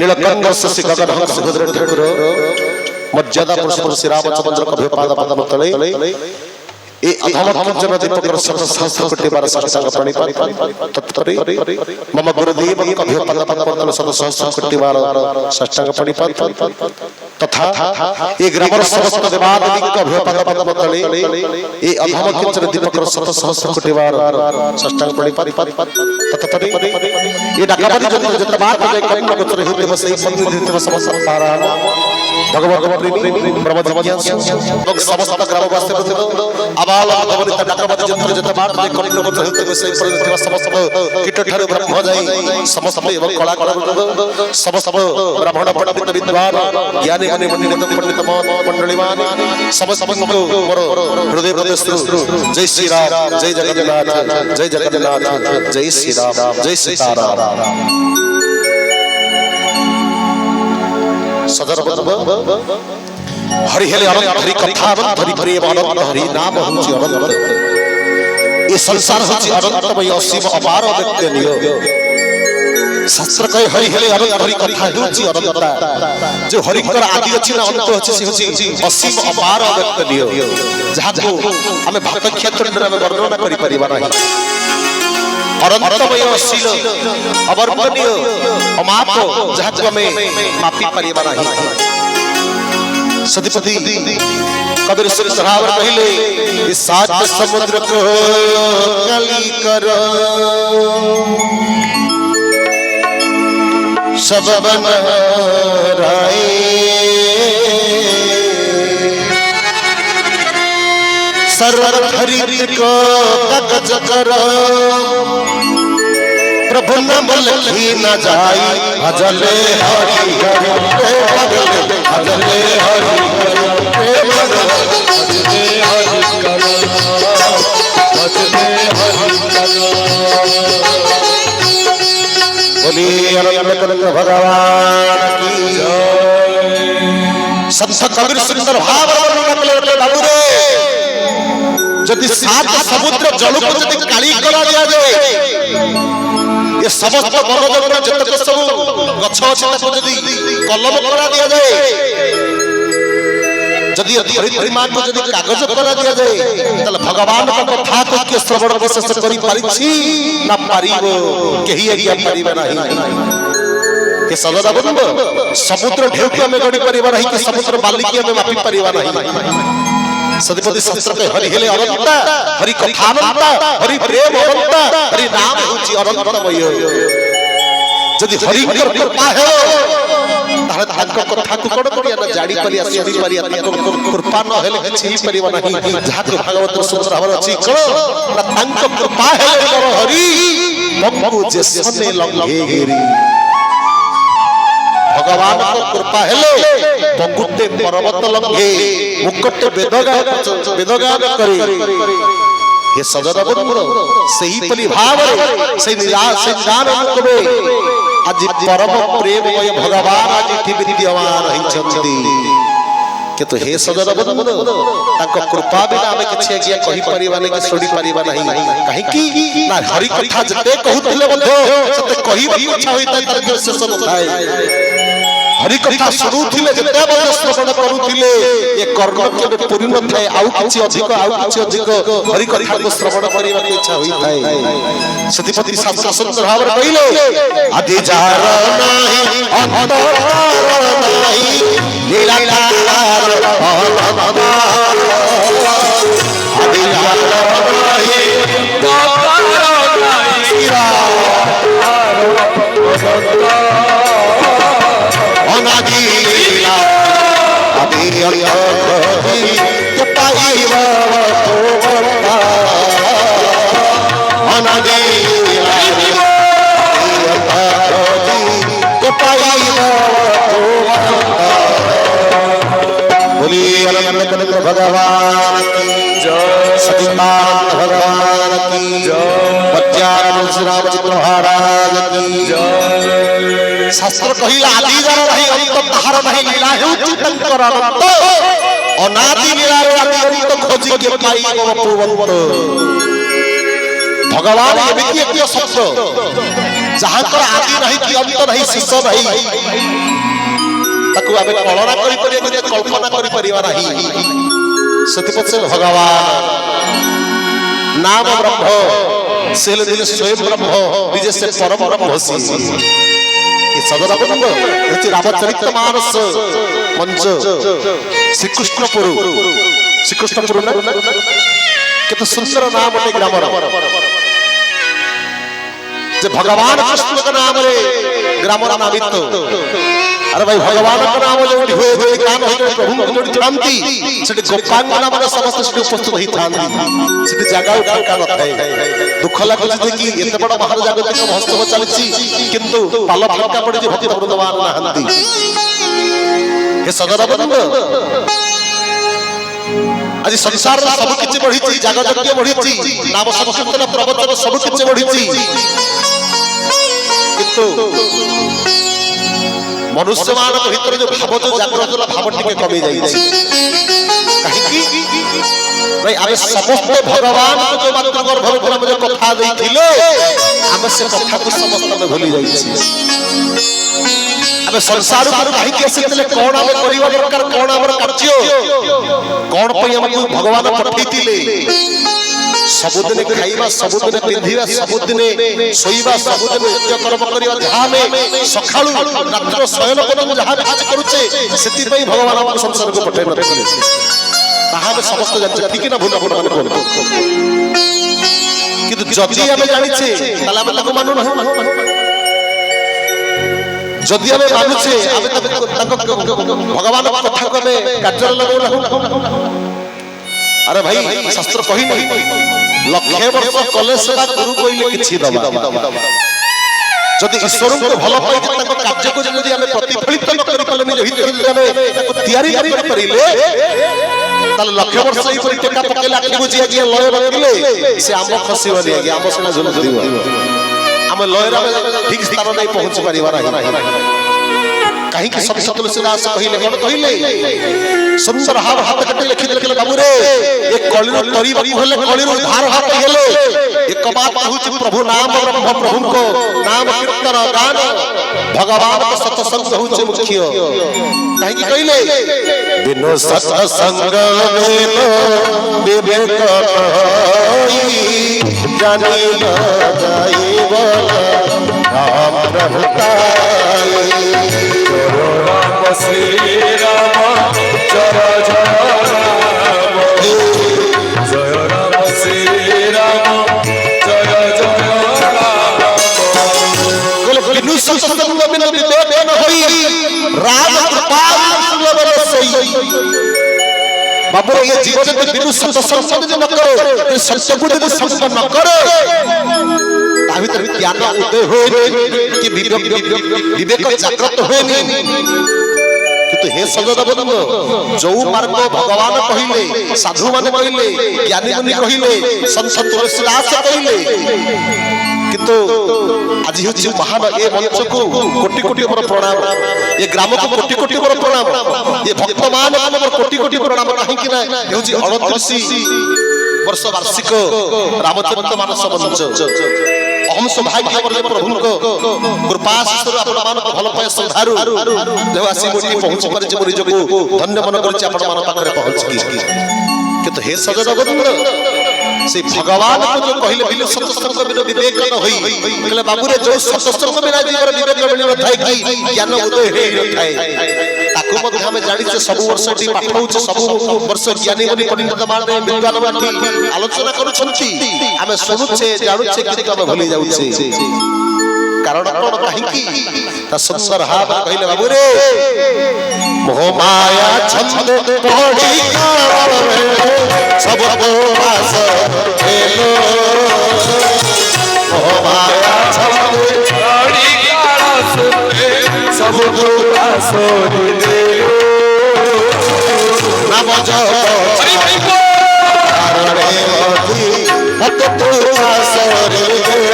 नीलकंठ शशि गगन हंस रुद्र ठाकुर मर्यादा पुरुषोत्तम श्री रामचंद्र कभे पाद पद्म तले ए अधम जन दीपकर सहस्र कोटि बार साष्टांग प्रणिपात तत्परे मम गुरुदेव कभे पाद पद्म शत सहस्र कोटि बार साष्टांग प्रणिपात तथा ए ग्रामर समस्त देवादिक कभे पाद पद्म तले ए अधम किंचन दीपकर शत सहस्र कोटि बार साष्टांग प्रणिपात तत्परे ए डाकापति जन जत बात जय कर्ण गोचर हेते बसई सन्निधित समस्त पारायण भगवान प्रेमी ब्रह्म जिज्ञासु समस्त ग्रामवासी आबाल भगवती डाकापति जन जत बात जय कर्ण गोचर हेते बसई सन्निधित समस्त कीट ठारे ब्रह्म जाई समस्त एवं कला समस्त ब्राह्मण पंडित विद्वान ज्ञानी मनि पंडित पंडित मंडलीमान समस्त मोर हृदय हृदय जय श्री राम जय जगन्नाथ जय जगन्नाथ जय श्री राम जय सीताराम सदर हरि हेले अनंत हरि कथा अनंत हरि प्रेम अनंत हरि नाम होछि अनंत ये संसार होछि अनंतमय असीम अपार व्यक्तिनिय शास्त्र कहे हरि हेले अनंत हरि कथा होछि अनंत जो हरि कर आदि अछि ना अंत अछि से होछि असीम अपार व्यक्तिनिय जहाको हमें भक्त क्षेत्र में वर्णन करि परिबा नाही अनंतमय असील अवर्णनीय अमाप जहाको हमें मापी परिबा नाही सतीपति कबीर सिंह सरावर कहले इस सात समुद्र को कली कर सब बन राए सर्व हरित को कगज कर प्रभु नाम लखी न जाई भजले हरि हरि भजले हरि हरि भजले हरि करो भजले हरि करो बोली अनंत भगवान की जय संत कबीर सुंदर भाव वर्णन कले बाबू रे यदि सात समुद्र जल को यदि काली करा दिया जाए ये समस्त बरगद जतक सब गछ अछि ताको यदि कलम करा दिया जाए यदि धरित्रीमान को यदि कागज करा दिया जाए तले भगवान का कथा को के श्रवण विशेष करि परिछि ना पारिबो केही आज्ञा परिबा नाही के सदा बंद समुद्र ढेउ के में गडी परिबा नाही कि समुद्र बाली के में मापी परिबा नाही सतीपति शास्त्र के हरि हेले अनंत हरि कथा अनंत हरि प्रेम अनंत हरि नाम होछि अनंतमय यदि हरि कृपा है तारे तांको कथा को कोड करिया ना जाडी परिया सुनी परिया तांको कृपा न हेले किछि परिबा नाही जाको भागवत सुंदर भाव अछि को ना तांको कृपा है मोर हरि बंबु जे सने लंघे गिरी भगवान को कृपा हेले बंगुते पर्वत लंघे मुकुट वेदगान करी हे सजदा बंधुर सही पली भाव से निराश से ज्ञान मुकबे आज परम प्रेममय भगवान आज थि विद्यमान हिचंदी के तो हे सजदा बंधुर ताको कृपा बिना हमें किछि आज्ञा कहि परिबा नै कि सुनि परिबा नहीं काहे कि ना हरि कथा जते कहउतिले बंधु सते कहि भी इच्छा होइता तर से सब थाए हरि कथा सुनुथिले जते बंद श्रवण करूथिले ए कर्म के पूर्ण थाए आउ किछि अधिक हरि कथा को श्रवण करिबा के इच्छा होई थाए सतीपति शास्त्र सुंदर भाव कहिलो आदि जार नाही अंतर नाही लीलाकार आदि जार नाही अंतर नाही अनादिला अभी अल्लाह के पाईवा तो बता अनादिला के पाईवा तो बता बोली अनंत भगवान की जय सतीनाथ भगवान की जय बच्चान श्री रामचंद्र महाराज की जय शास्त्र कहिला आदि जार नहीं अंत ताहार नहीं लीला हेउ चितंकर अनंत अनादि लीला रे आदि अंत खोजी के पाई को भगवान एमिति एक शब्द जहां आदि नहीं कि अंत नहीं शेष नहीं ताकू आमे कल्पना करि परिया कि कल्पना करि परिया नहीं सत्यपत भगवान नाम ब्रह्म से दिले स्वयं ब्रह्म निजे से परम ब्रह्म होसी ये सदरा ब्रह्म हेति रामचरितमानस मंच श्रीकृष्णपुर ना केते सुंदर नाम अटे ग्रामर जे भगवान कृष्ण के नाम रे ग्रामर नामित अरे भाई भगवान का नाम जो होए होए गान होय प्रभु को जोड़ी जानती सेठी गोपांगना माने समस्त सेठी उपस्थित होई थांती सेठी जगह उठा का नथाय दुख लागुची कि एते बड़ महान जागतिक महोत्सव चलछि किंतु पाल फलका पड़े जे भक्त भगवान नाहंती हे सदर बंद आज संसार सब किछि बढ़िछि जगत यज्ञ बढ़िछि नाम संकीर्तन प्रवचन सब किछि बढ़िछि किंतु मनुष्य मान भीतर जो भाव जो जागृत भाव टिके कमी जाई कहीं भाई आमे समस्त भगवान को जो मात्र गर्भ में हम जो कथा देथिले आमे से कथा को समस्त में भूली जाई छी आमे संसार पर कहीं के सितले कोन आमे करिवा प्रकार कोन हमर कार्य कोन पई हमकु भगवान पठैतिले सबुदिन खाइबा सबुदिन पिंधिबा सबुदिन सोइबा सबुदिन नित्य कर्म करिबा जहामे सखाळु रात्र शयन करन जहा काज करूचे सेति पई भगवान हमर संसार को पठै नथिले ताहा में समस्त जानि ठीक ना भूल आपण कोन किंतु जति हमें जानिछे ताला हम ताको मानु ना जदि हमें मानुछे हमें ताको भगवान कथा को हमें कार्य लगाउ ना अरे भाई शास्त्र कहि नहीं लक्षे वर्ष कले सेवा गुरु कइले किछि दबा जदि ईश्वर को भलो पाइ ताको कार्य को जदि हमें प्रतिफलित न करि पले निज हित हमें ताको तयारी करि परिले ताल लक्षे वर्ष ई परि टेका पकेला आखि बुझी आगे लय रखिले से आम खसिबनी आगे आम सेना झुल दिबो हम लय रे ठीक स्थान नै पहुंच परिबा नाही कहीं के सब तुलसीदास कहिले कोन कहिले सुंदर हाव हाथ कटे लिखि देले बाबू रे एक कलिरो तरी बाकी होले कलिरो धार हाथ गेले एक बात कहूची प्रभु नाम ब्रह्म प्रभु को नाम कीर्तन गान भगवान का सत्संग होचे मुख्य कहीं की कहिले बिनु सत्संग मेलो विवेक जानी न जाइब राम प्रभु श्री राम जय जय जय राम श्री राम जय जय राम बिनु सत्संग बिनु विवेक न होई राम कृपा सुलभ रसई बाबू ये जीवन में बिनु सत्संग न करो तो सत्य को यदि संग न करो ताहि तर ज्ञान उदय होए कि विवेक जागृत होए किंतु हे सजद बंद जो मार्ग भगवान कहिले साधु माने कहिले ज्ञानी मुनि कहिले संत तुलसीदास कहिले किंतु आज हे महान ए मंच को कोटि कोटि पर प्रणाम ये ग्राम को कोटि कोटि पर प्रणाम ये भक्त मान को कोटि कोटि प्रणाम काहे कि ना हेउची 38 वर्ष वार्षिक रामचरित मानस मंच हम सौभाग्य प्रभु को कृपा आशीष आपण मान भल पाए संधारु देव आसी मोटी पहुंच पर जे निज को धन्य मन करछि आपण मान पाखरे पहुंच की किंतु हे सजद गोविंद से भगवान को जो कहिले बिनु सत्संग बिनु विवेक न होई कहले बाबू रे जो सत्संग बिना जीवर विवेक मिलि न थाए कि ज्ञान उदय हे न थाए ताको मध्य हम जानि से सब वर्ष टी पाठ होउछ सब वर्ष ज्ञानी मुनि पंडित मान रे विद्वान माठी आलोचना करूछंती हमें सुनुछे जानुछे कि हम भूली जाउछे कारण कोन काहे कि त संसार हाथ कहिले बाबू रे मोह माया छंद पड़ी सब को वास हेलो मोह माया छंद पड़ी सब को वास हेलो नाम जप कारणे अति भक्त तो वास हेलो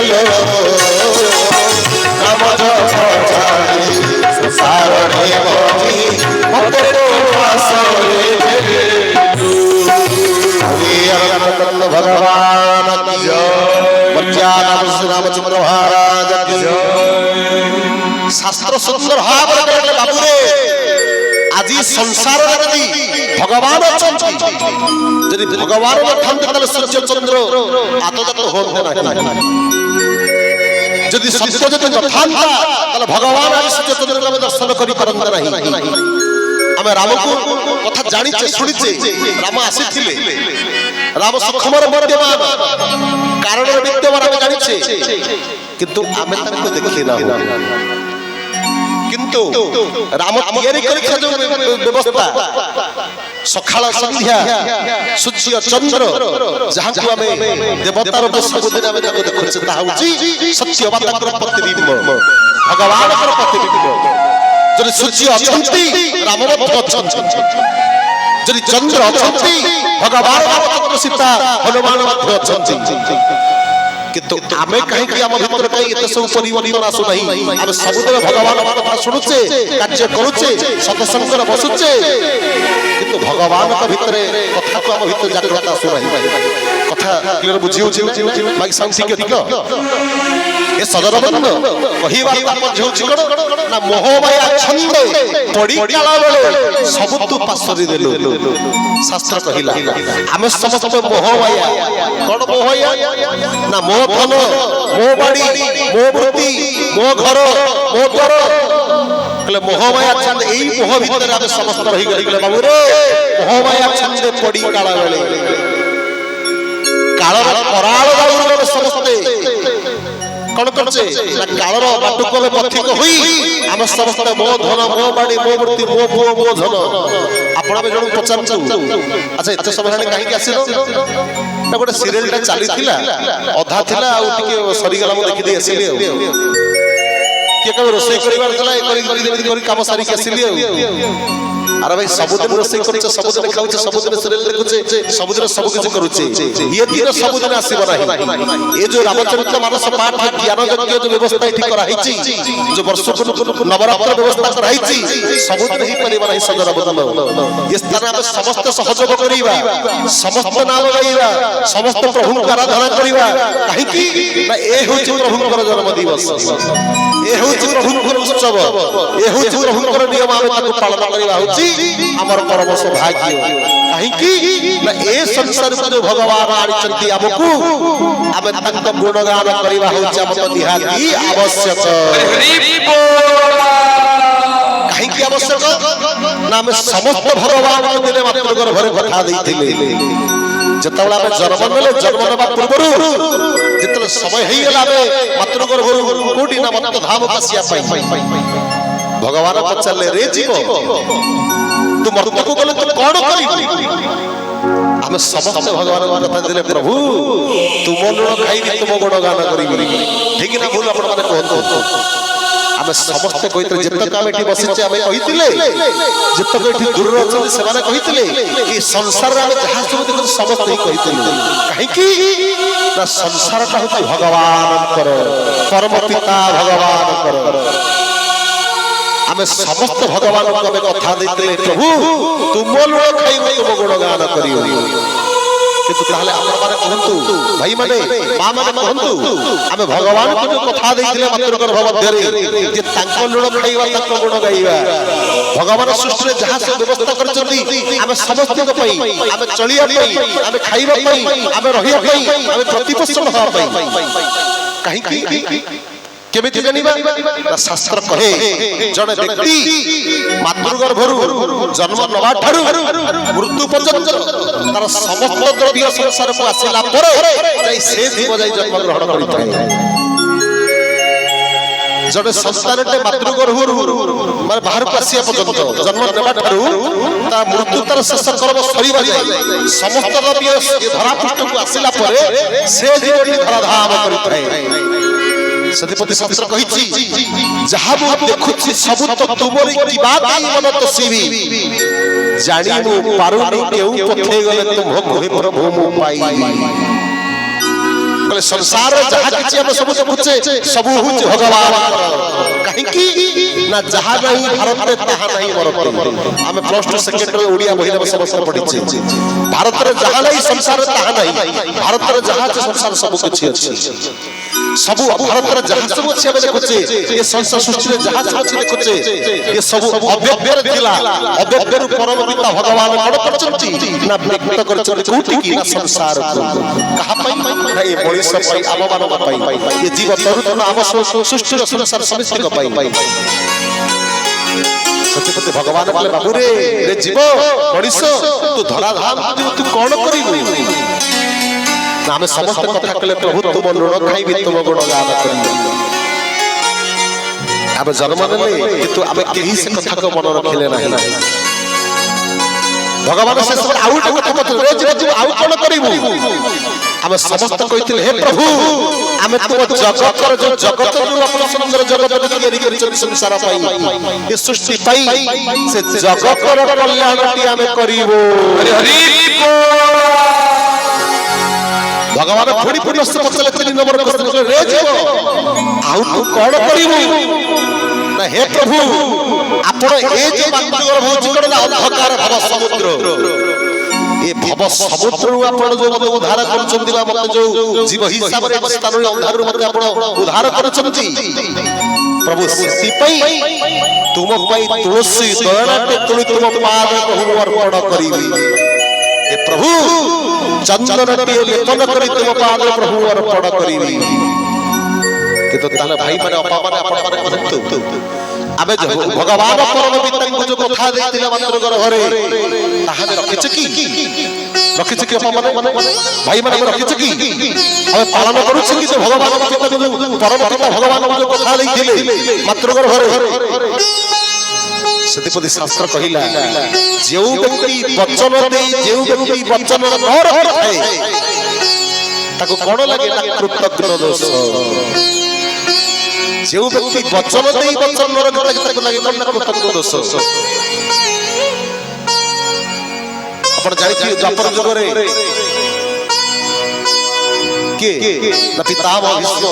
नाम जप जानी सारणे अति भक्त तो वास भगवान की जय। बच्चा रामचंद्र महाराज की जय। सुंदर भाव रे बाबू रे आज संसार रे भगवान अछंती यदि भगवान नथंते तले सूर्य चंद्र आतोदत होते नाही यदि सत्य यदि नथांता तले भगवान आज सूर्य चंद्र को दर्शन करि परंत नाही आमे राम को कथा जानि छे सुनि छे राम आसीथिले राम सखमर विद्यमान कारण विद्यमान आमे जानि छे किंतु आमे ताको देखि ना किंतु राम तैयारी करिखा जो व्यवस्था सखाल संध्या सूर्य चंद्र जहां को आमे देवतार सबुदिन आमे ताको देखुछे ता होची सत्यवादकर प्रतिबिंब भगवानकर प्रतिबिंब जदि सूर्य अछंती राम मध्य अछंती जदि चंद्र अछंती भगवान राम सीता हनुमान मध्य अछंती किंतु आमे कहीं कि हम भीतर कहीं एते सब परिवर्तन आसु नहीं हम सबुदिन भगवान कथा सुनुचे कार्य करूचे सत्संग बसुचे किंतु भगवान का भीतर कथा को हम भीतर जागृत आसु नहीं कथा क्लियर बुझियो छी माइक साउंड ठीक ठीक ए सदरबंद कहिबा ताप जेउछि कोन ना मोहमाया छंदे पड़ी काला बेले सब तू पासरी देलु शास्त्र कहिला आमे समस्त मोहमाया कोन मोहया ना मोह धन मोह बाड़ी मोह वृत्ति मोह घर मोह द्वार कले मोहमाया छंद एई मोह भीतर आमे समस्त रहि गले बाबू रे मोहमाया छंदे पड़ी काला बेले कालर कराल बाबू समस्त कौन करछे ना कालर बाटुकले पथिक होई हम समस्त मोह धन मोह बाड़ी मोह वृत्ति मोह भोग मोह धन आपण बे जण पचारछु अच्छा एते समय हानि काहे कि आसिलो ना गोटे सीरियल टा चली थिला अधा थिला आ टिके सरी गला मु देखि दे आसिली के कबे रोसई करिवार तला करी काम सारी के आसिली अरे भाई सबुदिन रोसई करछ सबुदिन खाउछ सबुदिन सीरियल देखुछ सबुदिन सब किछ करूछ ये दिन सबुदिन आसीबो नाही ए जो रामचरित्र मानस पाठ ज्ञान यज्ञ जो व्यवस्था एठी करा हिची जो वर्ष नवरात्र व्यवस्था करा हिची सबुदिन ही परिबा नाही सदर बदल इस तरह हम समस्त सहयोग करिबा समस्त नाम गाइबा समस्त प्रभु का आराधना करिबा काहे की ना ए होची प्रभु कर जन्म दिवस ए होची प्रभु कर उत्सव ए होची प्रभु कर नियम आमे ताको पालन करिबा होची हमर परम सौभाग्य काहे की ना ए संसार में जो भगवान आनिचंती हमकु आमे तक गुणगान करिबा होची हमक निहाती आवश्यक काहे की आवश्यक ना हम समस्त भगवान को दिने मात्र घर कथा दैथिले जतबला में जन्म नेले जन्म नेबा पूर्वरु जतले समय हेई गेला में मात्र घर कोडी ना मत धाम कसिया पाई भगवान पचले रे जीव तू मर्त्य को गले तू कोन करी हम समस्त भगवान को कथा दिले प्रभु तुम ऋण खाई तुम गुणगान करी ठीक ना भूल आपण माने कहतो हम समस्त कहितले जतक हम एठी बसिचे हम कहितले जतक एठी दूर रहछन से माने कहितले ई संसार रे जहा सब देखो समस्त ही कहितले काहे की ना संसार का होता भगवान कर परम पिता भगवान कर हम समस्त भगवान को हम कथा दैतले प्रभु तुम लोग खाई तुम गुणगान करियो किंतु ताहले आपण माने कहंतु भाई माने मां माने कहंतु हम भगवान को जो कथा दैतले मात्र कर भवध्यरे जे तांको लुण खाइबा तांको गुण गाइबा भगवान सृष्टि जहा से व्यवस्था करचंती हम समस्त को पई हम चलिया पई हम खाइबा पई हम रहिया पई हम प्रतिपोषण हो पई काहे की केमिति जानिबा शास्त्र कहे जने व्यक्ति मातृगर्भरु जन्म नवा ठारु मृत्यु पर्यंत तार समस्त द्रव्य संसार को आसिला परे जाई से जीव जाई जन्म ग्रहण करितै जने संसारटे मातृगर्भरु माने बाहर को आसिया पर्यंत जन्म नवा ठारु ता मृत्यु तार शेष कर्म सरीबा जाई समस्त द्रव्य धरा पृष्ठ को आसिला परे से जीव धरा धाम करितै सतिपति शास्त्र कहिछि जहा मु देखुछि सब तो तुमरी की बात मन तो सीवी जानी मु पारुनी केउ पथे गले तुम हो हे प्रभु मु पाई बोले संसार जहा किछि हम सब देखुछे सब हुछ भगवान काहे की ना जहा नहीं भारत रे तहा नहीं मरत हम प्लस 2 सेकेंड रे ओडिया महिला समस्या पढिछि भारत रे जहा नहीं संसार तहा नहीं भारत रे जहा संसार सब किछि अछि सब भारत जहाँ सब अच्छे आमे देखुचे ये संसार सृष्टि रे जहाँ सब अच्छे देखुचे ये सब अव्यक्त थिला अव्यक्त रु परम पिता भगवान कण करचंती ना व्यक्त करचंती कोटि की ना संसार को कहा पई ना ये मनुष्य पई आम मानव पई ये जीव तरुण आम सृष्टि रे संसार समस्त को पई सत्यपति भगवान कहले बाबू रे जीव मनुष्य तू धरा धाम तू कौन करिबु ना हमें समस्त कथा कहले प्रभु तुम ऋण खाइबी तुम गुण गान करिबी अब जन्म नेले किंतु आमे केही से कथा को मन रखिले नाही भगवान से सब आउट कथा मत रे जीव आउ कोन करिबु आमे समस्त कहिथिले हे प्रभु आमे तुम जगत जो जगत जो अपन सुंदर जगत तैयारी करि संसार पाई ये सृष्टि पाई से जगत रो कल्याणटी आमे करिबो हरि हरि भगवान थोड़ी थोड़ी से पचले 3 नंबर प्रश्न रे जीव आउ तू कोन करिबु ना हे प्रभु आपण ए जे बांधुगर भौजी करला अंधकार भव समुद्र ए भव समुद्र आपण जो मते उद्धार करछंती बा मते जो जीव हिसाब रे स्थान रे अंधार मते आपण उद्धार करछंती प्रभु सिसी पई तुम पई तुलसी दयाटे तुलि तुम पाद प्रभु अर्पण करिबी हे प्रभु चंदन के लेपन करी तुम पाद प्रभु अर्पण करिबी किंतु ताले भाई माने अपा माने आपण माने कहंतु आबे भगवान परम पिता को जो कथा देतिला मात्र घरे ताहाने रखिछ की अपा माने भाई माने रखिछ की आबे पालन करूछ की भगवान पिता को परम पिता भगवान को कथा देतिले मात्र घरे सत्यपति शास्त्र कहिला जेउ व्यक्ति वचन दे जेउ व्यक्ति वचन न रखे ताको कोन लागे ना कृतज्ञ दोष जेउ व्यक्ति वचन दे वचन न रखे ताको लागे कोन ना कृतज्ञ दोष अपन जानि छी द्वापर युग रे के ना पितामह भीष्म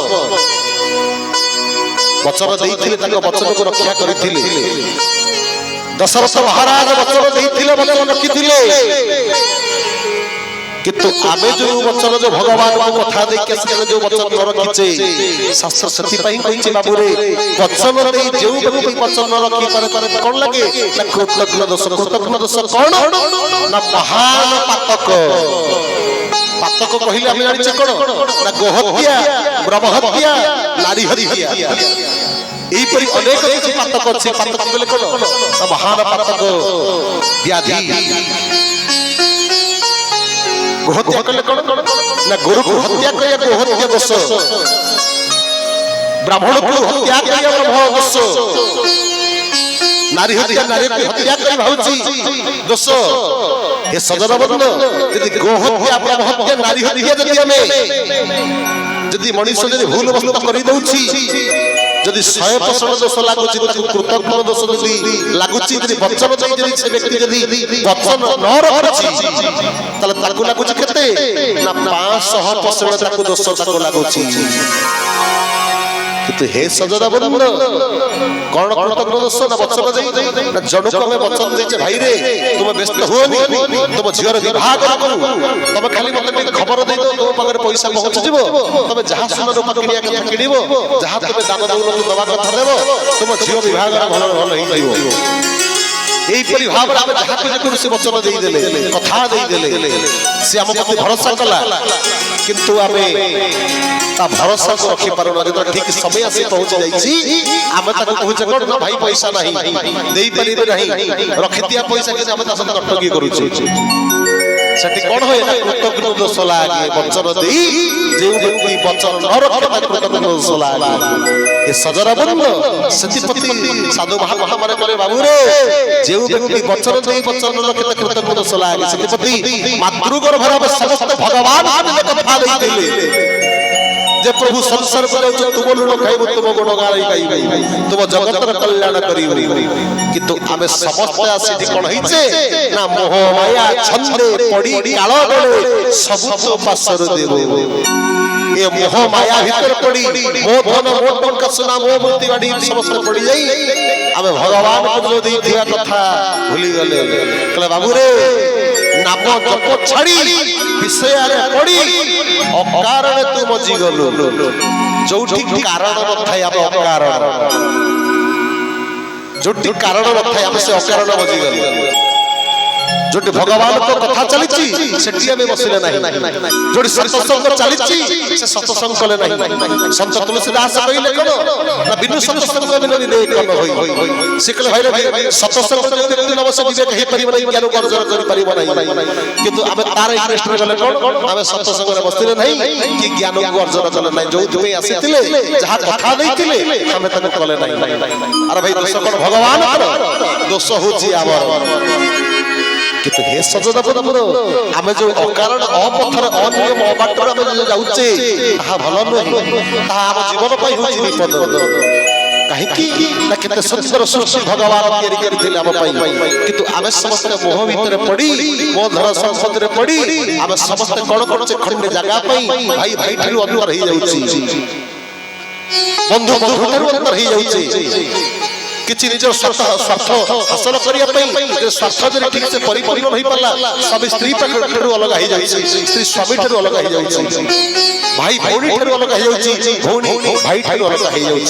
वचन देइथिले ताको वचन को रक्षा करिथिले दशरथ महाराज वचन देइथिले वचन रखिथिले किंतु आमे जो वचन जो भगवान को कथा दे के से जो वचन न रखिचे शास्त्र सती पई कहिचे बाबू रे वचन दे जो व्यक्ति वचन न रखि करे कोन लागे ना कृतज्ञ दोष कोन ना महान पातक कहिले हम जानि कोन ना गोहत्या ब्रह्महत्या नारी हत्या एई परि अनेक किछि पातक अछि पातक बोले कोन महान पातक व्याधि गोहत्या कले कोन ना गुरु को हत्या कया गोहत्या दोष ब्राह्मण को हत्या कया ब्रह्म दोष नारी हत्या नारी को हत्या करी भाउची दोष ए सजन बंद यदि गोहत्या ब्रह्म हत्या नारी हत्या जदि मनुष्य जदि भूल वस्तु करि दउची जदि 100% दोष लागुची ताकू कृतज्ञ दोष जदि लागुची जदि वचन दे जदि से व्यक्ति जदि वचन न रखछि तले ताकू लागुची केते ना 500% ताकू दोष ताकू लागुची किंतु हे सजदा बंद कोन कृतज्ञ दोष ना वचन दे ना जणु को में वचन देचे भाई रे तुम व्यस्त होनी तुम झियर विवाह करू तुम खाली मते खबर दे दो तुम पाकर पैसा पहुंच जिवो तुम जहां सुन रूपा किनिया के किनिबो जहां तुम दान दौलत दबा कथा देबो तुम झियो विवाह भल भल ही जाइबो एई परि भाव हम जहां को जे से वचन दे देले कथा दे देले से हम प्रति भरोसा कला किंतु आमे ता भरोसा को रखि पारो न तो ठीक समय आसी पहुंच जाईची आमे ताको कहूचे कोन ना भाई पैसा नाही देई परिबे नाही रखि दिया पैसा के आमे ता संग टटकी करूची सेठी कोन होय ना कृतज्ञ दोष लागे वचन देई जे व्यक्ति वचन न रखे ता कृतज्ञ दोष लागे ए सजरा बंद सत्यपति साधु महात्मा माने करे बाबू रे जे व्यक्ति वचन देई वचन न रखे ता कृतज्ञ दोष लागे सत्यपति मातृगर भरा समस्त भगवान ने कथा देई देले जे प्रभु संसार को तुम ऋण खाइब तुम गुण गाई गाई तुम जगतर कल्याण करिब किंतु आमे समस्त आसी कोन हिचे ना मोह माया छंदे पड़ी काल गले सब तो पासर देबो ए मोह माया भीतर पड़ी मोह धन मोह टंका सुना मोह मूर्ति बाड़ी समस्त पड़ी जाई आमे भगवान को जो दैथिया कथा भूली गले कहले बाबू रे नाम जप छाड़ी विषय रे पड़ी अकारण तू मजी गलु जोठी कारण नथाय आमे अकारण जोठी कारण नथाय आमे से अकारण मजी गलु जोटी भगवान को कथा चलीची सेठी आमे बसिले नाही जोटी सत्संग चलीची से सत्संग कले नाही संत तुलसीदास कहिले कोन ना बिनु सत्संग बिनु विवेक न होई से कहले भाई सत्संग जो व्यक्ति न बसे विवेक हे परिबो नाही ज्ञान अर्जन करि परिबो नाही किंतु आमे तार इंटरेस्ट रे गले कोन आमे सत्संग रे बसिले नाही कि ज्ञान को अर्जन कले नाही जो तुमे आसीतिले जहा कथा नैतिले आमे तने कले नाही अरे भाई दोष कोन भगवान दोष होची आवर किंतु हे सजदा पुरो आमे जो अकारण अपथर अनियम अबाटर आमे जो जाउचे ताहा भलो नहीं ताहा हम जीवन पई होची विपद काहे की ना केते सुंदर सृष्टि भगवान तयारी करथिले हम पई किंतु आमे समस्त मोह भीतर पड़ी मोह धर संपद रे पड़ी आमे समस्त कोन कोन से खंडे जगह पई भाई भाई ठलु अंदर ही जाउची बंधु बंधु ठलु अंदर ही जाउची किछि निजर स्वार्थ हासिल करिया पई जे स्वार्थ जरे ठीक से परिपूर्ण होई पल्ला स्वामी स्त्री ठरु अलग ही जाई स्त्री स्वामी ठरु अलग ही जाई भाई भौणी ठरु अलग ही जाई भौणी भाई ठरु अलग ही जाई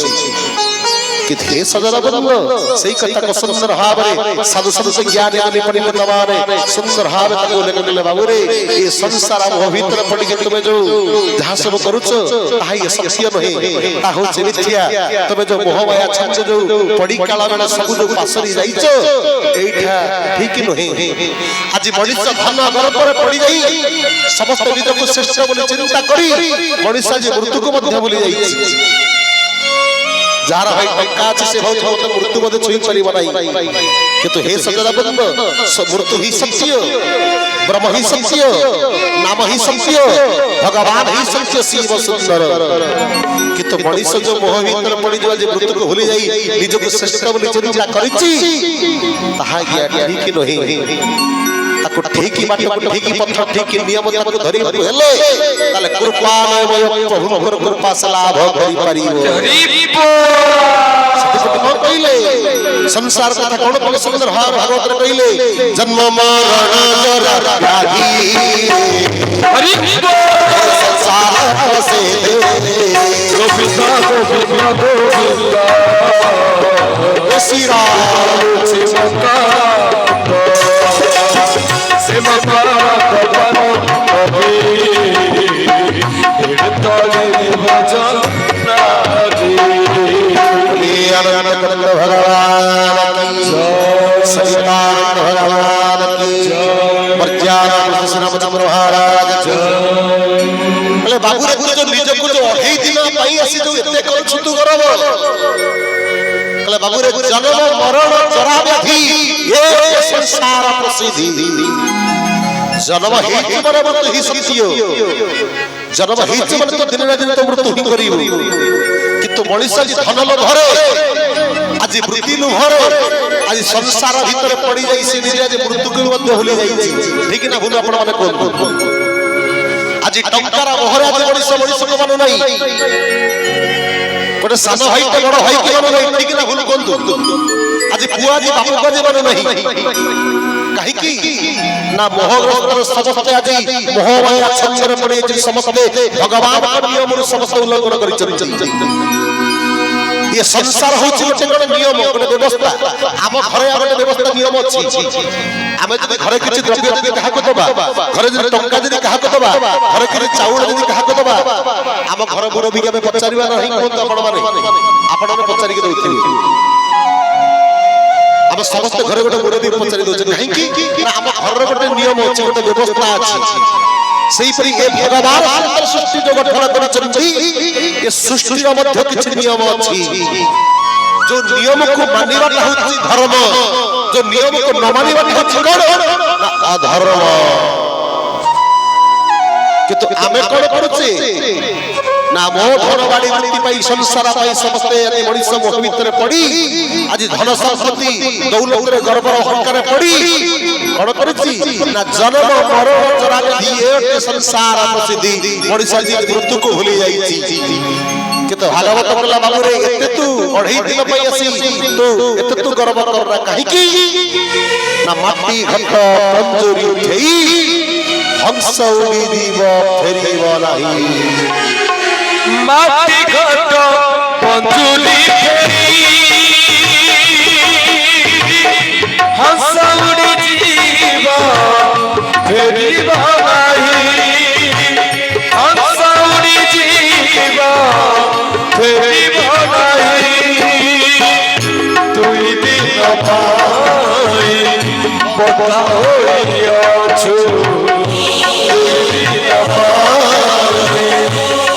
कि हे सजदा बंद सही कथा को सुंदर भावरे साधु संत ज्ञान ज्ञानी पंडित तमारे सुंदर भाव तको लेकले बाबू रे ये संसार मोह भीतर पड़ी के तुमे जो जहां सब करूछ ताहा ये सत्य नहीं ता हो मिथ्या तमे जो मोह माया छंच जो पड़ी काला बेला सब जो पासरी जाईछ एठा ठीक नहीं आज मनुष्य धन घर पर पड़ी जाई समस्त निज को श्रेष्ठ बोली चिंता करी मनुष्य जे मृत्यु को मध्य बोली जाईछ जार भाई टंका अछि से बहुत बहुत मृत्यु मध्य छुई परिबो नाही किंतु हे सजदा बंद मृत्यु ही सत्य ब्रह्म ही सत्य नाम ही सत्य भगवान ही सत्य शिव सुंदर किंतु मनुष्य जो मोह भीतर पड़ी जवा जे मृत्यु को भूली जाई निज को श्रेष्ठ बोली चिंता करिछि ताहा ठीक नहीं ताको ठीक बाट को ठीक पथ ठीक नियम ताको धरि हेले ताले कृपामय प्रभु कर कृपा से लाभ करि परिबो सती कहिले संसार कथा कोन कोन सुंदर हार भागवत रे कहिले जन्म मरण जरा व्याधि हरि संसार से गोविंदा गोविंदा गोविंदा श्री राम से मक्का से मक्का भगवान अभी हेडताले भजन नादी अनंत भगवान की सचिदानंद भगवान की मर्यादा कृष्ण रामचंद्र महाराज बोले बाबू रे जो निज को जो 28 दिन पई आसी जो एते कर छुतु करब कहले बाबू रे जन्म मरण जरा व्याधि ये संसार प्रसिद्धि जन्म हेतु मरे मृत्यु ही सत्य जन्म हेतु मरे तो दिन दिन तो मृत्यु ही करिबो किंतु मनुष्य जी धन लो धरे आज वृत्ति नु भरे आज संसार भीतर पड़ी जाई से निजे आज मृत्यु को मध्य भूली जाई ठीक ना भूल आपण माने कोन आज टंकार मोहरे आज मनुष्य को मानु नाही गोटे सान भाई के बड़ भाई के मानु नाही ठीक ना भूल कोन आज पुआ जी बापू को जे मानु नाही काहे की ना मोहग्रस्त समस्त आज मोह माया छंचर पड़े जे समस्त भगवान का नियम रु समस्त उल्लंघन करि चलि ये संसार होछि गोटे कोन नियम गोटे व्यवस्था आम घरे गोटे व्यवस्था नियम अछि आमे जदि घरे किछि द्रव्य द्रव्य काहा को दबा घरे जदि टंका जदि काहा को दबा घरे किछि चाउल जदि काहा को दबा आम घर मुरबी के पचारिबा नहीं कोन आपण माने आपण ने पचारि के दउथिबे हम समस्त घरे गोटे मुरबी पचारि दउछ काहे की आम घर गोटे नियम अछि गोटे व्यवस्था अछि सेही परि ए भगवान सुंदर सृष्टि जो गठन करछथि ए सृष्टि रो मध्य किछि नियम अछि जो नियम को मानिबा होछि धर्म जो नियम को न मानिबा होछि कोन अधर्म किंतु आमे कोन करूछि ना मोह धन बाड़ी वृत्ति पाई संसार पाई समस्त यदि मनुष्य मोह भीतर पड़ी आज धन संपत्ति दौलत रे गर्व अहंकार पड़ी कोन करूछि ना जन्म मरण जरा व्याधि ए संसार प्रसिद्धि मनुष्य जी मृत्यु को भूली जाईछि কিন্তু ভাগবত কলা বাবুরে এতে তু অঢ়েই দিন পাই আসি তু এতে তু গর্ব কররা কাহি কি না মাটি ঘট পঞ্জুরি ঠেই হংস উড়ি দিব ফেরিব নাহি মাটি ঘট পঞ্জুরি ঠেই হংস উড়ি দিব ফেরিব নাহি হংস উড়ি দিব ফেরিব নাহি তুই দিন পাই বদা হইয়াছু তুই দিন পাই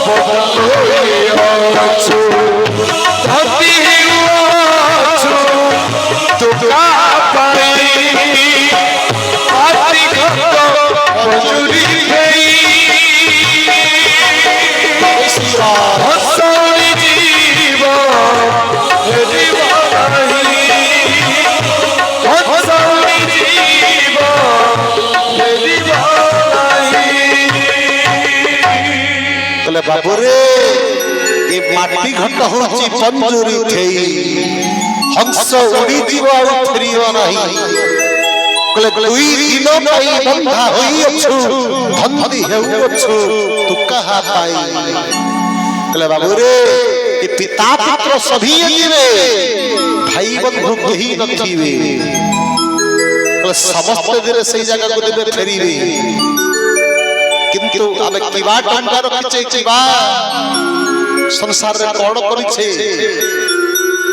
বদা হইয়াছু ধতি হইয়াছু তোকা পাই আতি ঘট পঞ্জুরি ঠেই হংসুড়ি জীব ফেরিব নাহি হংসুড়ি জীব ফেরিব নাহি কলে বাবুরে এ মাটি ঘট হচ্ছে পঞ্জুরি ঠেই হংস উড়ি দিব আর ফেরিব নাহি কলে দুই দিন পাই বন্ধা হইয়াছু ধন্দি হেউছু তু কাহা পাই কলে বাবুরে এ পিতা পুত্র সভি দিবে ভাই বন্ধু কেহি নথিবে কলে সমস্ত দিনে সেই জায়গাକୁ দেবে ফেরিবে কিন্তু আমি কিবা টঙ্কা রখিছে কিবা সংসারে কোন করিছে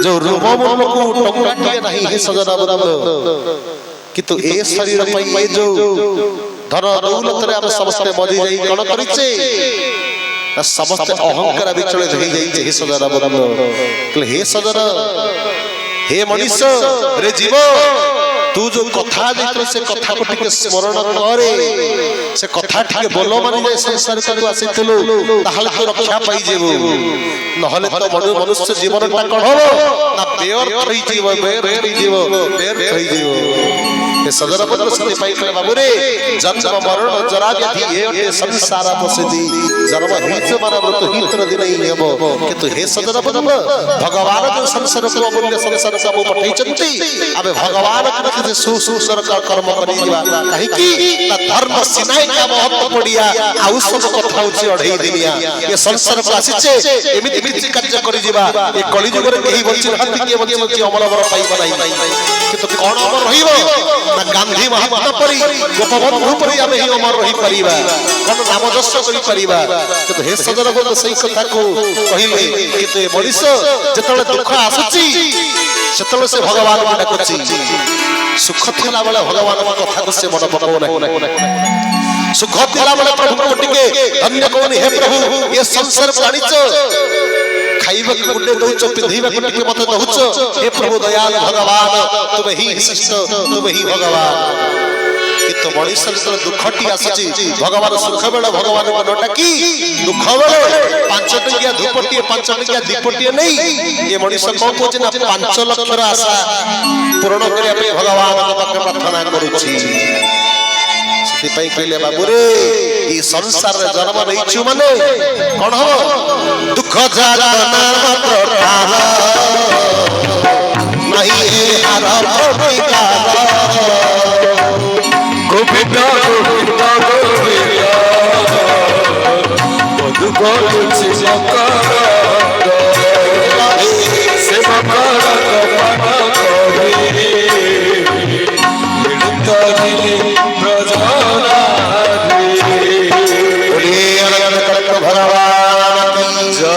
जो रूप को टंका टिके नहीं हे सजना बराबर किंतु ए शरीर पई जो धन दौलत रे हम समस्त मजी जाई कोन करिছে समस्त अहंकार विचलित हो जाई हे सजना बराबर कहले हे सजना हे मनुष्य रे जीव तू जो कथा देखले से कथा को टिके स्मरण करे से कथा टिके बोलो माने जे संसार को आसितलु ताहले तो रक्षा पाई जेबो নহলে তো মনুষ্য জীবনটা কোন হবো না বের হই জীব বের হই জীব বের হই জীব এ সদর পদ্র সতি পাই কলে বাবুরে জন্ম মরণ জরা ব্যাধি এ ওটে সংসার বসতি জন্ম হিত মানব্রত হিতর দিনই নেব কিন্তু হে সদর পদ্র ভগবান जो संसार को अमूल्य संसार को पठाइचंती अबे भगवान के सुसुसर का कर्म करिबा काहे की ना धर्म सिनाई का महत्व पडिया आउ सब कथा होची अढई दिनिया ये संसार को आसीचे एमिति किछि कार्य करि जिबा ए कलि जुग रे केही बंची रहती के बंची अमर अमर पाइबा नाही किंतु कोन अमर रहिबो ना गांधी महात्मा परि गोपबंधु परि आमे ही अमर रही परिबा कोन नाम जस करि परिबा किंतु हे सदर को सही कथा को कहिले किंतु ए मनुष्य जेतले दुख आसुची सेतले से भगवान को डाकुची सुख थिला बेले भगवान को कथा को से मन पकाओ नाही सुख थिला बेले प्रभु को टिके धन्य कोनी हे प्रभु ये संसार प्राणीच खाइबा गुडे दउच पिंधीबा को टिके मते दउच हे प्रभु दयाल भगवान तुम ही शिष्ट तुम ही भगवान किंतु मनुष्य जेतले दुखटी आसी भगवान सुख बेले भगवान को डाकी दुख बेले 5 टंकिया धूपटिए 5 टंकिया दीपटिए नहीं ये मनुष्य को कोचे ना 5 लाख रा आशा पूर्ण करिया पे भगवान के पाखे प्रार्थना करूची सेति पई कहले बाबूरे ई संसार रे जन्म नैछु माने कोन हो दुख जातना मात्र ठाल नहीं हे हर प्रतिकार गोविंद गोविंद गोविंद मधु गोलुछि मकर से मकर कपन करी मिलतरी प्रजना रे अनंत कल्प भगवान की जय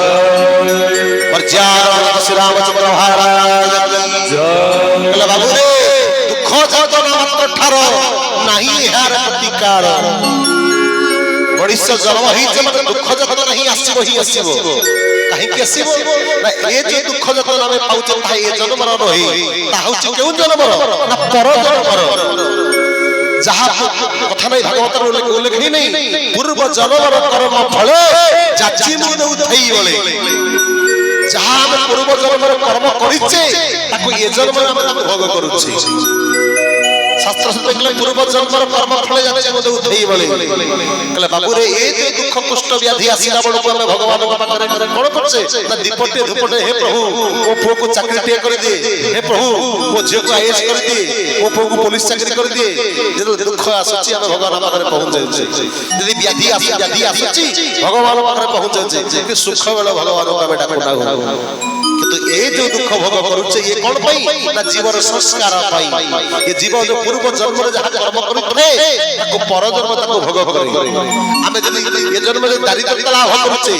और जान श्री रामचंद्र महाराज जय कहला बाबू रे दुख जातना मात्र ठार नहीं हार प्रतिकार मनुष्य जन्म ही जब दुख जतना नहीं आसीबो ही आसीबो काहे कि आसीबो ना ए जे दुख जतना हमें पाउछ ता ए जन्म रो रही ता होछि केउ जन्म रो ना पर जन्म रो जहा कथा नहीं भागवत रे उल्लेख ही नहीं पूर्व जन्म रो कर्म फल जाची मुद उठई बोले जहा हम पूर्व जन्म रो कर्म करिचे ताको ए जन्म में हम भोग करूछि शास्त्र से देखले पूर्व जन्मर कर्म फल जाने बोले उठेई बळे कहले बाबू रे ए जे दुख कुष्ठ व्याधि आसीला बडको हमें भगवान को पाखरे कोन करछे ना दीपटे धुपटे हे प्रभु ओ पुओ को चाकरी टे कर दे हे प्रभु ओ झियो को आईएएस कर दे ओ पुओ को पुलिस चाकरी कर दे जे दुख आसुची हमें भगवान पाखरे पहुंच जाय यदि व्याधि आसुची भगवान पाखरे पहुंच जाय कि सुख बेला भगवान को बेटा कोना हो किंतु ए जो दुख भोग करूचे ये कोन पई ना जीवर संस्कार पाई ये जीव जो पूर्व जन्म रे जहा कर्म करूथे ताको पर जन्म ताको भोग करी हमें जदी ये जन्म रे दारिद्रता लाभ करूचे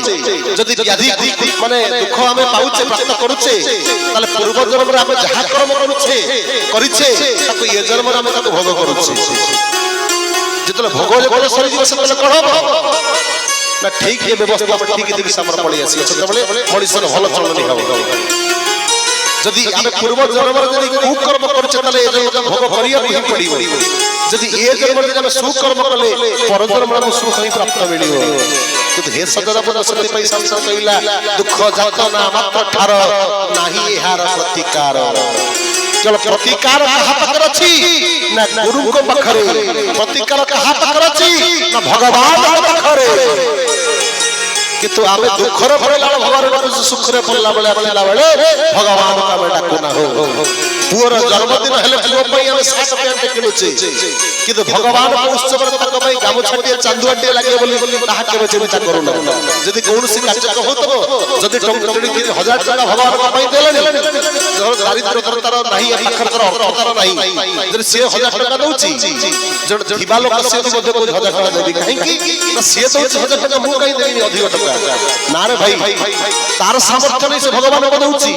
जदी व्याधि माने दुख हमें पाउचे प्राप्त करूचे ताले पूर्व जन्म रे हमें जहा कर्म करिछे ताको ये जन्म रे हमें ताको भोग करूचे जेतले भोग सरी जीव से कोन हो ना ठीक ये व्यवस्था ठीक ठीक समर पड़ी आसी सेतबले मनुष्य भल चलनी हो जदि आमे पूर्व जन्म रे जदि कुकर्म करछे तले ए जो भोग करिया ही पड़िबो जदि ए जन्म रे आमे सुकर्म कले पर जन्म रे सुख ही प्राप्त मिलिबो किंतु हे सदर पद सत्य पई संसार कइला दुख जातना मात्र ठार नाही एहार प्रतिकार चलो प्रतिकार कहा पाखर अछि ना गुरु को पाखरे प्रतिकार कहा पाखर अछि ना भगवान पाखरे किंतु आमे दुखर भरला भगवान को सुखरे पल्ला बेले भगवान का बेटा कोना हो पुअर जन्मदिन हेले पुओ पई आमे सात पेंट किनुचे किंतु भगवान को उत्सव तक पई गामो छाटिए चांदुआटे लागे बोली ताहा केबे चिंता करू ना जदी कोनसी कार्य होतबो जदी टंगटड़ी 1000 टका भगवान को पई देले दारिद्र तरतार नाही अखर कर अर्थतार नाही जदी से 1000 टका दउची जण दिबा लोक से मध्ये को 1000 टका देबी काहे की ना से दउची 1000 टका मु काई देबी अधिक टका ना रे भाई तार सामर्थ्य नहीं से भगवान को दउची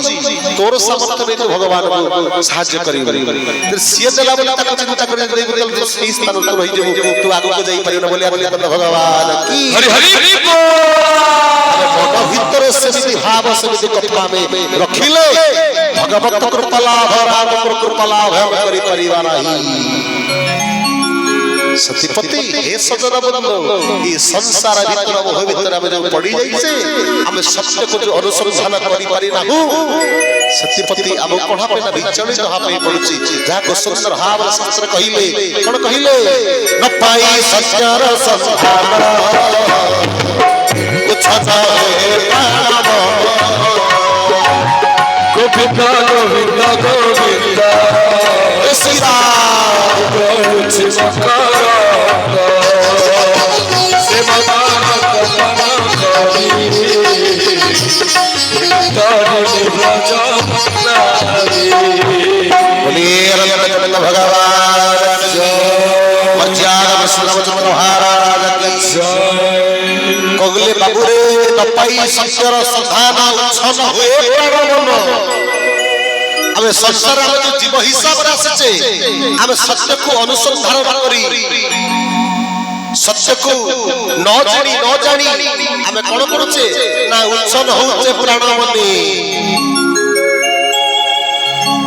तोर सामर्थ्य नहीं तो भगवान को साहाय्य करी फिर सिए देला बोला ताको चिंता करी देई बदल तो सही स्थान तो रही जेबो तू आगु को जाई परियो ना बोले भगवान की हरि हरि मन भीतर से भाव से कथा में रखिले भगवत कृपा लाभ राम कृपा लाभ हम करी परिवार ही सत्यपति हे सजन बंधु ये संसार भीतर मोह भीतर हम जो पड़ी जाई से हम सत्य को जो अनुसंधान करि पारि ना हो सत्यपति अब कोढ़ा पे ना विचलित हा पे पड़ुची जा को सुंदर हाव शास्त्र कहिले कोन कहिले न पाई सत्यर संधान कुछ जाए प्राण गोविंदा गोविंदा गोविंदा श्री राम कुछ मकर से मदान करी तारे राजा नारी बोलिए रंग भगवान जय मर्यादा विष्णु महाराज जय कगले बाबू रे न पाई सत्यर संधान उछन होए प्राण आमे संसार में जो जीव हिसाब रे आसे आमे सत्य को अनुसंधान करी सत्य को न जानी आमे कोन करूचे ना उछन होउचे प्राण मनी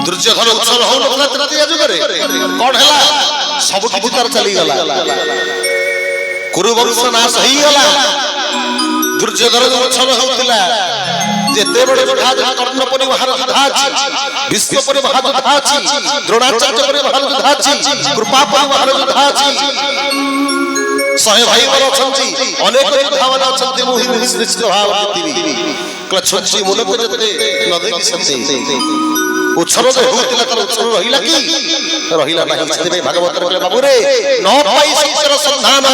दुर्योधन उछन हो नला तृतीय युग रे कोन हला सब किछि तार चली गला कुरु वंश नाश होई गला दुर्योधन उछन होउतिला जेते बड़े योद्धा कर्ण परि महायोद्धा अछि विश्व परि महायोद्धा अछि द्रोणाचार्य परि महायोद्धा अछि कृपा परि महायोद्धा अछि सहे भाई बर अछंती अनेक योद्धा मान अछंती मु हिंद निश्चित भाव देतिबी कला छोची मुलक जते न देखि सते उछरो जे होतिला तर उछरो रहिला नाही सेते भागवत रे बाबू रे न पाई सत्यर संधान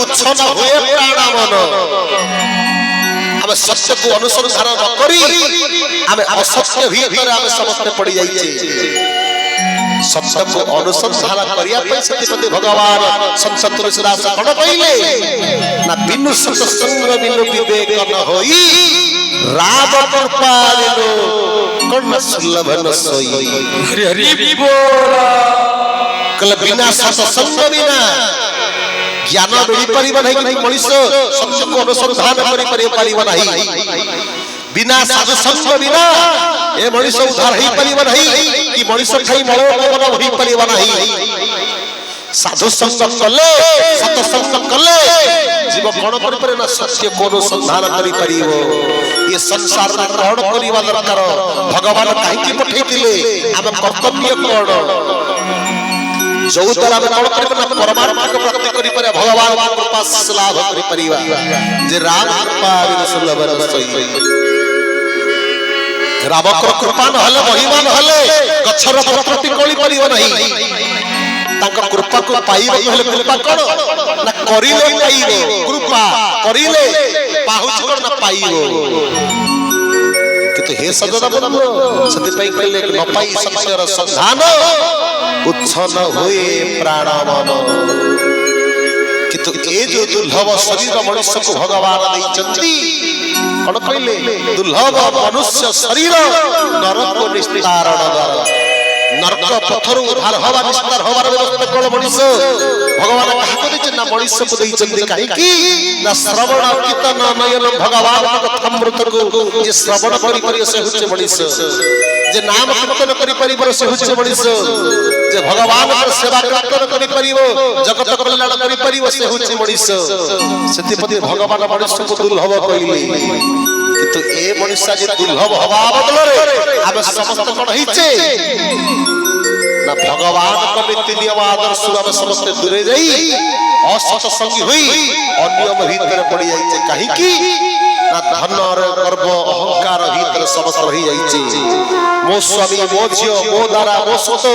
उछन होए प्राण मन हम सत्य को अनुसंधान न करी हमें असत्य भीतर हमें समस्त पड़ी जाइए सत्य को अनुसंधान करिया पे सत्यपति भगवान संत तुलसीदास कण कहिले ना बिनु सत्संग बिनु विवेक न होई राम कृपा बिनु कर्ण सुलभ न सोई हरि हरि बोला कल बिना सत्संग बिना ज्ञान मिली परिबा नहीं कि मनुष्य सत्य को अनुसंधान करि परिबा नहीं बिना साधु संग बिना ए मनुष्य उद्धार ही परिबा नहीं कि मनुष्य खाई मलो पवन होई परिबा नहीं साधु संग कले सत्संग कले जीव कोन करि परे ना सत्य को अनुसंधान करि परिबो ये संसार में कोन परिबा दरकार भगवान काहे की पठैतिले हम कर्तव्य कोन जो द्वारा हम कौन करिबा ना परमात्मा को प्राप्ति करि पारे भगवान की कृपा से लाभ करि परिबा जे राम कृपा बिनु सुलभ रसई राम कृपा न हले महिमा न हले गछर प्रकृति कोली परिबो नहीं तांकर कृपा को पाइबो हले कृपा कोन ना करिले पाइबो कृपा करिले पाहुच कोन ना पाइबो किंतु हे सजदा बंधु सती पई कहले न पाई सत्यर संधान उच्छन हुए प्राण मन किंतु ए जो दुर्लभ शरीर मनुष्य को भगवान दैचंती कौन कहले दुर्लभ मनुष्य शरीर नरक निस्तारण द्वार नरक पथर उद्धार हवा निस्तार हवार व्यवस्था कोन मनुष्य भगवान काहको दैछन ना मनुष्य को दैचंती काहे की ना श्रवण कीर्तन नयन भगवान कथामृत को जे श्रवण करि परिय से होचे मनुष्य जे नाम कीर्तन करि परिबो से होचे मनुष्य जे भगवान के सेवा कीर्तन करि परिबो जगत कल्याण करि परिबो से होचे मनुष्य सेतिपति भगवान मनुष्य को दुर्लभ कइले किंतु ए मनुष्य जे दुर्लभ हवा बदलरे आबे समस्त कोन हिचे ना भगवान का नीति नियम आदर्श हम समस्त दूरे जाई असत संगी हुई अनियम भीतर पड़ी जाइछे काहे की ना धन और गर्व अहंकार भीतर समस्त रही जाइछे मो स्वामी मो झियो मो दारा मो सोत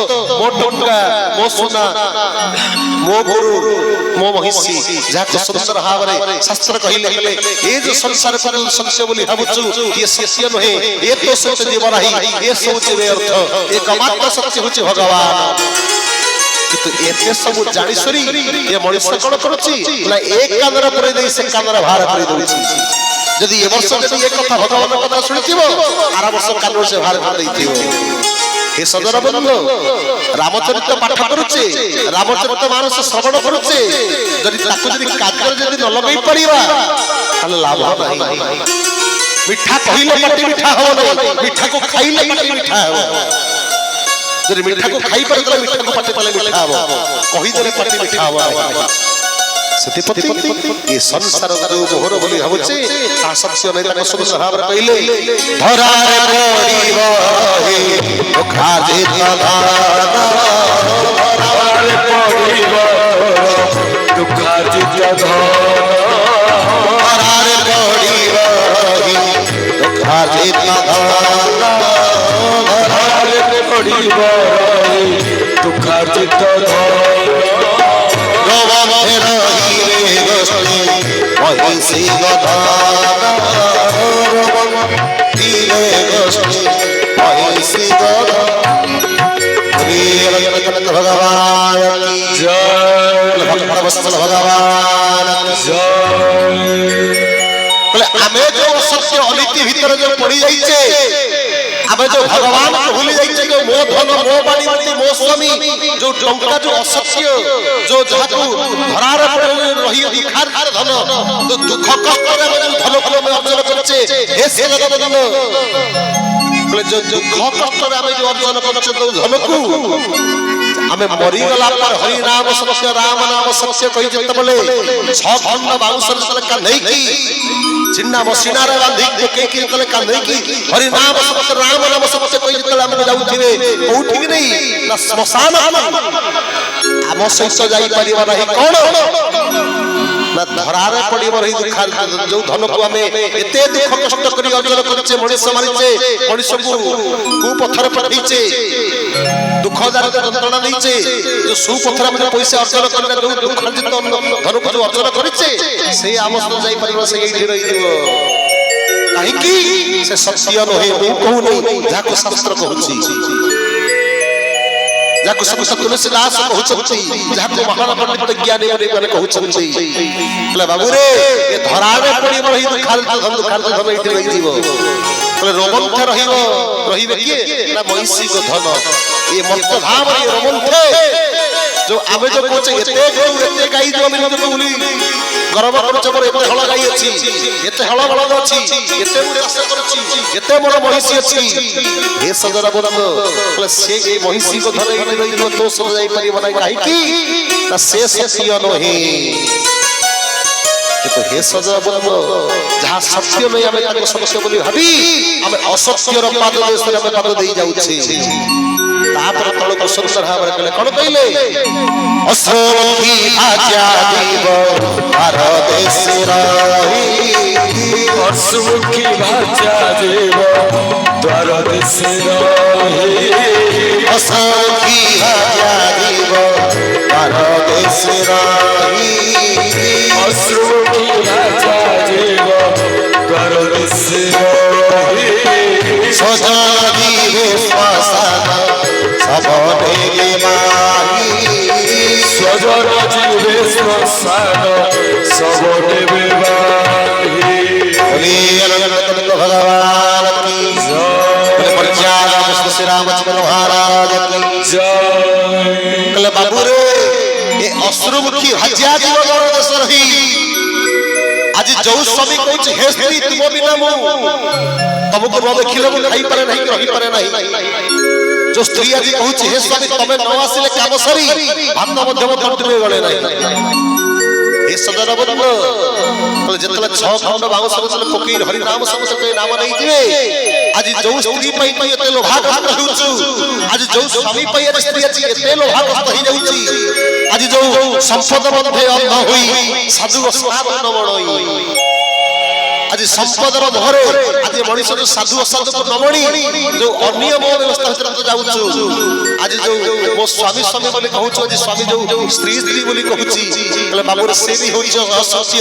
मो टंका मो सोना मो गुरु मो महिषी जाको सुंदर भावरे शास्त्र कहिले कहिले ए जो संसार पर संशय बोली भाबुछु ये सत्य नहे ए तो सत्य जीवन रही ए सोच व्यर्थ एकमात्र सत्य होछि भगवान किंतु एते सब जानि सरी ए मनुष्य कोन करछि ना एक कानर परे देई से कानर भार परे दोछि यदि ए वर्ष यदि एक कथा भगवान कथा सुनिथिबो आरा वर्ष कानर से भार कर दैथिबो हे सदर बंधु रामचरित पाठ करूचे रामचरित मानस श्रवण करूचे यदि ताकु यदि कार्य यदि न लगै परिबा ताले लाभ नाही मिठा कहिले पाटी मिठा हो नहीं मिठा को खाइले पाटी मिठा हो जदि मिठा को खाइ पर तले मिठा को पाटी तले मिठा हो कहि देले पाटी मिठा हो सतीपति ये संसार जो मोहर बोली भाबुचे ता सत्य नै ताको सब स्वभाव कहिले धरा रे पड़िबो हे खाजे तधाना धरा रे पड़िबो दुखाजे तधाना धरा रे पड़िबो हे दुखाजे तधाना धरा रे पड़िबो हे दुखाजे तधाना महिषी गधाना धीरे गोष्ठी महिषी भगवान जय भगवान जय आमे जो सत्य अनिति भीतर जो पड़ी जाइछे आमे जो भगवान को भूली जाइछे जो मो धन मो बाणी मो स्वामी जो टंका जो असत्य जो जातु धरार पर रही भिखार धन तो दुख कष्ट रे धन को में अर्जन करछे हे से जगत धन बोले जो दुख कष्ट रे हम जो अर्जन करछे तो धन को हमें मरी गला पर हरि नाम सत्य राम नाम सत्य कहि जत बोले छ खंड बाउसर तले का नहीं की चिन्ना मसिना रे बांधी के तले का नहीं की हरि नाम सत्य राम नाम सत्य कहि जत हम जाउथिबे कोठी नहीं ना श्मशान हम सहित जाई परिवा नहीं कोन ना धरारे पड़िबो रही दुखार जो धन को हमें एते दुख कष्ट करी अर्जन करछे मनुष्य मारिछे मनुष्य को पत्थर पठैछे दुख जार यंत्रणा दैछे जो सुपत्थर में पैसा अर्जन करले जो दुख जित धन को जो अर्जन करछे से आमस जाई परिवा से एठी रही दिबो काहे की से सत्य नहे मु कहू नहीं जाको शास्त्र कहूची जाको सब तुलसीदास कहउछंती जाको महान पंडित ज्ञानी माने कहउछंती कहले बाबू रे ए धरारे पड़ी रही खाल धन एठी रही जीवो कहले रोमंथ रहिबे के ना महिषी को धन ये मत धाम ये रोमंथ जो आबे जो कोचे एते गाई जो हम लोग बोली गर्व करछ पर एते हळ गाई अछि एते हळ बळद अछि एते मुडे आशा करछि एते मोर महिषी अछि हे सजरा बंधु कहले से ए महिषी को धन एठी रही तो सब जाई परिबो नै काहे की ता से सत्य नहे तो हे सजरा बंधु जहां सत्य नै हमें ताको सत्य बोली भाबी हमें असत्य रो पाद देश रे हमें पाद देई जाउछि तापर तळको सुंदर भाବରେ କହିଲେ କଣ କହିଲେ ଅଶ୍ରମୁଖୀ ଆଚ୍ୟା ଜୀବ ଭାର ଦେଶେ ରହି ଅଶ୍ରମୁଖୀ ଭାଚ୍ୟା ଜୀବ ଦ୍ୱାର ଦେଶେ ରହି ଅଶ୍ରମୁଖୀ ଆଚ୍ୟା ଜୀବ ଭାର ଦେଶେ ରହି ଅଶ୍ରମୁଖୀ ଭାଚ୍ୟା ଜୀବ ଦ୍ୱାର ଦେଶେ ରହି ସଜା ଜୀବେ ଶ୍ମଶାନ सबने माही स्वजन जीवे श्मशान सबने विवाही भगवान की जय श्री रामचंद्र महाराज की जय बाबू रे ये अश्रुमुखी हज्या जीव गण देश रही आज जो स्वामी कहूँ हे स्त्री तुम बिना मु तुमको न देखिले मु खाई पारे नहीं रही पारे नहीं जो स्त्री आज कहूँ हे स्वामी तमें न आसिले काम सरी भात मध्यम कंट्री गले नहीं ये सदर बंद जितने 6 खंड बाउंस बसले फकीर हरि नाम समस्त नाम नहीं दिवे आज जो स्त्री पई पई एते लोभाग्रस्त होउछु आज जो स्वामी पई स्त्री अछि एते लोभाग्रस्त होई जाउछि आज जो संपद बंधे अंध होई साधु स्नान न बणई आज संपदर भरे आज मनुष्य जो साधु असाधु को नमणी जो अनियम व्यवस्था भीतर तो जाउछु आज जो मो स्वामी स्वामी बोली कहूछु आज स्वामी जो स्त्री स्त्री बोली कहूछि कहले बाबू रे से भी होइछ असत्य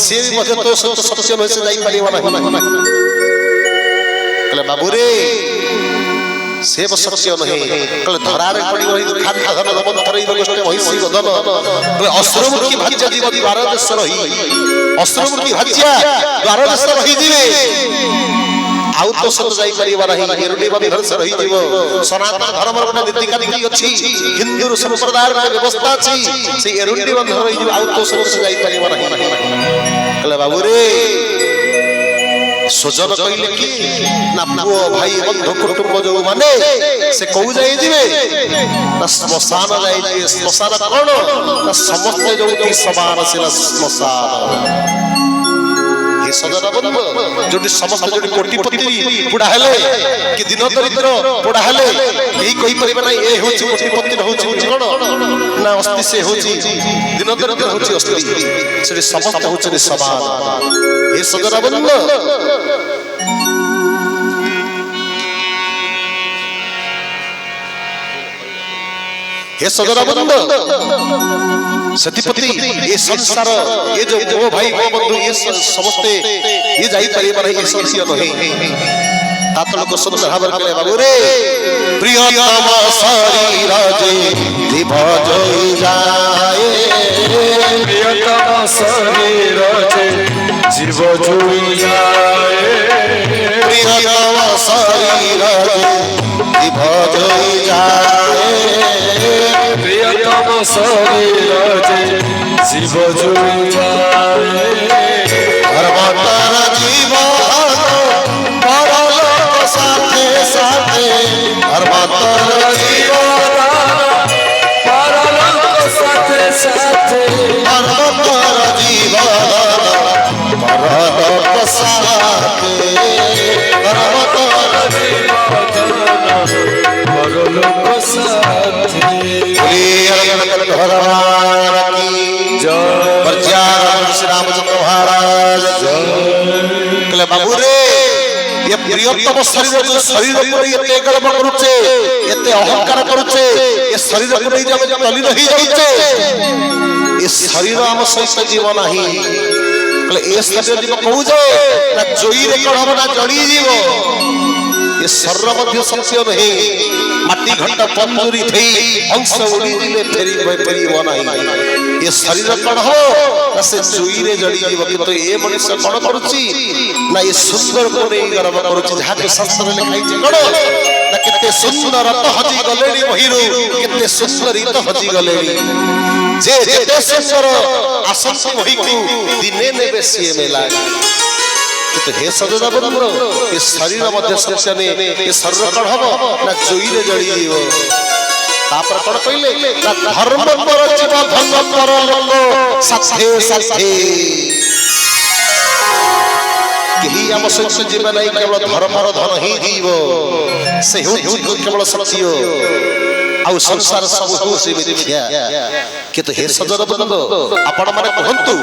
से भी मध्य तो सत्य न से जाई परिवा नहीं कहले बाबू रे से सत्य नहीं कहले धरारे पड़ी वही खाद खादन दमन थरई गोष्ठे महिषी गदन कहले अश्रुमुखी भाज्य जीव द्वार देश रही अश्रुमुखी भाज्य द्वार देश रही दिवे आउ तो सब जाई परिवा नहीं एरुडी बाबी घर से रही जीव सनातन धर्म रो नीति कादी अछि हिंदू संप्रदाय रो व्यवस्था अछि से एरुडी बाबी घर रही जीव आउ तो सब जाई परिवा नहीं कहले बाबू रे सुजन कहले कि ना पुओ भाई बंधु कुटुंब जो माने से कहू जाई दिवे ना श्मशान जाई दिवे श्मशान कोन ना समस्त जो की समान से श्मशान ये सजन बंधु जोटी समस्त जोटी कोटिपति बुढ़ा हेले कि दिन दरिद्र बुढ़ा हेले एही कहि परिबा नै ए होची कोटिपति होची कोन ना अस्ति से होची दिन दरिद्र होची अस्ति से समस्त होची समान ये सजन बंधु हे सजन बंधु सतीपति ये संसार ये जो वो भाई वो बंधु ये समस्ते ये जाई परिवार ये सत्य नहीं तात लोक सुंदर भावर करे बाबू रे प्रियतम शरीर जे जीव जोई जाए प्रियतम शरीर जे जीव जोई जाए प्रियतम शरीर जे जीव जोई जाए प्रियतम शरीर जे जीव जोई जाए धर्मतर जीवन परलोक साथे साथे धर्मतर जीवन परलोक साथे साथे धर्मतर जीवन परलोक साथे धर्मतर परलोक साथे भगवान की जय श्री रामचंद्र महाराज कहले बाबू रे ये प्रियतम शरीर जो शरीर को एते गर्व करूचे एते अहंकार करूचे ये शरीर को नहीं जब चली रही जाउचे ये शरीर हम सहित जीवन नाही कहले ए शरीर जीव कहू जे ना जोई रे कोन हम ना जड़ी जीव ये सर्व मध्य सत्य नहीं माटी घंटा पंजुरी थई अंश उड़ी दिले फेरी परिबो नाही ये शरीर कोन हो ना से जोई रे जड़ी जीव किंतु ए मनुष्य कोन करूची ना ये सुंदर को नहीं गर्व करूची जहा के शास्त्र लिखाई छै कोन ना किते सुंदर रत हजी गलेनी बहिरू किते सुंदरी तो हजी गलेनी जे जेते सुंदर आसंसी बहिकू दिने नेबे सिए में लागे तो हे सजदा बंधु ये शरीर मध्य सत्य ने ये शरीर कोन हबो ना जोई रे जड़ी जीव तापर कोन कइले ना धर्म पर जीव धर्म पर लोक साथे साथे केही आम सहित जीवन नहीं केवल धर्मर धन ही जीव से केवल सत्य आउ संसार सब से मिथ्या किंतु हे सजन बंद आपण माने कहंतु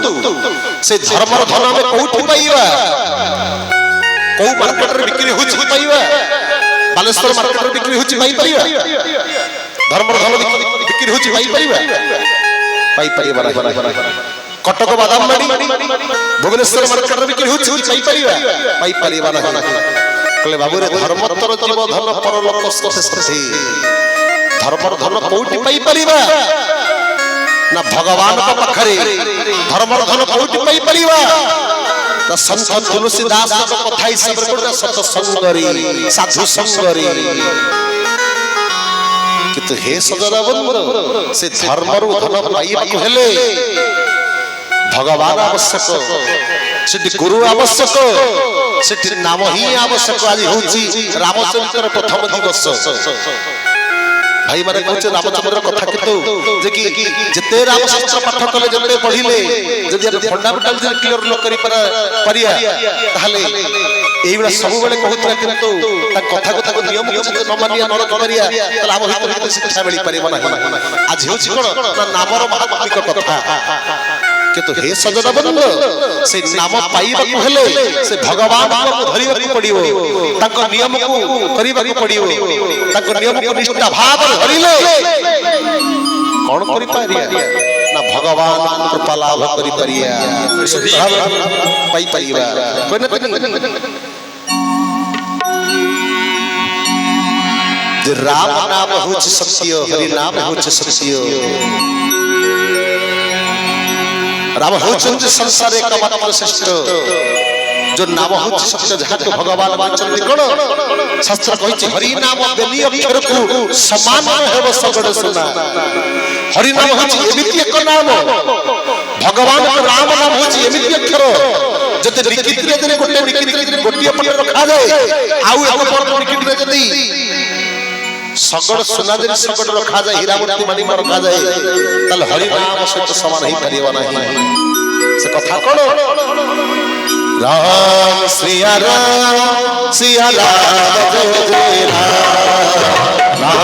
से धर्मर धन में कोठी पाइबा को मार्केट रे बिक्री होछि पाइबा बालेश्वर मार्केट रे बिक्री होछि पाइ पाइबा धर्मर धन बिक्री होछि पाइ पाइबा कटक बादाम मंडी भुवनेश्वर मार्केट रे बिक्री होछि पाइ पाइबा कहले बाबू रे धर्मतर जीव धन परलोक सथे धर्मर धन कोठी पाइ परिबा ना भगवान का पाखरे धर्मर धन कोठी पाइ परिबा ना संत तुलसीदास का कथा हिसाब रे कोटा सत्संगरी साधु संगरी किंतु हे सजदा बंधु से धर्मरु धन पाइबा हेले भगवान आवश्यक सेठी गुरु आवश्यक सेठी नाम ही आवश्यक आज होची रामचरित्र प्रथम दिवस भाई माने कहते रामचंद्र कथा कितो जे कि जते रामशास्त्र पाठ कले जते पढिले जदि हम फंडामेंटल जे क्लियर न करि परिया ताले एइबा सब बेले कहउतरा किंतु ता कथा को नियम को न मानिया न करिया ताले हम हित शिक्षा मिली परिबो नाही आज होछि कोन नामर महात्मिक कथा किंतु हे सजन बंधु से नाम पाइबा को हेले से भगवान को धरिबा को पड़िबो ताको नियम को करिबा को पड़िबो ताको नियम को निष्ठा भाव धरिले कोन करि पारिया ना भगवान कृपा लाभ करि पारिया पाइ पाइबा कोन जे राम नाम होछि सत्य हरि नाम होछि सत्य राम होचंती संसार एकमात्र श्रेष्ठ जो नाम होछि सत्य जहाँ को भगवान वाचन कोन शास्त्र कहिछि हरि नाम बेली अक्षर को समान हेब सगड़ सुना हरि नाम होछि एमिति एक नाम भगवान को राम नाम होछि एमिति अक्षर जते लिखित रे गोटे लिखित गोटिए पट रखा जाए आउ एक पर लिखित रे जदी सगड़ सुना जे सगड़ रखा जाए हीरा मोती मानी रखा जाए तल हरि नाम सहित समान ही परिबा नाही से कथा कोन राम सिया राम जय जय राम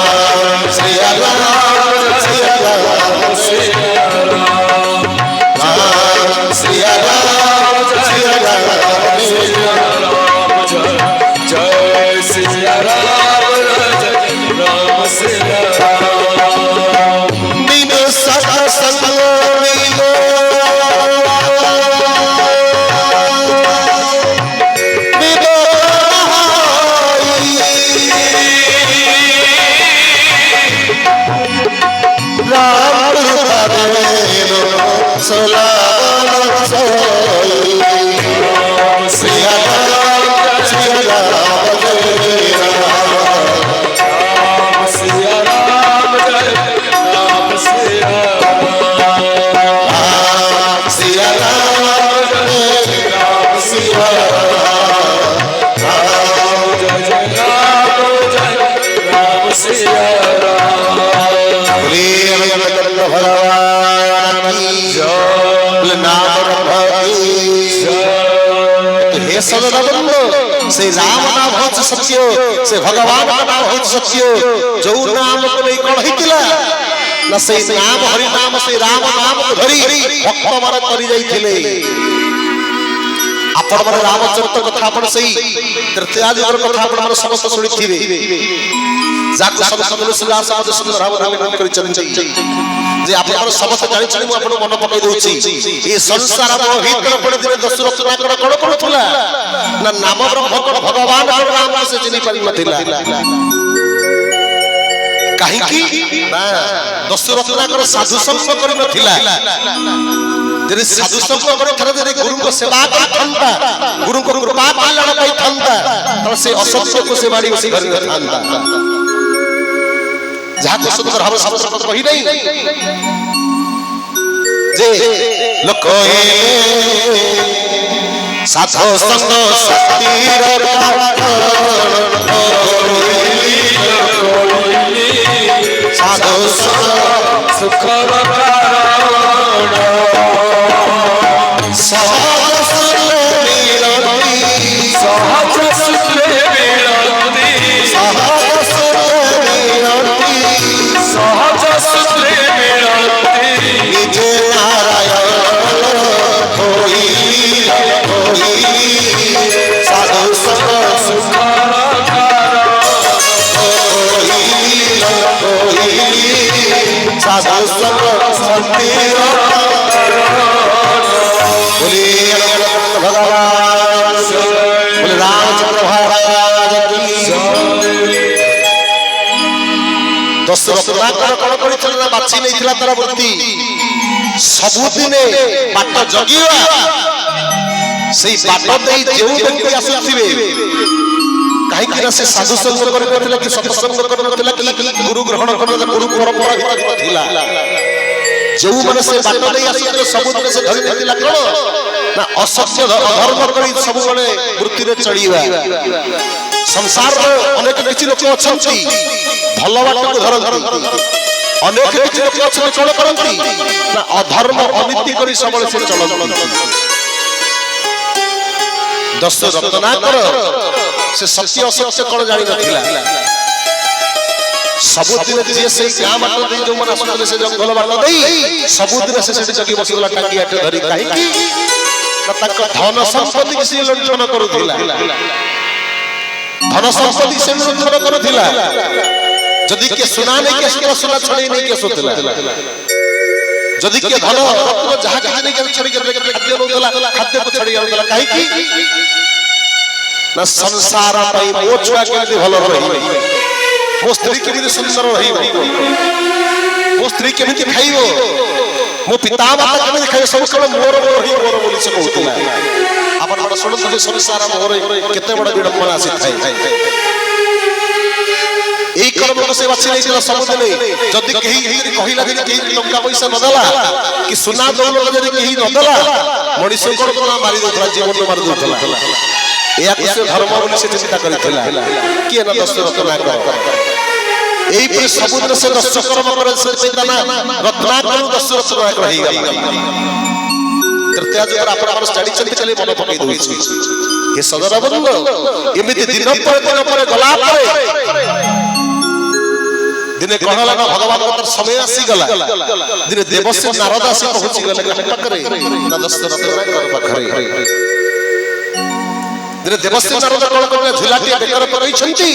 सिया राम सिया राम सिया राम सिया राम जय सिया राम बिन सत्संग से राम नाम होछि सत्य से भगवान का नाम होछि सत्य जो नाम को नहीं कोन हितिला ना से नाम हरि नाम से राम नाम को धरि भक्त मार करि जाइथिले आपण माने रामचरित्र कथा आपण सही तृतीया जुगर कथा आपण माने समस्त सुनिथिबे जाको सब तुलसीदास आदि सुंदर भाव वर्णन करि चलि जे आपण समस्त जानि छनि मु आपण मन पकई दोछि ए संसार मोहित पड़ दिन दशरथ नाकर कोन करथुला ना नाम ब्रह्म को भगवान राम से चिनि पारि नथिला काहे की ना दशरथ नाकर साधु संग करि नथिला जे साधु संग करि थरे जे गुरु को सेवा करथंता गुरु को कृपा पालन पाइथंता त से असत्य को से मारी उसी घर थांता जहाँ को सुंदर भाव शास्त्र पद कहि नहीं जे लोकोए साधु संग शक्तिर साधु संग सुख कारण सहस्र लीला भगवान बोले रामचंद्र महाराज की दशरथ कौन कर बाछी नहीं तार वृत्ति सबुदिने बाट जगिवा से बाट दे जो व्यक्ति आसुथिबे कहीं से साधु संग करनथिला कि सत्संग करनथिला कि गुरु ग्रहण करनथिला गुरु परंपरा भितर थिला जो माने से बाट दे आसुथिले सबुदिने से धरि नथिला कोन ना असत्य अधर्म करी सब बेले वृत्ति रे चढ़ीवा संसार रे अनेक किछि लोक अछंती भल बाट को धरंती अनेक किछि लोक अछंती कोन करंती ना अधर्म अनीति करी सब बेले से चलंती दशरथ रत्नाकर से सत्य असत्य कोन जानि नथिला सबुदिन जे से गां बाट दे जो मन असुले से जंगल बाट दे सबुदिन से जगी बसिगला टांगी आटे धरी काहे की धन संपत्ति से लुंठन करुथिला धन संपत्ति से लुंठन करुथिला जदि के सुना नहीं के सुना छड़ी नहीं के सुतला जदि के धन रत्न जहा के नहीं के छड़ी के खाद्य नोतला खाद्य को छड़ी आउतला काहे की ना संसार पई मो छुआ के भलो रही मो स्त्री के भी सुंदर रही मो स्त्री के भी खाइबो मो पिता माता के देखाय सब केवल मोर ही मोर बोली से कहउतला अपन बड़ सुन सुन संसार मोर केते बड़ विडंबना आसी थाई एई कर्म को से बाछि नहीं सब दिने जदी केही कहिला दिन केही टंका पैसा न दला कि सुना दौलत जदी केही न दला मनुष्य कोन कोन मारि देथला जीवन मारि देथला एया को से धर्म बोली से चिंता करिथला कि न दशरथ ना कर एई पर समुद्र से दश कर्म करे से चेतना रत्नाकर दशरथ नायक रही गला तृतीय जगह अपन स्टडी चलते चले मन पकई दोछि हे सदर बंद एमिति दिन पर गला परे दिने कहला लगा भगवान का समय आसी गला दिने देवस्य नारद आसी पहुंची गले पाखरे ना दशरथ नायक पाखरे दिने देवस्य नारद कोन कोन झुलाटी बेकर पर रहिछंती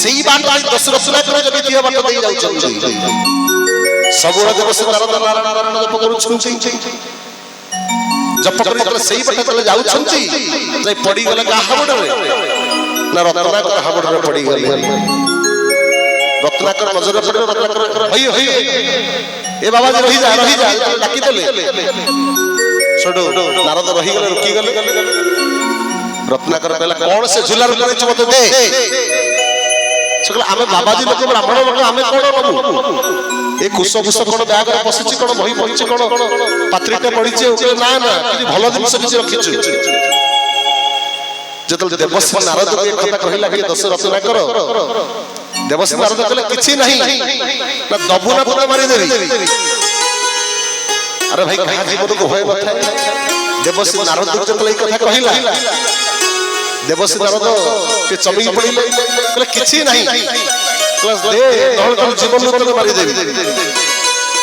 सेही बात दशरथ नायक जबि थिया बात देई जाउछंती सबुर देवस्य नारद नारायण जप करूछंती जप करी सेही बात चले जाउछंती जे पड़ी गले का हाबडरे ना रत्नाकर हाबडरे पड़ी गले रत्नाकर नजर पड़े रत्नाकर हई हई ए बाबा जी रही जा डाकी देले छोड़ो नारद रही गले रुकी गले रत्नाकर कहला कौन से झुला रुले छ मते दे सकला हमें बाबा जी लोक ब्राह्मण लोक हमें कोन बाबू ए कुश कुश कोन बैग रे पसिछि कोन बही पहिछि कोन पात्रीटे पडिछि ओके ना ना कि भलो जिंस किछि रखिछु जतल देवस्य नारद के कथा कहिला कि दशरथ ना करो देवस्य नारद कहले किछि नहीं ना दबु ना पुरा मारी देबी अरे भाई कहा जीवन को भय नथाय देवस्य नारद जतल ए कथा कहिला देवस्य नारद के चमी पड़िले कहले किछि नहीं प्लस दे दहल कर जीवन को मारी देबी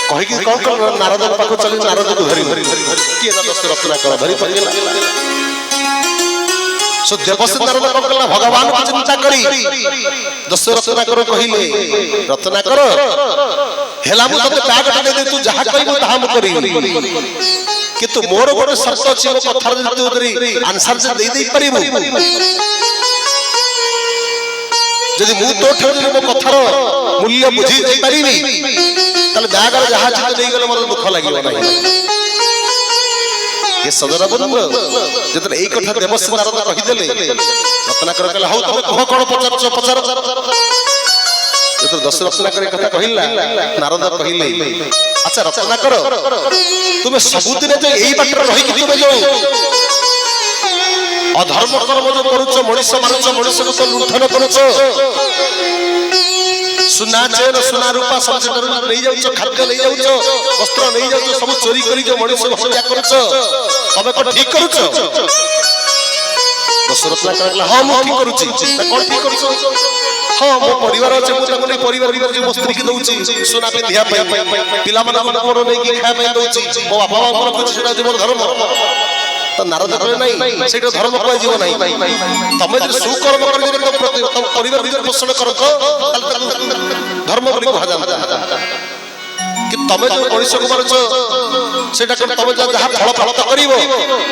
कहि कि कोन नारद पाखो चली नारद को धरि कि ना दशरथ ना कर धरि पड़िला सो देवस्य नारद कहला भगवान को चिंता करी दशरथ रत्नाकर कहिले रत्नाकर हेला मु तते बैग दे दे तू जहा कहबो ताहा मु करी किंतु मोर गोटे शर्त अछि मो कथार तू तरी आंसर से दे परिबु जदि मु तो ठर मो कथार मूल्य बुझी दे परिबी तले बैग जहा चित दे गेले मोर दुख लागियो नाही ये सदर बंद जतन एई कथा देवस्य नारद कहि देले रत्नाकर कहला हौ तमे कह कोन पचार जतन दशरथ नाकर कथा कहिला नारद कहिले अच्छा रत्नाकर तुमे सबुदिने जे एई बाटर रहि कि तुमे जो अधर्म कर्म जो करूछ मनुष्य मानुछ मनुष्य को लुंठन करूछ सुना चेन सुना रूपा सब नहीं जाउछ खाद्य नहीं जाउछ वस्त्र नहीं जाउछ सब चोरी करी जो मनुष्य हत्या करूछ तबे को ठीक करूछ दशरथ ना कहला हां मु ठीक करूची त कोन ठीक करूछ हां मो परिवार अछि मु तको नहीं परिवार जो मो स्त्री के दउची सुना पे धिया पई पिला मन मोर नहीं की खाय पई दउची मो बाबा मोर कुछ सुना जे मोर धर्म तो नारद कहले नहीं सेटा धर्म को जीव नहीं तमे जे सुकर्म कर जे तो परिवार भीतर पोषण करत धर्म बोली कहा जाता कि तमे जो मनुष्य को मारुछ सेटा कोन तमे जहा फल प्राप्त करिवो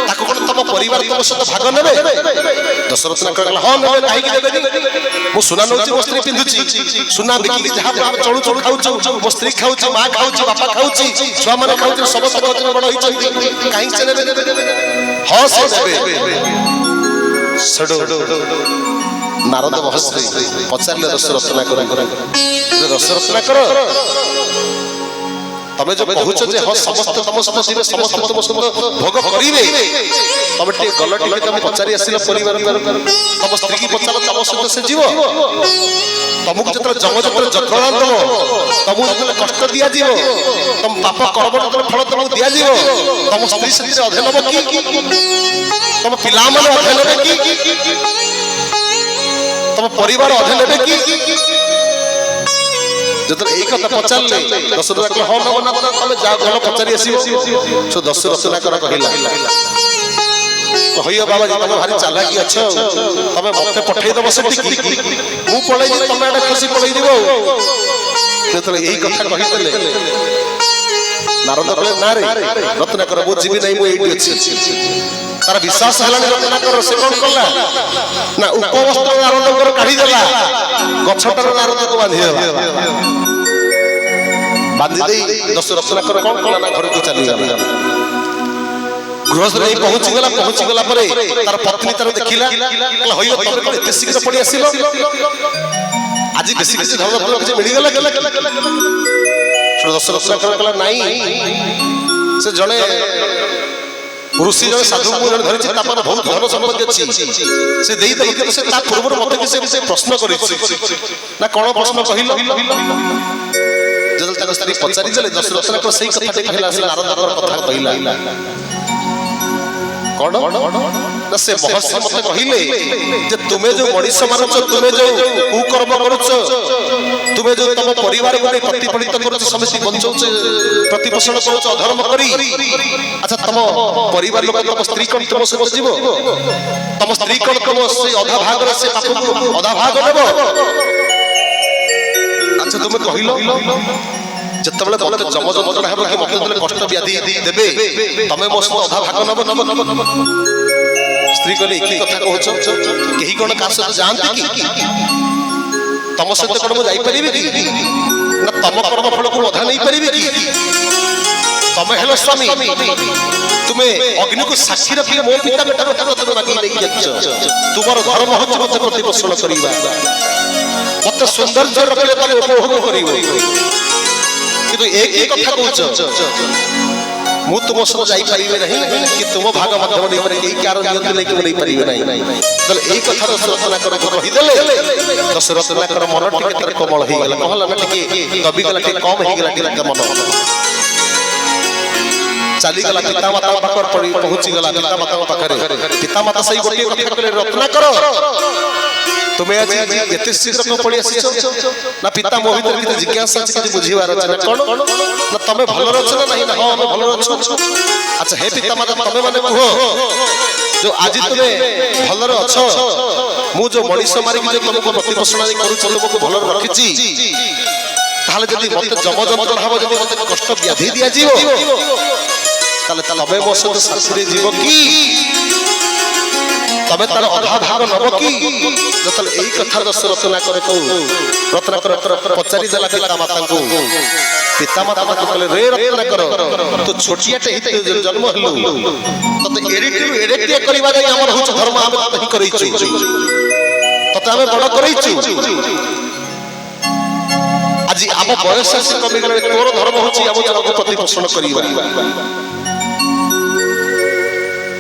ताको कोन तम परिवार तम सहित भाग नेबे दशरथ ने कहला हां नेबे काहे कि देबे मु सुना नउची मो स्त्री पिंधुची सुना बिकी जहा चळु चळु खाउछु मो स्त्री खाउची मां खाउची बापा खाउची छुआ माने खाउची समस्त गजन बड होई चंदी काहे से नेबे हां से देबे सडो नारद महर्षि पचारले दशरथ ने कर तमे जो कहूछ जे ह समस्त तम सहित जीवे समस्त तम सहित भोग करिवे तमे टे गलट टिके तमे पचारि आसिला परिवार तम स्त्री की पचार तम सहित से जीव तमको जतरे जमजतर जखरान दो तमको जतरे कष्ट दिया जीव तम पाप कर्म जतरे फल तमको दिया जीव तम स्त्री से अधेन हो की तम पिला माने अधेन हो की तम परिवार अधेन हो की जतरे एक कथा पचारले दशरथ कहला हां ना तमे जा गल पचारि आसीबो सो दशरथ ने कहला होइयो बाबा जी तमे भारी चालाकी अछ तमे मते पठै दबो सेठी मु पळै जे तमे एटा खुशी पळै दिबो जतरे एही कथा कहितले नारद कहले ना रे रत्नाकर मु जीवी नै मु एठी अछि तार विश्वास हलानी रत्नाकर से कोन कला ना उपवस्त्र नारदकर काढी देला गछटर नारद को बांधी देला बांधी दे दशरथ ने कोन कला ना घर को चली गला गृहस्थ नहीं पहुंची गला परे तार पत्नी तार देखिला कहला होइयो तमे कोन एते शीघ्र पड़ी आसिलो आज बेसी बेसी धन फल किछ मिली गला दशरथ ने कहला नाही से जणे ऋषि जने साधु को जने धरि चिता पर बहुत धन संपत्ति अछि से देई दे कि से ता पूर्व मते कि से प्रश्न करि ना कोन प्रश्न कहिलो जदल तक स्त्री पचारि जले दशरथ ने सही कथा कहला से नारद कथा कहिला कोन ना से महर्षि मते कहिले जे तुमे जो मनुष्य मानुछ तुमे जो कुकर्म करूछ तुमे जो तम परिवार को प्रतिफलित करूछ समस्ती बंचौछ प्रतिपोषण करूछ अधर्म करी अच्छा तम परिवार लोक तम स्त्री कोन तम से जीव तम स्त्री कोन तम से आधा भाग रे से बापू को आधा भाग देबो अच्छा तुमे कहिलो जतबले मते जमजंत्रणा हेबो कि मते जतबले कष्ट व्याधि देबे तमे मो से आधा भाग नब स्त्री कहले की कथा कहउछ केही कोन का से जानती की तम से कोन मो जाई परिबे की ना तम कर्म फल को आधा नहीं परिबे की तमे हेलो स्वामी तुमे अग्नि को साक्षी रखि मो पिता बेटा तुमे मागी लेके जछ तुमर धर्म होछ मते प्रतिपोषण करिबा मते सौंदर्य रखले तमे उपभोग करिबो किंतु एक कथा कहउछ मु तुम सब जाई परिबे नहीं कि तुम भाग माध्यम नहीं पर एई कार नियंत्रण लेके नहीं परिबे नहीं तले एई कथा दशरथ ना कर कहि देले दशरथ ना कर मन टिके तर कोमल हे गेला कहला ना टिके दबी गेला टिके कम हे गेला टिके मन चाली गला पिता माता पाकर पड़ी पहुंची गला पिता माता पाखरे पिता माता सही गोटे कथा कहले रत्ना कर तुम्हें आज एते शीघ्र को पड़ी आसीछो ना पिता मो भीतर किते जिज्ञासा अछि कि बुझीवार अछि ना कोन ना तमे भलो रछ ना नहीं ना हां हम भलो रछ अच्छा हे पिता माता तमे माने कहो जो आज तुमे भलो रछ मु जो मनीष मारी कि जो तुमको प्रतिपोषण करू तुमको भलो रखिछि ताले जदी मते जमजंतर हबो जदी मते कष्ट व्याधि दिया जीव ताले तमे मो सहित सासुरे जीव की तबे तार अधा भाग नब की जतल एई कथा दशरथ ना करे को रत्नाकर पचारि देला पिता माता को कहले रे रत्नाकर तो छोटियाटे हित जन्म हलु तते एडिटे करबा जाय हमर होछ धर्म हम तहि करैछु तते हम बड़ करैछु आज आम बयस से कमी गले तोर धर्म होछि हम जग प्रतिपोषण करिबा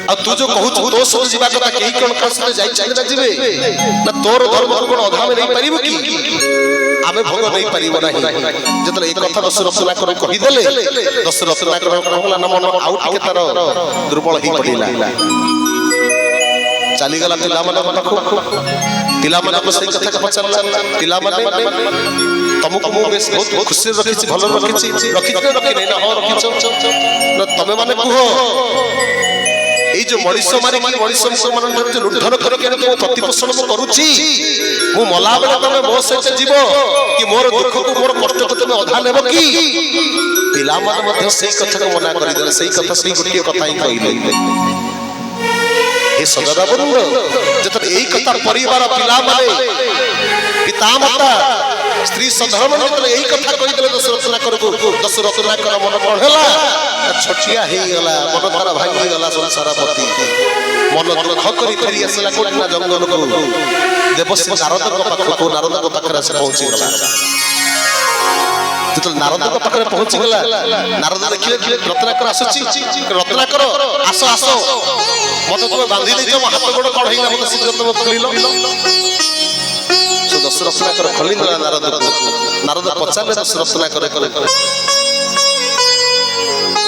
आ तू जो कहू तो सब जीवा कथा केही कोन कासले जाई चली ना जीवे ना तोर धर्म को कोन अधा में नहीं परिबो की आमे भोग नहीं परिबो नाही जतले एक कथा दशरथ ना कर कहि देले दशरथ ना कर कहला न मन आउट के तार दुर्बल ही पडिला चली गला पिला मन को सही कथा के पचरला पिला माने तुमको मु बेस बहुत खुशी रखिछि भलो रखिछि रखि नहीं ना हो रखिछ न तमे माने कहो এই যে মଣିষ মারি কি মଣିষ ମାନଙ୍କର যে ଲୁଣ୍ଠନ କରିକି ମୁଁ ପ୍ରତିପୋଷଣ ମୁଁ କରୁଛି ମୁଁ ମଲା ବେଳେ ତମେ ମୋ ସହିତ ଯିବ କି ମୋର ଦୁଃଖକୁ ମୋର କଷ୍ଟକୁ ତମେ ଅଧା ନେବ କି ପିଲାମାନେ ମଧ୍ୟ ସେଇ କଥାକୁ ମନା କରିଦେଲେ ସେଇ କଥା ସେଇ ଗୋଟିଏ କଥା ହିଁ କହିଲେ हे सदादा बंधु जत एई कथा परिवार पिलाମାନେ पितामाता स्त्री साधारण जत एई कथा कहि देले दशरथ नाकर मन कोन होला छोटिया हे गला मन तारा भांगी गला संसार पति मन दुख करी फेरी आसला कोटना जंगल को देवसी नारद को पाखरे से पहुंची गला जत नारद को पाखरे पहुंची गला नारद देखिले रत्नाकर आसुची रत्नाकर आसो आसो मत तुम बांधी दे हाथ गोड़ कड़ होइना मत शीघ्र तुम खोलिलो सो दशरथनाकर खोली देला नारद पचारे दशरथनाकर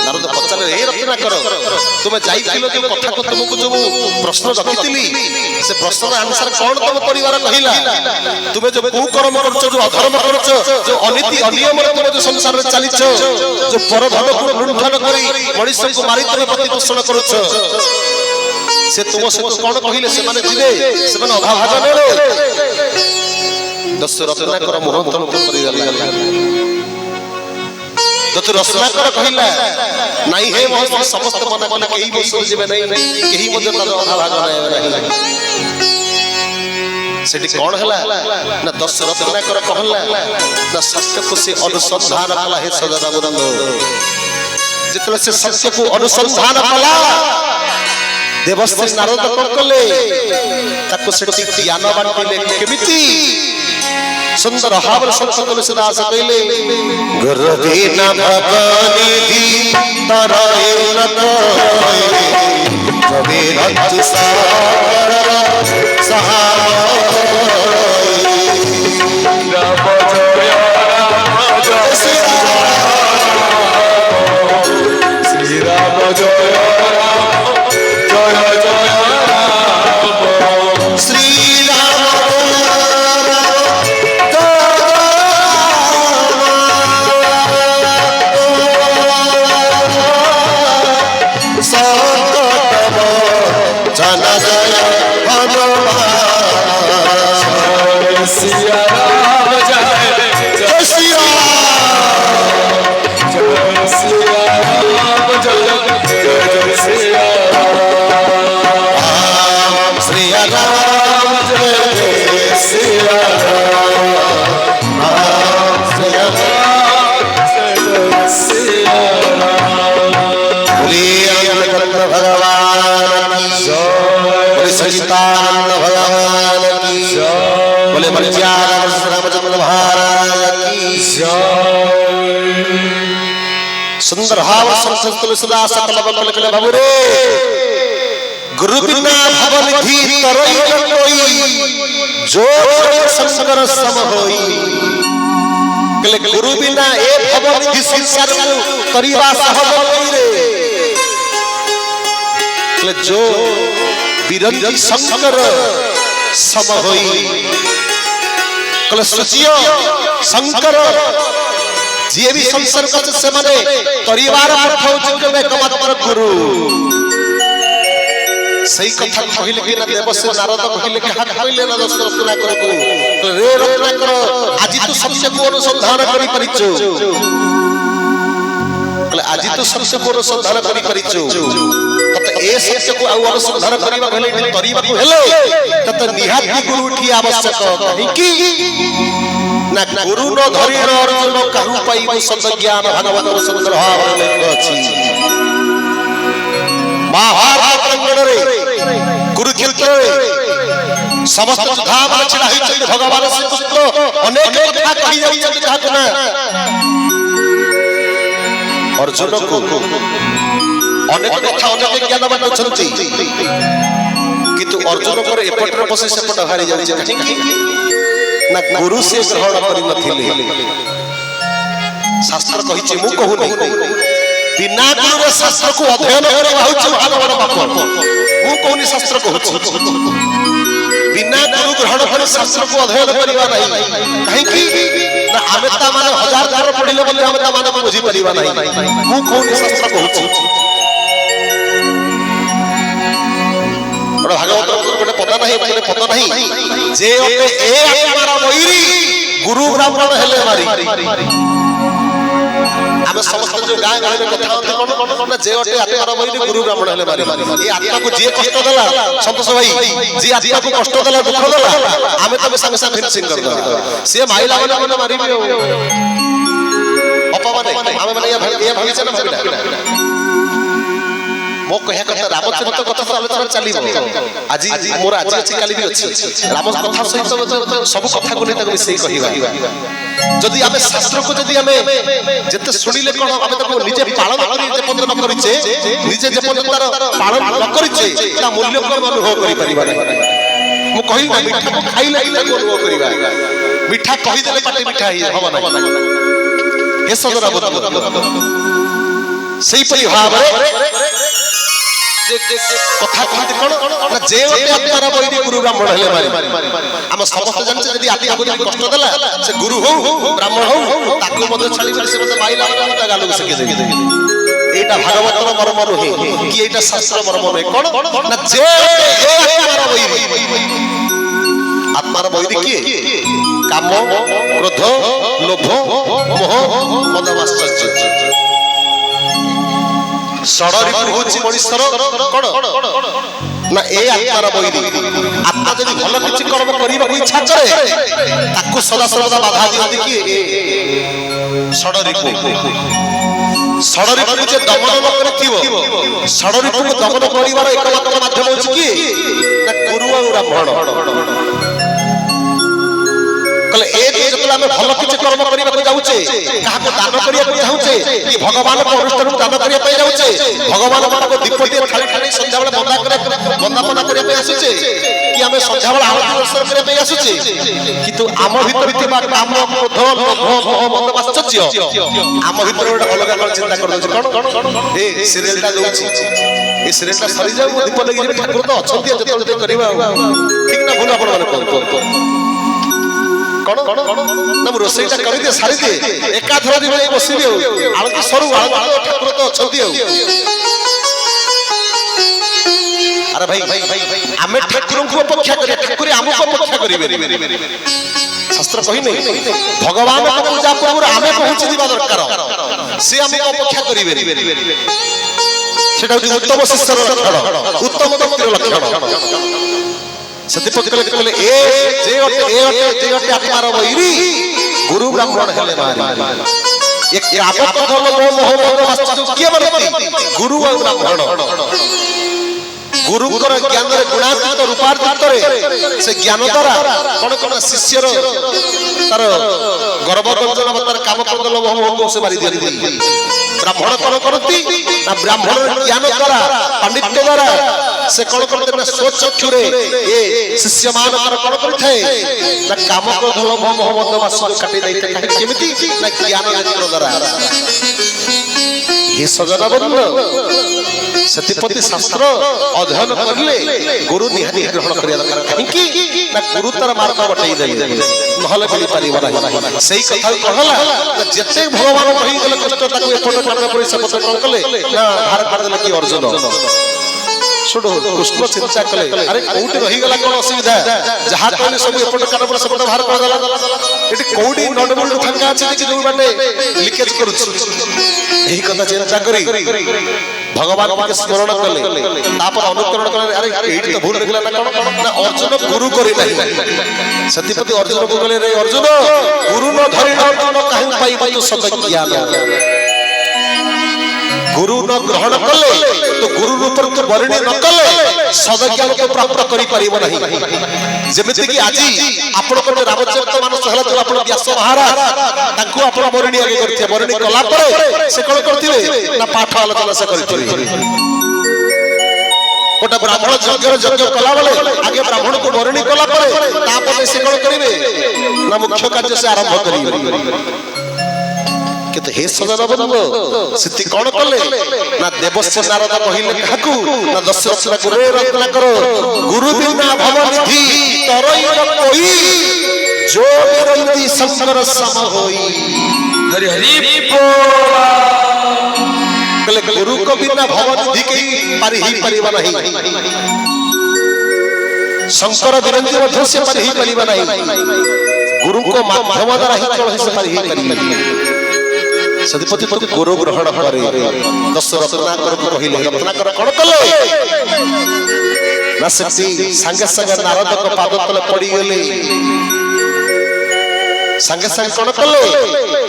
नारद पचारे हे रत्नाकर तुमे जाइथिलो जे कथा को तुमको जो प्रश्न रखितिली से प्रश्नर आंसर कोन तुम परिवार कहिला तुमे जो कुकर्म करछो जो अधर्म करछो जो अनीति अनियम रे तुमे जो संसार रे चलिछो जो परधन को लुंठन करी मनुष्य को मारी तुमे प्रतिपोषण करछो से तुम से कोन कहिले से माने जिवे से माने अभाव भाग नेले दशरथनाकर मोह तम करि गला दशरथनाकर कहिला नाही हे मोह समस्त मना कले केही बस जिवे नहीं केही मजे तार अभाव भाग नहीं सेठी कोन हला ना दशरथनाकर कहला ना सत्य को से अनुसंधान कला हे सदादा बंधु जितले से सत्य को अनुसंधान कला देवस्त्री नारद को कले ताको सेठी ज्ञान बांटिले केमिति सुंदर हावर संसदले से दास कइले गुरुदीन भवानी तराए न कोई कबे रज सागर सहाय राम जय श्री राम जय सुंदर हाव संसद सदा सकल बल कले बाबू रे गुरु बिना भवन निधि तरई न कोई जो संकर सम होई कले गुरु बिना ए भवन निधि संसार को करिबा सहज होई रे कले जो बिरंजी संकर सम होई कले सुचियो शंकर जे भी संसार का से माने परिवार पठाउ जिनके एकमात्र गुरु सही कथा कहिले कि ना देवस्य नारद कहिले कि हाथ कहिले ना दशरथनाकर को रे रत्नाकर आज तू सत्य को अनुसंधान करि परिचो आज तू सत्य को अनुसंधान करि परिचो तत ए सत्य को अनुसंधान करिबा भेले करिबा को हेले तत निहाती गुरु उठी आवश्यक कहि कि ना गुरु न धरि अर्जुन कहु पाइबो सत ज्ञान भगवान सुंदर भाव लेख अछि महाभारत रंगण रे कुरुक्षेत्र रे समस्त सुधा मन छिड़ा होई छै भगवान श्री कृष्ण अनेक कथा कहि जाई छै जात ना अर्जुन को अनेक कथा अनेक ज्ञान बाटुछंती किंतु अर्जुन पर एपटर बसे सेपट हारि जाई छै ना गुरु से ग्रहण करि नथिले शास्त्र कहि छै मु कहू नै बिना गुरु रे शास्त्र को अध्ययन करबा होछ भाग बड़ पाप मु कहूनी शास्त्र कहू बिना गुरु ग्रहण कर शास्त्र को अध्ययन करिबा नै काहे कि ना आमेता माने हजार हजार पढिले बोले आमेता माने बुझी परिबा नै मु कहूनी शास्त्र कहू नहीं अपने पद नहीं जे अटे ए आत्मार वैरी गुरु ब्राह्मण हेले मारी आमे समस्त जो गाय गाय में कथा होते कोन ना जे अटे आत्मार वैरी गुरु ब्राह्मण हेले मारी ए आत्मा को जे कष्ट देला संतोष भाई जे आत्मा को कष्ट देला दुख देला आमे तो संग संग फिनिशिंग कर दो से माइला वाला मारी भी अपमान आमे माने ये भाई से ना मो कहया कथा रामचरित्र कथा आलोचना चलिबो आज मोर आज अछि काली भी अछि राम कथा सहित सब कथा को नेता मिसई कहिबा जदि आमे शास्त्र को जदि आमे जते सुनिले कोन आमे ताको निजे पालन करी जे पत्र न करिचे निजे जे पत्र तार पालन न करिचे ता मूल्य को अनुभव करि परिबा मो कहि ना मिठा को खाइले ताको अनुभव करिबा मिठा कहि देले पाटे मिठा ही हबो ना ए सदरा बोल सेही परि भाबरे कथा कहते कोन ना जे ओटे आत्मार वैरी गुरु ब्राह्मण हेले मारी हम समस्त जन से यदि आत्मा को कष्ट देला से गुरु हो ब्राह्मण हो ताको मधे छाली से मधे माइला का गालु से के एटा भागवतर मर्म नहे कि एटा शास्त्र मर्म नहे कोन ना जे आत्मार वैरी की काम क्रोध लोभ मोह मद आश्चर्य षडरिपु होछि मनुष्यर कोन ना ए आत्मार वैरी आत्मा जदि भल किछि कर्म करिबा इच्छा करे ताकू सदा सर्वदा बाधा दियति कि षडरिपु षडरिपु जे दमन न करथिबो षडरिपु को दमन करिवार एकमात्र माध्यम होछि कि ना गुरु और ब्राह्मण कले ए जतला में भल किछि कर्म करिबा को जाउछे काहा को दान करिया को जाउछे कि भगवान को अनुष्ठान दान करिया पे जाउछे भगवान मान को दीपटी ठाड़ी ठाड़ी संध्या बेला बंदापना करिया पे आसुछे कि हमें संध्या बेला आरती दर्शन करिया पे आसुछे किंतु आम भीतर थिबा काम क्रोध लोभ मोह मद आश्चर्य आम भीतर गोटे अलग अलग चिंता कर दउछ कोन ए सीरियलटा दउछि ए सीरियलटा सरी जाउ दीप लगी जे ठाकुर तो अछंती जते करिबा ठीक ना भूल आपण माने कोन कोन ना रोसईटा करि दे सारी दे एका थरा दिबे बसिबे आळती सरू आळती ठाकुर तो अछंती अरे भाई आमे ठाकुर को अपेक्षा करे ठाकुर हमको अपेक्षा करिवे शास्त्र कहि नै भगवान को पूजा पूर्व आमे पहुंची दिबा दरकार से हमको अपेक्षा करिवे सेटा उत्तम शिष्यर लक्षण उत्तम भक्तिर लक्षण सत्य कले कले ए जे ओटे आत्मार वैरी गुरु ब्राह्मण हेले मारी एक आपत धर्म मोह मद किए बनती गुरु और ब्राह्मण गुरु कर ज्ञान रे गुणातीत रूपातीत रे से ज्ञान द्वारा कोन कोन शिष्यर तार गर्भ गंजन तार काम कर मोह को से मारी दियती ब्राह्मण कोन करती ना ब्राह्मण ज्ञान द्वारा पंडित द्वारा से कोन करते ना सोच चक्षु रे ए शिष्य मान कर कोन करथाय ना काम क्रोध लोभ मोह मद आश्चर्य काटी दैते केमिति ना ज्ञान नेत्र द्वारा हे सजना बंधु सत्यपति शास्त्र अध्ययन करले गुरु निहाती ग्रहण करिया दरकार काहेकि ना गुरु तार मार्ग बटै देले नहले मिली परिबा नाही सेही कथा कहला जते भगवान कहि गेले कष्ट ताको एपट करबा परि सपत कोन कले ना भार कर देले कि अर्जुन छोड़ो कृष्ण चिंता कले अरे कोउटी रहि गेला कोन असुविधा जहा कहले सब एपट करबा सपत भार कर देला एटी कोउटी नडबुल फांका अछि कि जो बाटे लीकेज करूछ एही कथा चिंता करी भगवान के स्मरण कले तापर अनुकरण कले अरे एठी तो भूल रखला ना कोन ना अर्जुन गुरु करी नाही सत्यपति अर्जुन को कले रे अर्जुन गुरु न धरि न काहू पाइबा तो सत ज्ञान गुरु न ग्रहण कले तो गुरु रूप तो वर्णि न कले सद ज्ञान को प्राप्त करि परिबो नाही जेमिति कि आजी आपण को रामचरित मानस हला तो आपण व्यास महाराज ताकू आपण वर्णि आगे करथे वर्णि कला परे से कोन करथिबे ना पाठ आलोचना से करथिबे गोटा ब्राह्मण यज्ञ कला बेले आगे ब्राह्मण को वर्णि कला परे तापर से कोन करिवे ना मुख्य कार्य से आरंभ करिवे किंतु हे सदन बंधु सिद्धि कौन कले ना देवस्य नारद कहिले काकू ना दशरथ को रे रत्न करो गुरु बिना भवनिधि तरई न कोई जो निरंती शंकर सम होई हरि हरि बोला कले गुरु को बिना भवनिधि के पारि ही परिवा नहीं शंकर विरंती मध्य से पारि ही परिबा नहीं गुरु को माध्यम द्वारा ही चल से पारि ही परिबा सदपति तो गुरु ग्रहण करे दस रत्नाकर को कहिले रत्नाकर कोन कले ना सती संगे संगे नारद को पाद तले पड़ी गेले संगे संगे कोन कले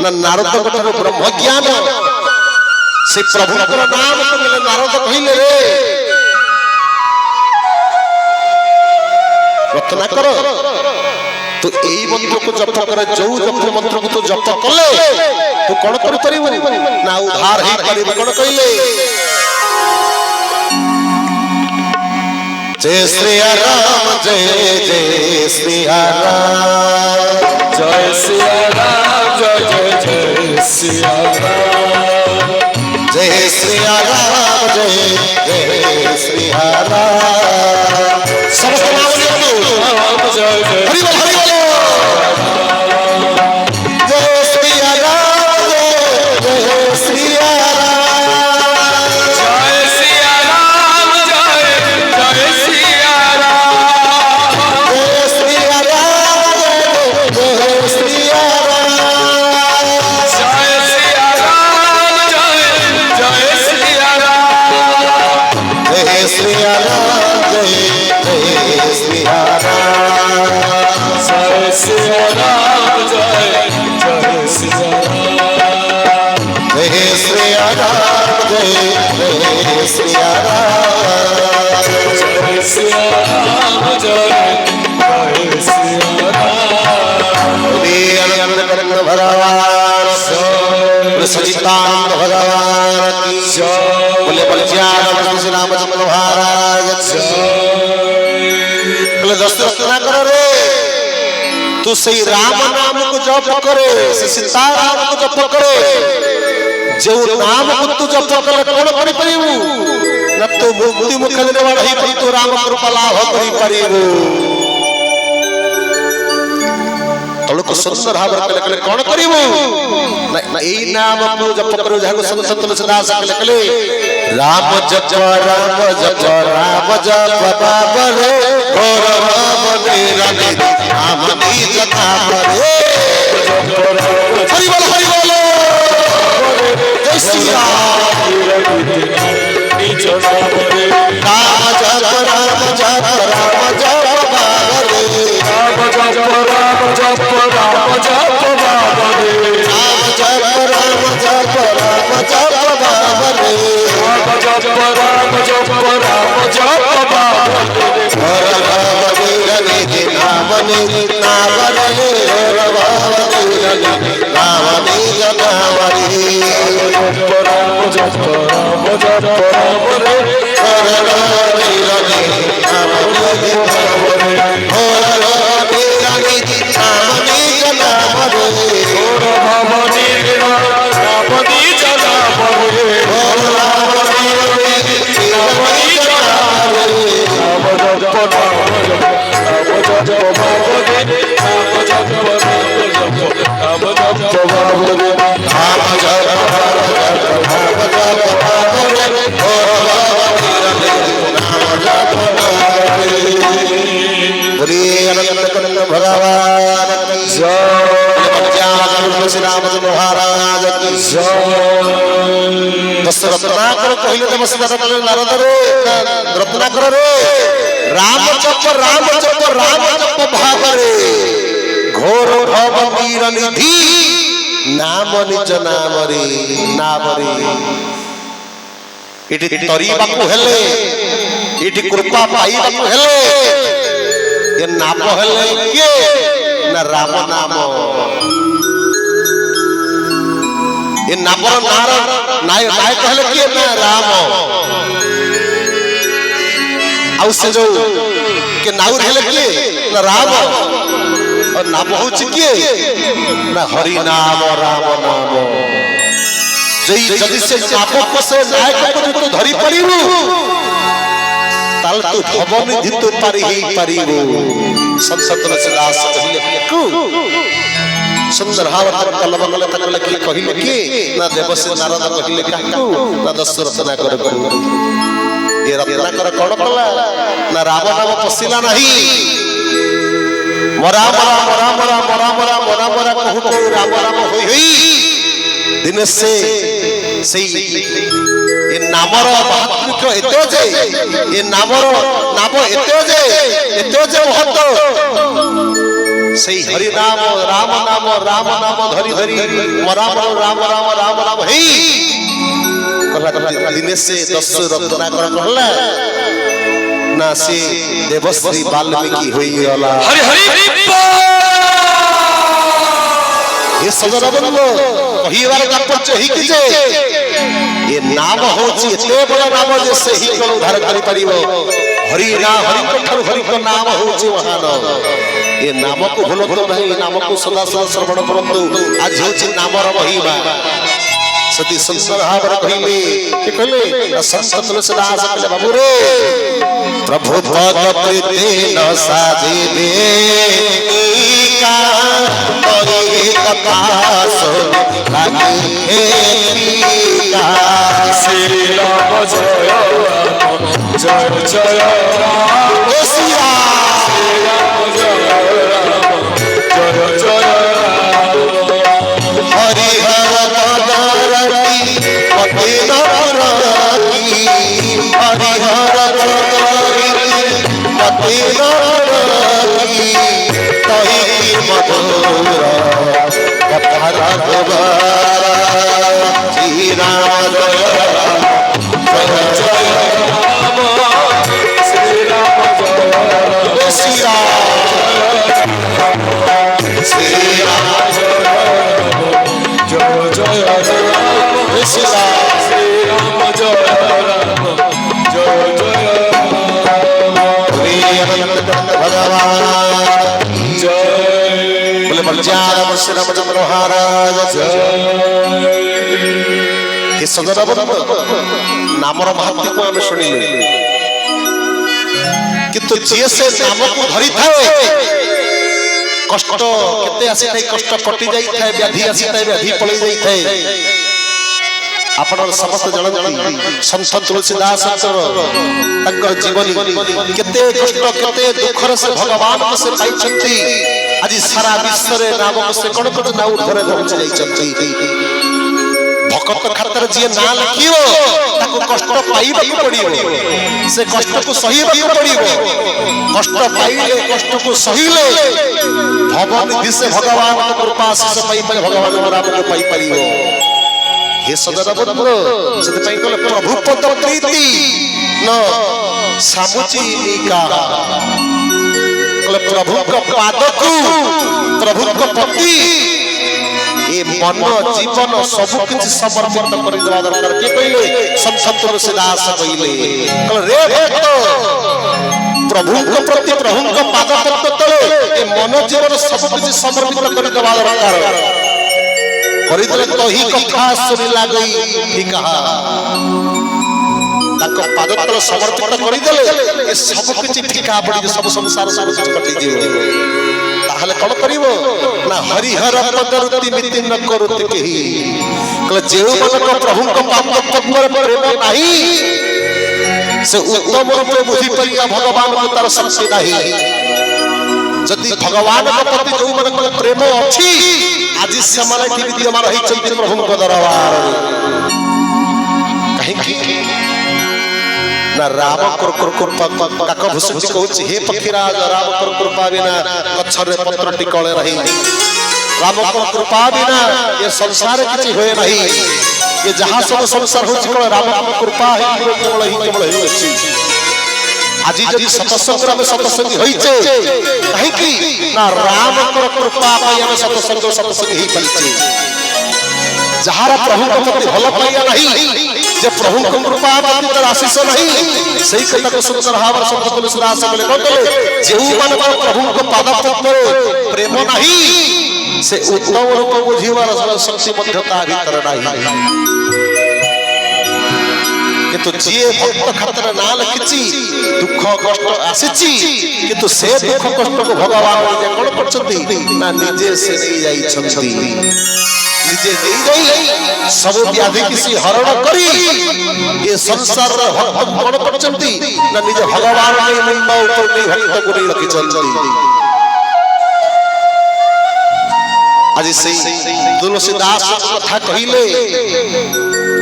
ना नारद को ब्रह्म ज्ञान से प्रभु को नाम को मिले नारद कहिले रे रत्नाकर तो एई मंत्र को जप करे जो जप मंत्र को तो जप कले तो कोन कर परिबो ना उद्धार ही परिबो कोन कहिले जय श्री राम जय जय श्री राम जय सिया राम जय जय जय सिया राम जय श्री राम जय जय श्री राम समस्त नाम लियो जय जय हरि बोल जय श्री राम जय श्री राम जय सिया राम जय जय सिया राम जय श्री राम जय श्री राम जय सिया राम जय जय सिया राम जय श्री राम जय श्री राम जय सिया राम जय जय सिया राम जय श्री राम जय श्री राम जय सिया राम जय जय सिया राम बोले अनंत करन भगवान सचिदानंद भगवान की बोले बलचान श्री रामचंद्र महाराज की बोले दशरथ ना करो रे तू सही राम नाम को जप करे सीताराम को जप करे जो नाम को तू जप करे कोन करि परिबू न तो मुक्ति मुख देने वाला ही तू राम कृपा लाभ करि परिबू तळु को सुंदर भाव कले कले कोन करिबू न एई नाम को जप करो जाको संत संत सदा सकले कले राम जप बाबरे घोर भाव निरनि नाम निज नाम रे हरि बोल जय श्री राम निज नाम रे राम जप बाबरे राम जप बाबरे राम जप बाबरे घोर भाव निरनि नाम निज नाम रे घोर भाव निरनि नाम निज नाम रे घोर भाव निरनि नाम निज नाम रे घोर भाव निरनि नाम निज नाम रे घोर भाव निरनि नाम निज नाम रे भगवान की श्री रामचंद्र महाराज की रत्नाकर कहले नमस्कार कले नारद रे रत्नाकर रे राम जप भागरे घोर भव वीर निधि नाम निज नाम रे इति तरीबाकु हेले इति कृपा पाइबाकु हेले ये नाम हेले के ना राम नाम ये नापर नाय कहले किए ना राम आउ से जो के नाउर हेले किए ना राम और नाम होछि किए ना हरि नाम राम नाम जई जदि से नाप को से नायक को तो धरि परिबु ताल तू भवन धित पारि ही परिबु संसतन से दास कहले कु सुंदर भावत कलबगल तकल की कहिले के ना देवस्य नारद कहिले काकू ना दशरथ ना कर ये रत्नाकर कौन कला ना राम नाम पशिला नहीं मरा मरा मरा मरा मरा मरा मरा मरा कहू कहू राम राम होई होई दिन से ये नामर महत्व एते जे ये नामर नाम एते जे महत्व हरि नाम राम नाम धरी धरी मरा मरा राम राम राम राम हेई दिने से 10 रत्नाकर कहला ना से देवश्री वाल्मीकि होई गला हरि हरि ये सजन बंधु कहिवार तात्पर्य ही कि जे ये नाम होची एते बड़ नाम जे से ही को उद्धार करि परिबो हरि ना हरि को नाम होची महान ये नाम को भूलो तो नहीं नाम को सदा सदा श्रवण करंतु आज होची नामर महिमा सती संसार हावर कहिले कि कहले संत तुलसीदास कहले बाबू रे प्रभु पद प्रीति न साजिबे का तोरी कथा सो लागी का श्री राम जय राम जय जय राम ओ सिया श्री राम जय राम जय जय राम हरि हर दारती पति नरती हरि हर दारती पति नरती तहि मधुर कथा रघुबर श्री राम जय राम जय जय राम श्री राम जय राम सिया श्री राम जय जय राम सिया श्री राम जय राम जय जय भगवान जय बोले बलचार श्री रामचंद्र महाराज ये सजन बंधु नामर महत्व को आम शुणिले किंतु जी से नाम को धरी थाए कष्ट केते आसी थाए कष्ट कटि जाई थाए व्याधि आसी थाए व्याधि पळि जाई थाए आपण समस्त जानती संत तुलसीदास तंकर जीवनी केते कष्ट केते दुखर से भगवान को से पाई छंती आज सारा विश्व रे नाम को से कोन कोन नाउ धरे पहुंच जाई छंती भक्त खातर जी ना लिखियो ताको कष्ट पाइबा पड़ियो से कष्ट को सहीबा पड़ियो कष्ट पाइले कष्ट को सहीले भगवान से भगवान को कृपा से पाई पाई भगवान नाम को पाई परियो हे सदर बंधु से पई कहले प्रभु पद प्रीति न सामुची निका कहले प्रभु को पाद को प्रभु को पति ये मन जीवन सब कुछ समर्पित कर देवा दरकार के कहले संत तुलसीदास कहले कहले रे भक्त प्रभु को प्रति प्रभु को पाद पद्म तले ये मन जीवन सब कुछ समर्पित कर देवा दरकार करिदले तो ही कथा सुनिला गई ही कहा ताको पाद तल समर्पित करिदले ये सब कुछ ठिका पड़ी सब संसार सब कुछ कटि दियो ताहले कोन करिवो ना हरिहर पदरुति मिति न करुति केही कहले जेउ मन को प्रभु को पाद पद्म प्रेम नाही से उत्तम रूप बुझी परिया भगवान को तार शक्ति नाही जदि भगवान को प्रति जो मन को प्रेम अछि आज से माने कि विद्यमान रही चलते प्रभु को दरबार कहीं की ना राम कर काक भूषण जी कहूँ हे पक्षीराज राम कर कृपा बिना गच्छरे पत्र टिकले रही राम कर कृपा बिना ये संसार किछि होए नहीं ये जहां सब संसार हो केवल राम कृपा है केवल ही अछि आज जदि सत्संग में सत्संग होइछे काहे की ना राम कर कृपा पाई हम सत्संग ही परिचे जहारा प्रभु को प्रति भल पाइया नहीं जे प्रभु को कृपा पाती तर आशीष नहीं सही कथा को सुंदर हावर संत तुलसीदास बोले कहले जेउ मन प्रभु को पाद पद्म प्रेम नहीं से उत्तम रूप बुझिवार शक्ति मध्यता भीतर नहीं किंतु जी भक्त खातर ना लिखिछि दुख कष्ट आसीछि किंतु से दुख कष्ट को भगवान जे कोन करछथि ना निजे से नहीं जाई छथि निजे नहीं जाई सब व्याधि किसी हरण करी ये संसार भक्त कौन करचंती ना निज भगवान ने मुंड ऊपर नहीं भक्त को नहीं रखी चलती आज से तुलसीदास कथा कहिले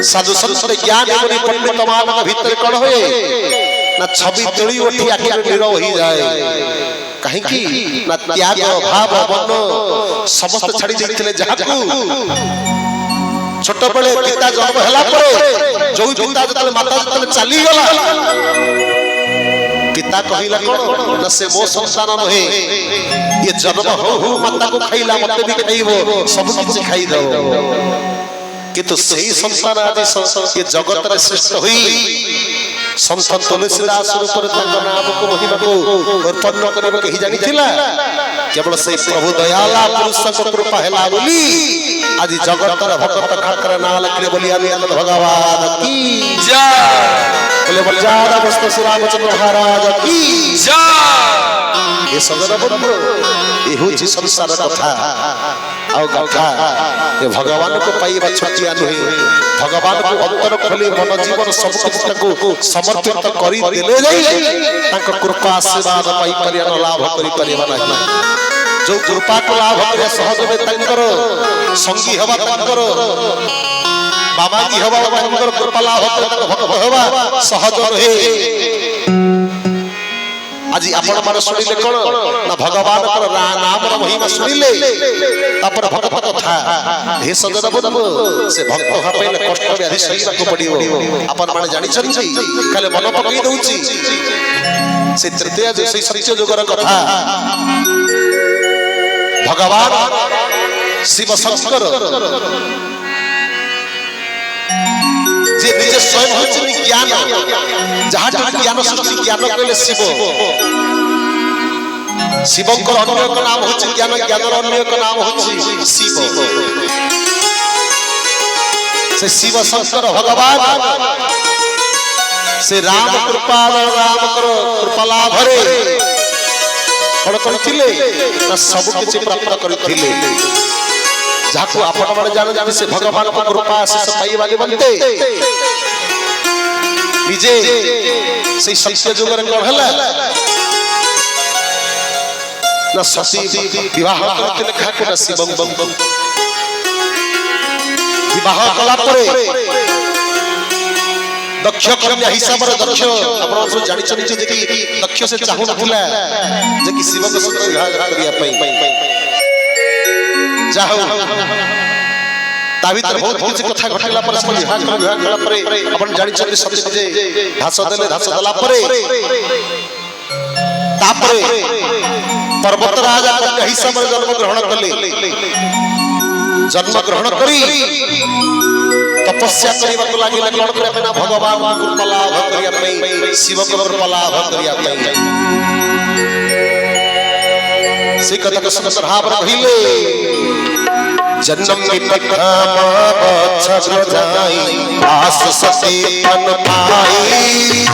साधु संत ज्ञान गुणी पंडित मान भीतर कण होए ना छवि तोड़ी उठी आखि नीरव हो जाए कहीं की ना त्याग भाव मन समस्त छाड़ी देथिले जाकू छोट बळे पिता जन्म हला परे जो पिता जतले माता जतले चली गला पिता कहिला कोन ना से मो संतान नहे ये जन्म हो माता को खाइला मते भी खाइबो सब किछ खाइ दो किंतु सही संतान आदि ये जगत रे श्रेष्ठ होई संत तुलसीदास ऊपर तंग नाम को महिमा को उत्पन्न करबे कहि जानि थिला केवल से प्रभु दयाला पुरुष को कृपा हैला बोली आज जगत रे भक्त खाकर ना लखले बोली आनंद भगवान की जय बोले बलजारा वस्तु श्री रामचंद्र महाराज की जय ये सगर बंधु ये होची संसार कथा आउ कथा ये भगवान को पाइबा छटिया नहीं भगवान को अंतर खोली मन जीवन सब कुछ को समर्पित करी देले जाई तांको कृपा आशीर्वाद पाई परियान लाभ करी परिबा नहीं जो कृपा को लाभ करे सहज में तंकर संगी हवा तंकर बाबा की हवा तंकर कृपा लाभ करे भक्त हवा सहज रहे आज आपण मन सुनिले कोन ना भगवान कर नाम र महिमा सुनिले तापर भक्त कथा हे सजन बंधु से भक्त हा पहिले कष्ट व्याधि सहीबा को पडिबो आपण माने जानि छथि खाली मन पकई दउची से तृतीय जे सत्य जुगर कथा भगवान शिव शंकर जे निजे स्वयं होचनि ज्ञान जहां ज्ञान सृष्टि ज्ञान कहले शिव शिवंकर अन्य एक नाम होछि ज्ञान ज्ञानर अन्य एक नाम होछि शिव से शिव शंकर भगवान से राम कृपा राम कर कृपा लाभ रे कोन करथिले ना सब किछि प्राप्त करथिले जाको आपण माने जान से भगवान को कृपा आशीष पाई वाले बनते विजय से सत्य जुगर कोन हला ना सती विवाह करते लिखा को शिवम बम विवाह कला परे दक्ष कन्या हिसाब रे दक्ष आपण सब जानि छथि जे कि दक्ष से चाहू नथिला जे कि शिव के सत्य विवाह करिया पई जाहो तावितर बहुत किछ कथा घटला पर सब विवाह कला परे आपण जानि छथि सत्य जे धास दला परे तापरे पर्वत राजा कन्या हिसाब रे जन्म ग्रहण कले जन्म ग्रहण करी तपस्या करिबा को लागि कोन करे ना भगवान कृपा लाभ करिया पई शिव कृपा लाभ करिया पई से कथा के सुंदर भाव रहिले जन्म की पखामा बच्चा जाई आस सती मन पाई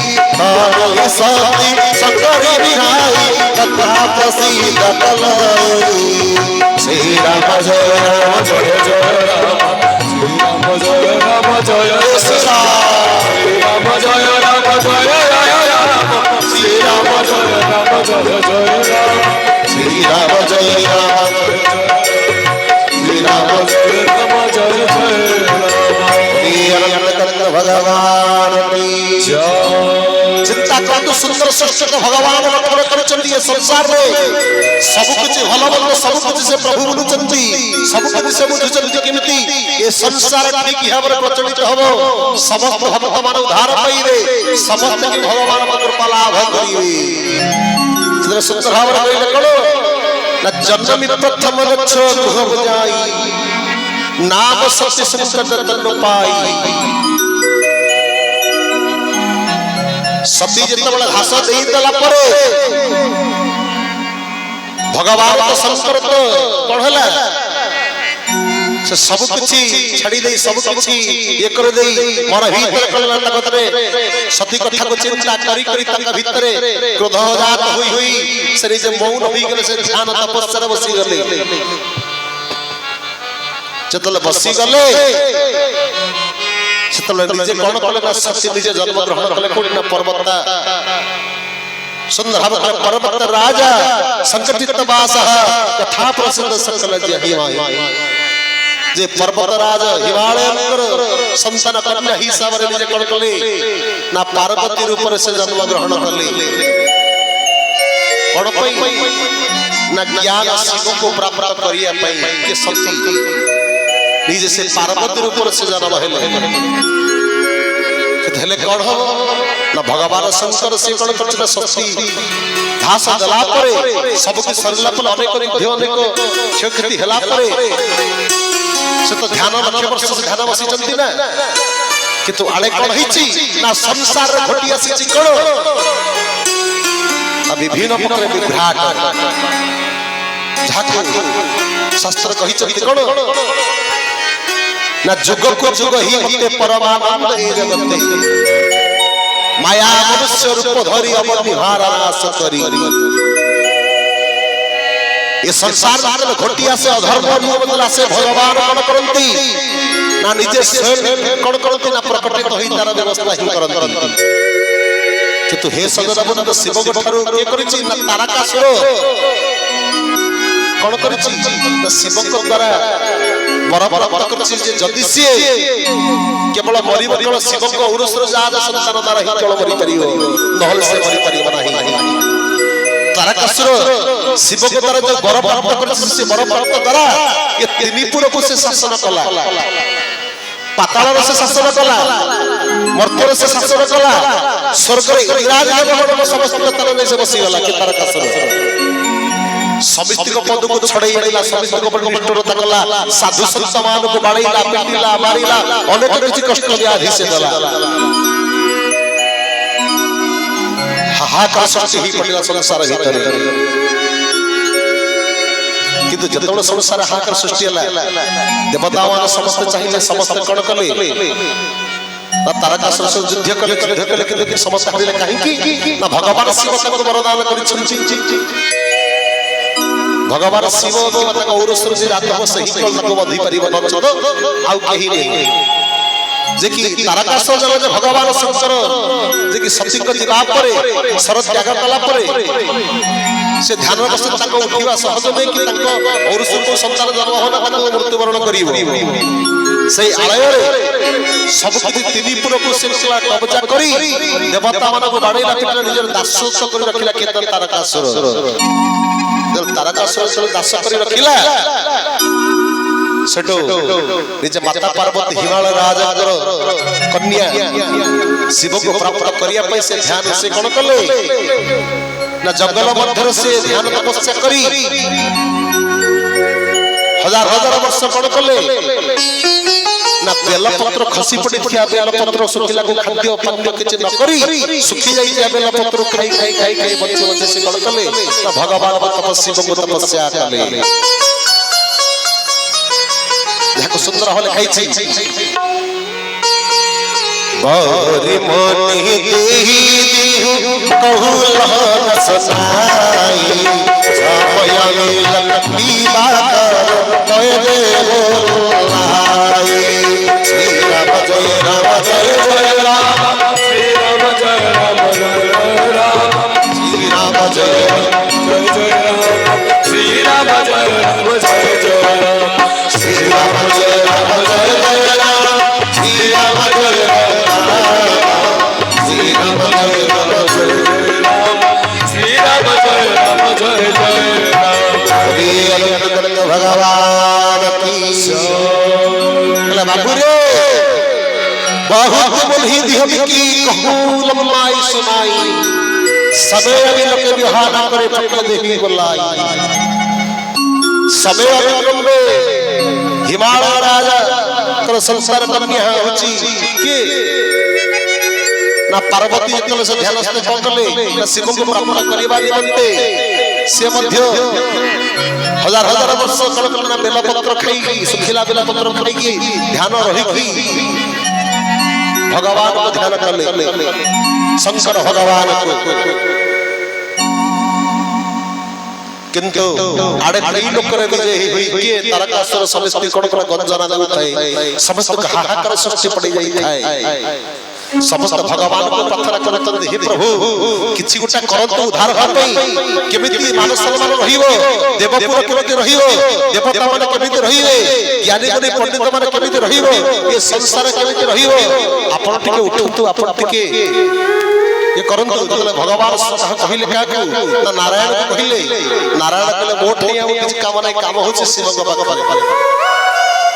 और सती संकर बिहाई कथा प्रसिद्ध कलाई श्री राम जय राम जय जय राम जय राम जय श्री राम जय राम जय राम श्री राम जय राम जय जय राम श्री राम जय राम श्री राम जय राम जय जय राम भगवान की जय चिंता करतो सुंदर सृष्टि को भगवान रक्षण करचंती ये संसार रे सब कुछ भलो भलो सब कुछ से प्रभु बुझुचंती सब कुछ से बुझुचंती केमिति ये संसार ठीक भाବରେ प्रचलित हबो समस्त भक्त मान उद्धार पाइबे समस्त की भगवान कृपा लाभ करिवे सुंदर सुंदर भाବରେ कहिले कलो न जन्म प्रथम लक्ष्य गृह जाई नाम सत्य संकट तन पाई सती जेतबेला घास देई देला परे भगवान तो संस्कृत पढ़ला से सब किछि छाड़ी दे सब किछि ये कर दे मन भीतर कलना तकतरे सती कथा को चिंता करी करी तक भीतर क्रोध जात होई होई शरीर जे मौन होई गेले से ध्यान तपस्या बसी गले जतले बसी गले ସେତେବେଳେ ନିଜେ କଣ କଲେ ନା ସତୀ ନିଜେ ଜନ୍ମ ଗ୍ରହଣ କଲେ କୋଉଠି ନା ପର୍ବତ सुंदर भाव पर्वत राजा संकटित वासः कथा प्रसिद्ध सकल जहिमाय जे पर्वत राजा हिमालयकर संतान कन्या हिसाब रे निजे कोन कले ना पार्वती रूप से जन्म ग्रहण कले कोन पई ना ज्ञान शिव को प्राप्त करिया पई के शक्ति निजे से पार्वती रूप से जन्म हेले हेले कौन हो ना भगवान शंकर से कौन करछना शक्ति धास जला परे सब के सरला पर अनेक अनेक क्षति हला परे से तो ध्यान लक्ष्य वर्ष से ध्यान बसी चंती ना किंतु आले कौन हिची ना संसार घटी आसी कोन विभिन्न प्रकार विभ्राट झाकु शास्त्र कहि चंती कोन ना जुग को जुग ही होते परमानंद ए जगते माया मनुष्य रूप धरि अवनिहार नाश करी ये संसार में घटिया से अधर्म नियमला से भगवान कौन करंती ना निजे स्वयं कौन करंती ना प्रकटित होई तार व्यवस्था ही करंती किंतु हे सगरबंद शिव गठारु के करिछि ना तारकासुर कौन करिछि ना शिव को द्वारा बराबर करछि जे जदि से केवल मरिब केवल शिव को उरुसर जाद संतान द्वारा ही केवल मरि परियो नहल से मरि परियो नाही तारकासुर शिव को द्वारा जो वर प्राप्त करछि से वर प्राप्त द्वारा ये त्रिपुर को से शासन कला पाताल से शासन कला मर्त्य से शासन कला स्वर्ग रे इंद्राज देव समस्त तन में से बसी गला के तारकासुर समिति को पद को छड़ई आइला समिति को पद निष्ठुरता कला साधु संत मान को बाड़ीला पिटिला मारिला अनेक किछि कष्ट व्याधि से दला हाहाकार सृष्टि ही पड़िला संसार भितर किंतु जतबे संसार हाहाकार सृष्टि हला देवता मान समस्त चाहिए समस्त कण कले तारकासुर से युद्ध कले किंतु समस्त हरिले काहे की ना भगवान शिव को वरदान करिछन भगवान शिव देवता का औरसुर से रात हो सही कल तक बधी परिव नचद आउ कहि नहीं जे कि तारकासुर जब भगवान शंकर जे कि सती को जीवा परे शरद त्याग कला परे से ध्यान बस तक उठिवा सहज नहीं कि तक औरसुर को संतान जन्म होना तक मृत्यु वरण करिवो से आलय रे सब किछि तिनी पुर को सिलसिला कब्जा करी देवता मन को बाड़ीला पिटला निजर दासत्व करि रखिला केतन तारकासुर जब तारकासुर से दास करी रखिला सेटो निजे माता पार्वती हिमालय राजा कन्या शिव को प्राप्त करिया पई से ध्यान से कोन कले ना जंगल मध्य से ध्यान तपस्या करी हजार हजार वर्ष कोन कले ना बेल पत्र खसी पड़ी थिया बेल पत्र सुखिला को खाद्य पान्य किछ न करी सुखी जाई थिया बेल पत्र खाई खाई खाई खाई बच्चे बच्चे से कोन कले ना भगवान तपस्या को तपस्या कले देखो सुंदर होले खाई छी बरी मोनि देहि दिहु कहूल न सनाई समय ललती बात कह दे बोलाई श्री राम जय राम जय जय राम श्री राम जय राम जय राम श्री राम जय जय जय राम श्री राम जय राम जय जय राम श्री राम जय राम जय जय राम श्री राम जय भगवान की बाबू रे बहुत बोलही दिहम की कहूं लम्बाई सुनाई समय अभी लोग विवाह ना करे पटना देवी बोलाई समय अभिक्रमे हिमालय राजा कर संसार कन्या होची के ना पार्वती जतल से ध्यान से पकले ना शिव को प्राप्त करिबा निमंते से मध्य हजार हजार वर्ष कलकलना बेल पत्र खाई सुखिला बेल पत्र खाई ध्यान रही भगवान को ध्यान कले शंकर भगवान को କିନ୍ତୁ ଆଡେ ଏଇ ଲୋକରେ ବି ଯେ କିଏ ତାରକାସୁର ସମସ୍ତେ କଣ କଣ ଗଞ୍ଜନା ଦେଉଥାଏ ସମସ୍ତଙ୍କ ହାହାକାର ସୃଷ୍ଟି ପଡି ଯାଇଥାଏ ସମସ୍ତ ଭଗବାନଙ୍କୁ ପ୍ରାର୍ଥନା କରୁଛନ୍ତି ହେ ପ୍ରଭୁ କିଛି ଗୋଟା କରନ୍ତୁ ଉଦ୍ଧାର ହେବା ପାଇଁ କେମିତି ମାନବ ସମ୍ମାନ ରହିବ ଦେବପୁର କେମିତି ରହିବ ଦେବତା ମାନେ କେମିତି ରହିବେ ଜ୍ଞାନୀ ଗୁଣୀ ପଣ୍ଡିତ ମାନେ କେମିତି ରହିବ ଏ ସଂସାର କେମିତି ରହିବ ଆପଣ ଟିକେ ଉଠନ୍ତୁ ଆପଣ ଟିକେ ये करंतु जतले भगवान कहिले काकू ना नारायण को कहिले नारायण कहिले मोठ नहीं आ किछ काम नहीं काम होछि शिव को भगवान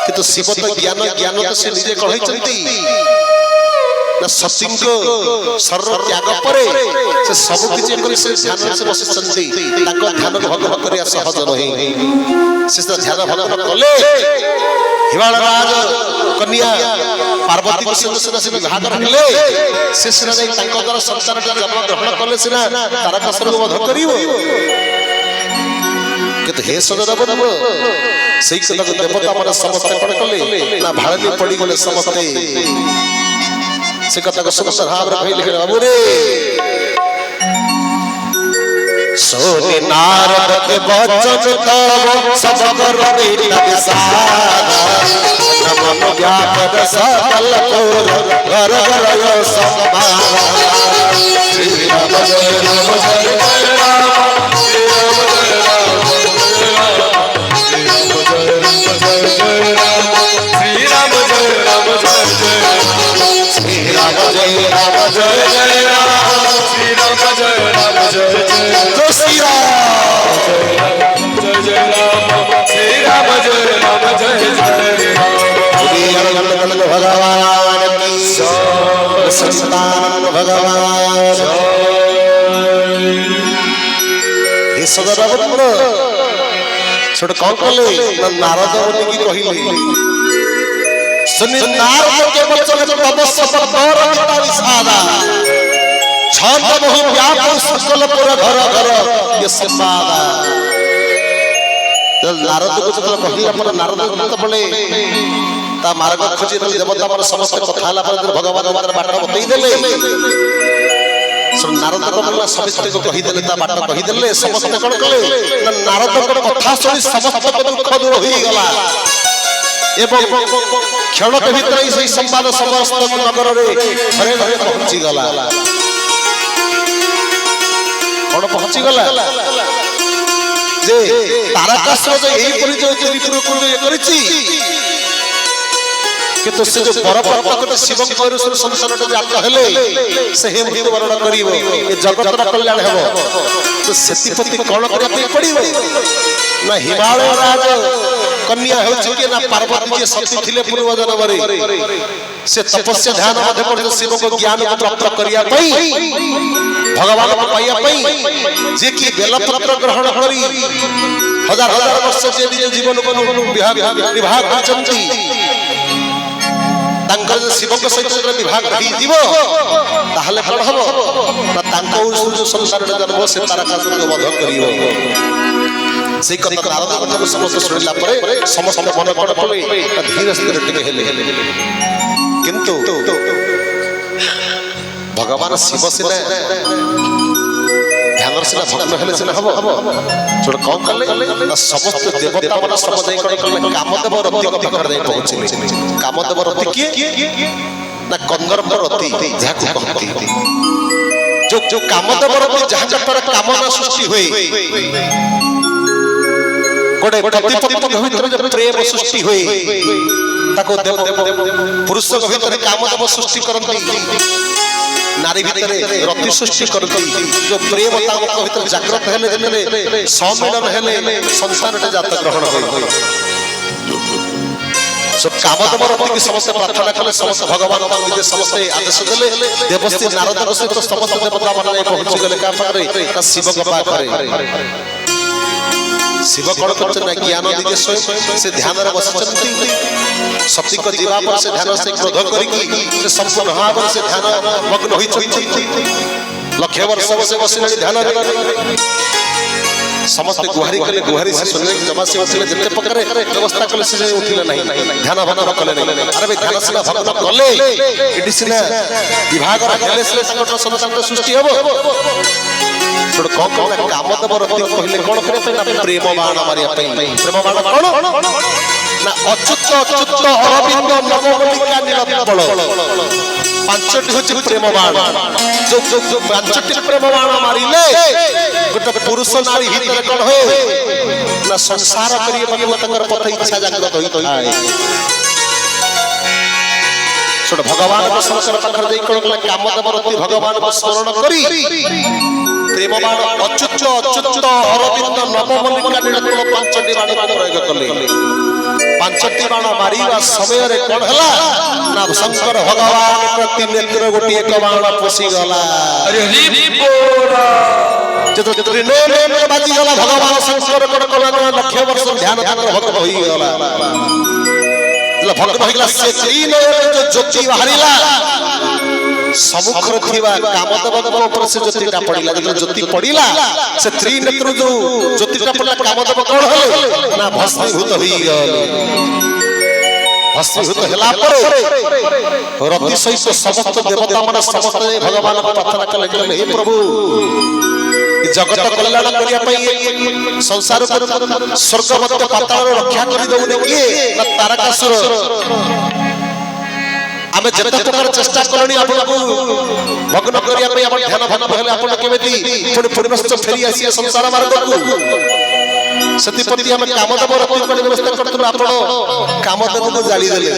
किंतु शिव तो ज्ञान ज्ञान तो से निजे कहै छथि ना सत्य को सर्व त्याग परे से सब किछ कर से ध्यान से बसछन्ति ताको ध्यान भगव करिया सहज नहीं से ध्यान भगव कले हिमालय राज कन्या पार्वती को से विवाह करले से सिना जाई तांको द्वारा संसार जन्म ग्रहण करले सिना तारकासुर को वध करिवो किंतु हे सदरव सेई कला देवता माने समस्त कोन कले ना भाळनी पड़ी गले समस्त से कथा को सुंदर भाव रखैले बाबू रे सोने नारद के वचन तब सब कर देता सारा मन व्यापक सकल कोर घर घर यो समारा श्री राम जय राम जय राम श्री राम जय राम श्री राम जय राम जय श्री राम जय राम जय जय राम श्री राम जय राम जय जय जय श्री राम जय जय राम श्री राम जय राम जय जय राम भगवान की संतान भगवान हे सदरव छोड़ कौन कले नारद मुनि की कहिले सुनि नारद के वचन तब सब पर विषादा छंद बहु व्याप सकल पुर घर घर ये समादा नारद को जब कहिला पर नारद तो बोले ता मार्ग खोजी देवता पर समस्त कथा हला पर भगवान मात्र बाट बतई देले नारद को बोला समस्त को कहि देले ता बाट कहि देले समस्त कोन कले नारद को कथा सुनी समस्त दुख दूर होई गला एवं क्षण के भीतर ही सही संवाद समस्त नगर रे घरे घरे पहुंची गला कोन पहुंची गला जे तारकासुर जे एही परि जो त्रिपुर को करिछि किंतु से जो बर प्रकट शिव पौरुषर संसार जात हेले से हे मृत्यु वर्ण करिवो ए जगत कल्याण हेबो तो सेतिपति कोन करिया पे पड़िवो ना हिमालय राज कन्या होछि के ना पार्वती जे सती थिले पूर्व जन्म रे से तपस्या ध्यान मध्ये पर शिव को ज्ञान को प्राप्त करिया पई भगवान को पाइया पई जे की बेलपत्र ग्रहण करी हजार हजार वर्ष से जीवन को विभाग करचंती तांकर शिव को सहित विभाग रही जीव ताहले फल हबो ना तांको जो संसार जन्म से तारकासुर को वध करिवो से कथा नारद को समस्त सुनिला परे समस्त मन पड़ पड़े धीरे धीरे टिके हेले किंतु भगवान शिव सिने ध्यान सिना भग्न हेले सिना हबो छोड़ कौन कले ना समस्त देवता मन समझाई कले कामदेव रति को पकड़ दे पहुंचले कामदेव रति किए ना कंदर्प रति जाको कहती जो कामदेव रति जहां पर कामना सृष्टि होई कोडे पति पत्नी भीतर जो प्रेम सृष्टि होई ताको देव पुरुष के भीतर कामदेव सृष्टि करंती नारी भीतर रति सृष्टि करती जो प्रेम ताको भीतर जागृत हेले हेले सम्मिलन हेले संसार रे जात ग्रहण होई सब कामदेव रति की समस्त प्रार्थना कले समस्त भगवान निजे समस्त आदेश देले देवस्ती नारद को सहित समस्त देवता माने पहुंच गेले का पारे का शिव के पाखरे शिव कौन करते ना ज्ञान निजे स्वयं से ध्यान रे बसचंती सती को जीवा पर से ध्यान से क्रोध करी से संपूर्ण भाव से ध्यान मग्न होई छथि लक्ष्य वर्ष से बसिले ध्यान रे समस्त गुहारी कले गुहारी से सुनले जमा से उठले जते पकरे व्यवस्था कले से उठले नहीं ध्यान भगवान कले नहीं अरे भाई ध्यान सिना भगवान कले इडी सिना विभाग रा हेले से संकट संकट सृष्टि हबो छोड़ कौन कौन काम दब रति कहले कोन करे पे ना प्रेम बाण मारिया पे प्रेम बाण कोन ना अच्युत अच्युत अरविंद नवमल्लिका नीलतपल पांचटी होछि प्रेम बाण जो जो जो पांचटी प्रेम बाण मारिले गोटे पुरुष नारी हितरे कोन होय ना संसार करिए मतलब तकर पथ इच्छा जागृत होई छोड़ भगवान को संसार पाखर देई कोन काम दब रति भगवान को स्मरण करी प्रेम बाण अच्युत अच्युत अरविंद नवमल्लिका नीलतपल पांचटी बाण प्रयोग कले पांचटी बाण मारिवा समय रे कोन हला ना शंकर भगवान प्रति नेत्र गोटी एक बाण पोसी गला अरे हरि बोला जतो त्रिने में बाजी गला भगवान शंकर कोन कला लक्ष वर्ष ध्यान ध्यान भक्त होई गला भक्त होई गला से त्रिने जो ज्योति बाहरिला समुखर थिवा कामदेव ऊपर से ज्योतिटा पड़िला जब ज्योति पड़िला से त्रिनेत्र जो ज्योतिटा पड़ला कामदेव कोन हले ना भस्मीभूत होई गले भस्मीभूत हला पर रति सहित समस्त देवता मन समस्त भगवान को प्रार्थना कले हे प्रभु जगत कल्याण करिया पई संसार पर स्वर्ग मत पाताल रक्षा करि दउने किए ना तारकासुर आमे जते प्रकार चेष्टा करनी आपको भग्न करिया पई आपण ध्यान भग्न भले आपण केमेती पुणी पुनश्च फेरी आसी संसार मार्ग को सतीपति हम कामदेव रति को व्यवस्था करतु आपण कामदेव को जाली देले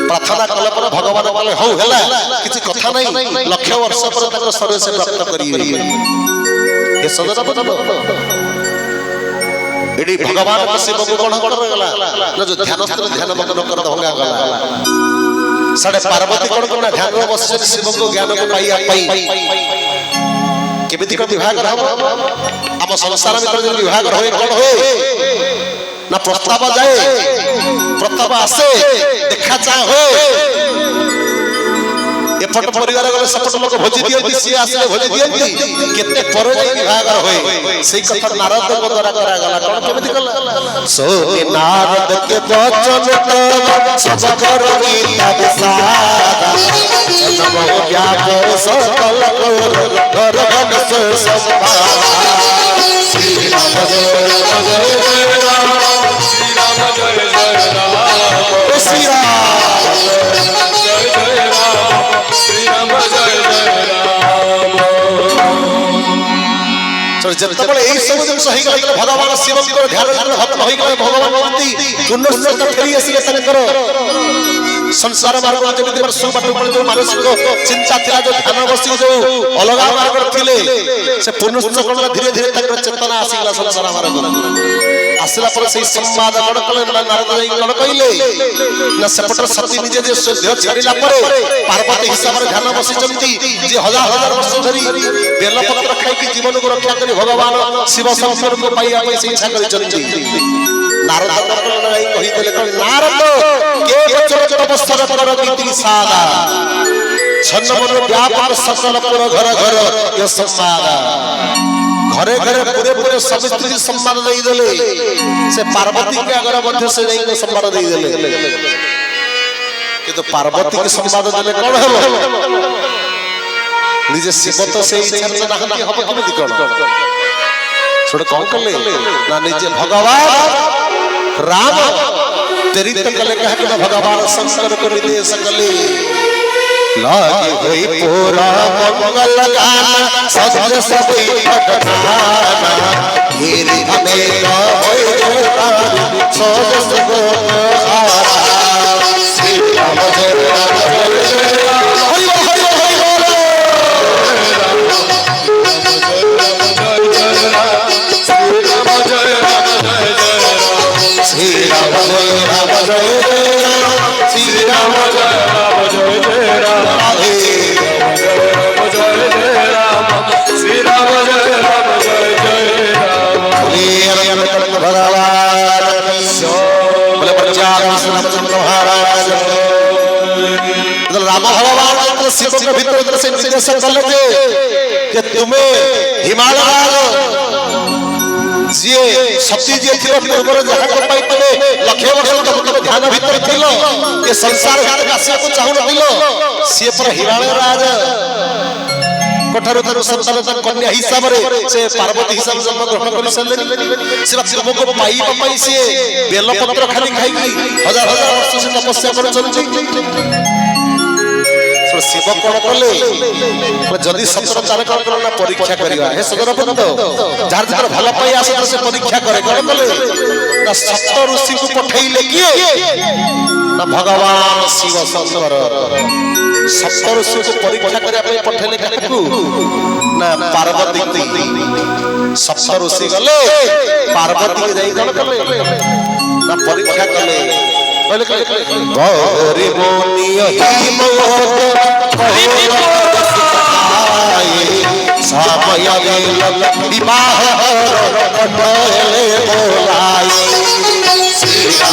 प्रार्थना कला पर भगवान बोले हौ हैला किछि कथा नै लक्ष वर्ष पर तक शरीर से प्राप्त करी ये सदरा बदलो एडी भगवान के शिव को कोन कर गला न जो ध्यान मग्न कर दंगा गला साडे पार्वती कोन कोन ध्यान रो बस शिव को ज्ञान को पाई केमिति का विभाग रहबो हम संसार में जो विभाग होय कोन होय ना प्रस्ताव जाए प्रस्ताव आसे देखा चाह हो एपट परिवार गले सपट लोक भोजी दियंती सी आसे भोजी दियंती केते पर जाई विभाग होय सेई कथा नारद को द्वारा करा गला कोन केमिति कला सो नारद के वचन सब कर गीता सादा नमो व्याकर सकल कर घन से संभा श्री राम जय राम श्री राम जय जय राम श्री राम जय जय राम श्री राम जय जय राम तो जब तक ए सब दिन सही गला भगवान शिव को ध्यान रखले भक्त होई गले भगवान भक्ति पुनश्च फेरी आसीले तनकर संसार मार्ग जेमिति पर सुबाट पर जो मानसिक चिंता थिला जो ध्यान बसी जो अलगा मार्ग थिले से पुनश्च कोन धीरे धीरे तक चेतना आसीला संसार मार्ग आसला पर से संवाद कोन कले नारद जी कोन कइले ना सेपटर सती निजे जे देह छाड़िला परे पार्वती हिसाब रे ध्यान बसी जंती जे हजार हजार वर्ष धरि बेलपत्र खाइ कि जीवन को रक्षा करी भगवान शिव शंकर को पाइया पई से इच्छा करि जंती नारद नहीं कहि देले नारद के बचन तपस्या कर गीति सादा छन्न मन व्यापार सकल पुर घर घर ये संसादा घरे घरे पूरे पूरे सब स्त्री सम्मान दे देले से पार्वती के अगर मध्य से नहीं सम्मान दे देले किंतु पार्वती के सम्मान देले कोन हेबो निजे शिव तो से इच्छा से नहीं हबो केमिति कोन छोड़ कौन कले ना निजे भगवान राम तेरी तकले कह के भगवान शंकर को निर्देश कले लागे होई पूरा मंगल गाना सजल सबई भगवाना गिरि हमें होई सजल सब श्री राम जय राम हरि हरि श्री राम जय राम जय श्री राम जय राम जय राम श्री राम जय राम जय जय राम बोले राम भगवान शिव के भीतर से निर्देश कर लेते कि तुम्हें हिमालय जी सती जी थिलो पूर्वर जहां को पाइतले लखे वर्ष तक ध्यान भीतर थिलो ए संसार घाट आसिया को चाहु नथिलो से पर हिराणे राज कठारु थारु संतान तक कन्या हिसाब रे से पार्वती हिसाब जन्म ग्रहण करि सल्ले से तुम को पाई पाई से बेल पत्र खाली खाई हजार हजार वर्ष से तपस्या कर चलछि शिव कौन कले जदि सतर तार कौन परीक्षा करवा हे सदर बंद जार जार भल पाई आस से परीक्षा करे कौन कले ना सप्त ऋषि को पठैले किए ना भगवान शिव शंकर सप्त ऋषि को परीक्षा करबा पे पठैले काकू ना पार्वती सप्त ऋषि गले पार्वती जाई कौन कले ना परीक्षा कले गौरी मोनिय समय विवाह हरि श्री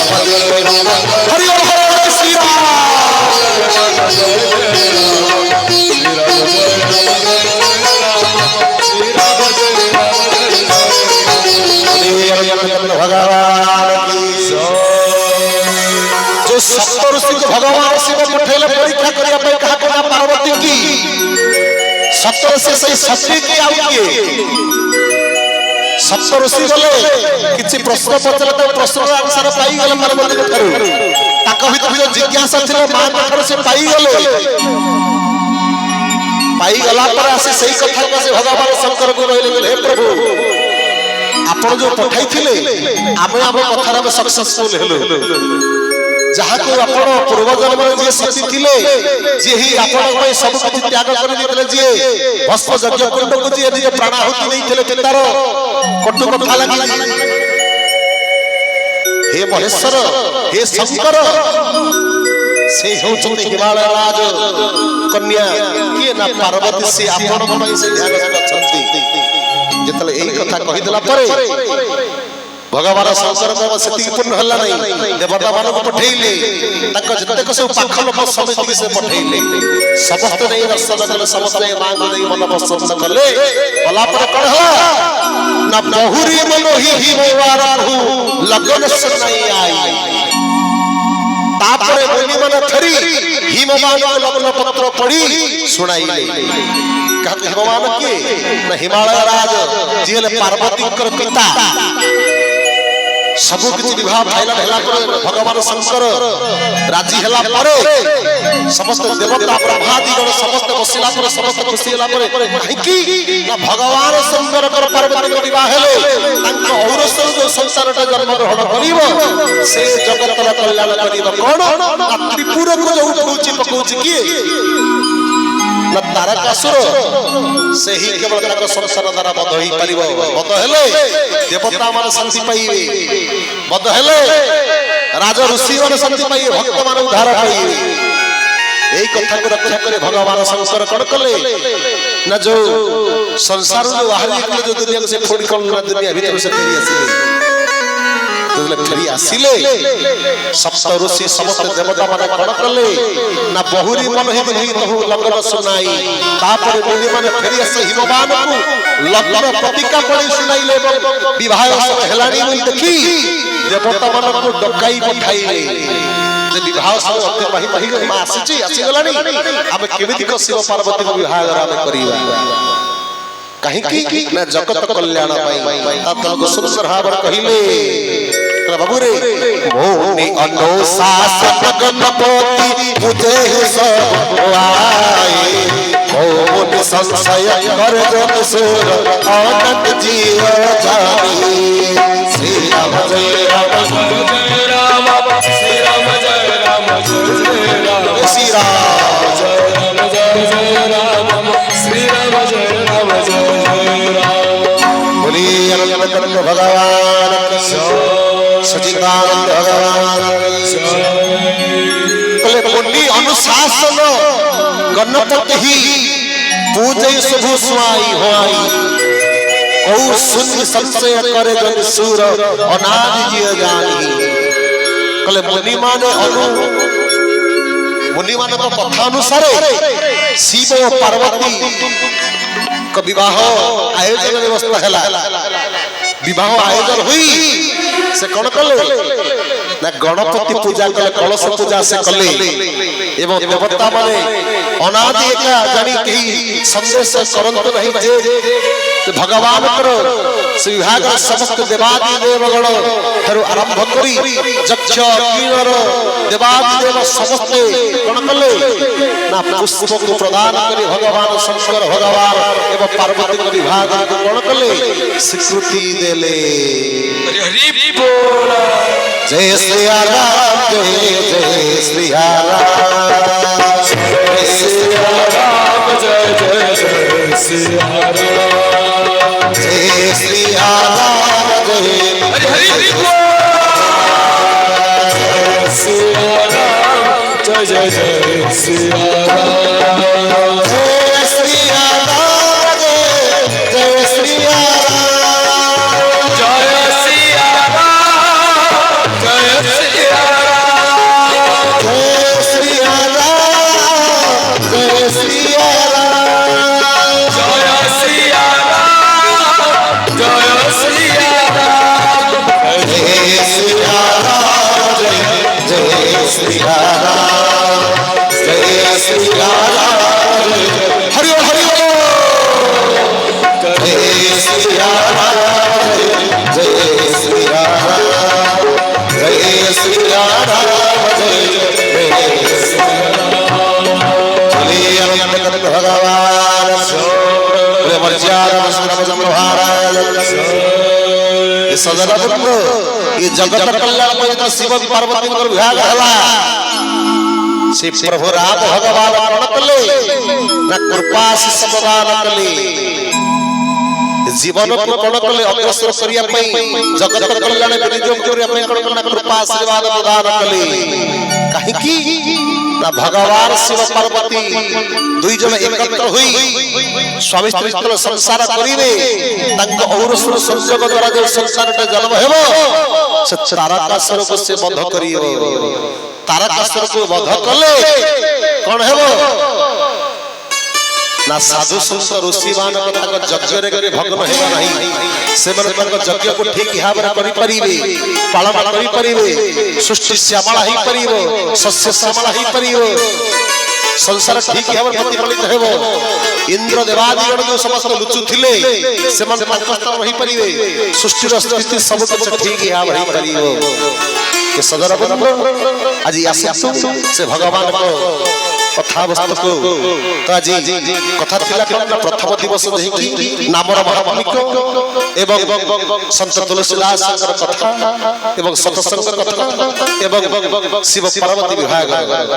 भगवान जो सप्त ऋषि को भगवान शिव पठेले परीक्षा करिया पे कहा को पार्वती की सप्त ऋषि से सती की आउ किए सप्त ऋषि गले किछि प्रश्न पचले त प्रश्न आंसर पाई गले पार्वती के थारु ताक भीतर जो जिज्ञासा थिले मां के थारु से पाई गला पर आसे सही कथा को से भगवान शंकर को कहले हे प्रभु आपण जो पठाई थिले आमे आम कथार में सक्सेसफुल हेलो जहाँ को आपण पूर्व जन्म में जे सती थिले जे ही आपण में सब कुछ त्याग कर दिले जे भस्म यज्ञ कुंड को जे जे प्राणाहुति नहीं थिले चितार कटु कथा लागि हे महेश्वर हे शंकर से होचते हिमालय राज कन्या के ना पार्वती से आपण में से ध्यान रखछंती जेतले एही कथा कहि देला परे भगवान शंकर बाबा सती पूर्ण हल्ला नहीं देवता मान को पठेइले तक जते को सब पाख लोक समिति से पठेइले समस्त नहीं दर्शन कले समस्त मांग नहीं मन पसंद कले भला पर कण हला ना बहुरी मनोही ही मोवारहु लगन से नहीं आई तापरे मुनि मन थरी हिममान लग्न पत्र पड़ी सुनाइले कहते भगवान के न हिमालय राज जेले पार्वती कर पिता सब किछि विवाह फाइनल हैला पर भगवान शंकर राजी हैला पर समस्त देवता ब्रह्मादि गण समस्त बसिला पर समस्त खुशी हैला पर काहे की ना भगवान शंकर कर पार्वती को विवाह हेले तांक औरस जो संसारटा जन्म ग्रहण करिवो से जगत रा कल्याण करिवो कोन ना त्रिपुर को जो उठौची पकौची की ना तारकासुर से ही केवल तक संसार द्वारा बध होई परिबो बध हेले देवता मान शांति पाइबे बध हेले राजा ऋषि मान शांति पाइबे भक्त मान उद्धार पाइबे एई कथा को रक्षा करे भगवान शंकर कण कले ना जो संसार जो बाहर निकले जो दुनिया से छोड़ कर ना दुनिया भीतर से फेरी आसीले तो फेरी आसीले सप्त ऋषि समस्त देवता मान कण कले ना बहुरी मन ही नहीं कहू लगन सुनाई तापर मुनि मन फेरी आसे हिमवान को लगन प्रतिका पड़ी सुनाइले विवाह सब हेलानी मुई देखी देवता मान को डकाई पठाइले जे विवाह सब अतिबाहित होई मा आसी गलानी हम केमिति को शिव पार्वती को विवाह करिवा काहे की ना जगत कल्याण पाई तब को सुंदर हावर कहिले बाबू रे मोनि अनुशासन गणपति मुझे सब आए मोनि संशय कर जन सुर आनंद जीव जानी श्री राम जय राम जय राम श्री राम जय राम जय राम श्री राम जय राम श्री राम जय राम जय राम बोली अनंत भगवान सचिदानंद भगवान बोले मुनि अनुशासन गणपति ही पूजे शुभ सुआई होई ओ शून्य संशय करे जन सूर अनादि जिय जानी कले मुनि माने को कथा अनुसार शिव और पार्वती का विवाह आयोजन व्यवस्था हैला विवाह आयोजन हुई से कौन कले ना गणपति पूजा कले कलश पूजा से कले एवं देवता माने अनादि एका जानी कही संदेश करंत नहीं जे भगवान करो से विभाग समस्त देवादि देवगण थारु आरंभ करी यक्ष किन्नर देवादि देव समस्त कौन कले ना पुष्प को प्रदान करी भगवान शंकर भगवान एवं पार्वती को विभाग को कौन कले स्वीकृति देले हरि बोल जय श्री राम जय जय श्री राम जय श्री राम जय जय जय श्री राम जय श्री राम जय हरि बोल श्री राम जय जय जय श्री राम जय श्री राम जय श्री राम जय श्री राम जय श्री राम जय श्री राम जय श्री राम जय श्री राम जय श्री राम जय श्री राम जय श्री राम जय श्री राम हरि ओम हरि ओम जय श्री राम जय श्री राम जय श्री राम जय श्री राम भगवान सजन ये जगत कल्याण में शिव पार्वती विभाग हला से प्रभु राम भगवान कर्ण कले ना कृपा से समाधान कले जीवन को कर्ण कले अग्रसर करिया पई जगत कल्याण में नियोग करिया पई कर्ण कृपा आशीर्वाद प्रदान कले काहे की ना भगवान शिव पार्वती दुई जन एकत्र हुई स्वामी स्त्री संसार करिवे तंग औरसुर संयोग द्वारा जो संसारटा जन्म हेबो से तारकासुर को से बंध करियो तारकासुर को बंध कले कोन हेबो ना साधु संत ऋषि मान कथा यज्ञ रे करे भग्न हेबा नहीं से मन यज्ञ को ठीक भाव करि परिबे पालन करि परिबे सृष्टि श्यामला ही परिबो सस्य श्यामला ही परिबो संसार ठीक भाव प्रतिफलित हेबो इंद्र देवादि गण जो समस्त लुचु थिले से मन पाकस्थ रही परिबे सृष्टि रो स्थिति सब कुछ ठीक भाव रही परिबो के सदर बंधु आज आसु से भगवान को कथा वस्तु को तो आज कथा थिला प्रथम दिवस जेकी नामर महात्मिक एवं संत तुलसीदास कथा एवं सत्संग कथा एवं शिव पार्वती विभाग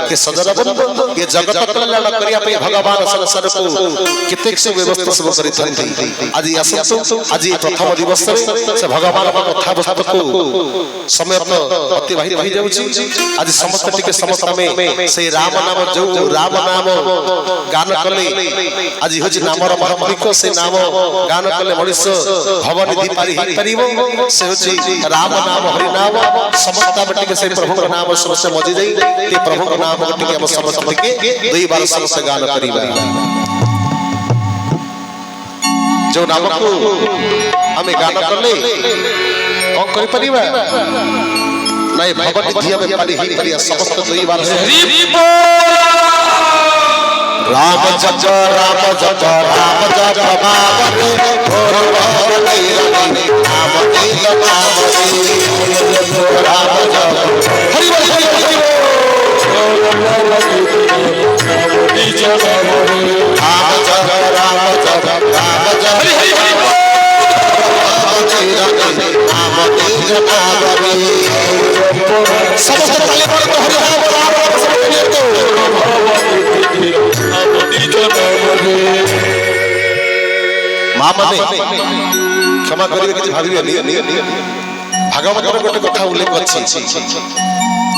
के सदर बंधु ये जगत कल्याण करिया पे भगवान संसार को केतेक से व्यवस्था सब करिथंती आज आसु आज प्रथम दिवस से भगवान कथा वस्तु को समय अतिबाहित हो जाउची आज समस्त टिके समस्त में से राम नाम जो राम नाम गान कले आज होची नामर महात्मिक से नाम गान कले मनुष्य भवनिधि पारि ही परिबो से होची राम नाम हरि नाम समस्त टिके से प्रभु का नाम समस्त मजी जाई ते प्रभु का नाम टिके हम समस्त टिके दुई बार समस्त गान करिबा जो नाम को हमें गान कले कौन करि परिबा नहीं भगवती धिया में पारी ही करिया समस्त दुई बार हरि बोल राम जप राम जप राम जप बाबरे घोर घोर नीरनी नाम नील बाबरे राम जप हरि बोल हरि बोल राम जप राम जप राम जप हरि बोल नाम नील बाबरे समस्त ताली पर हरि बोल मामने क्षमा करिवे कि भाबिबेनी भागवतर गोटे कथा उल्लेख अछि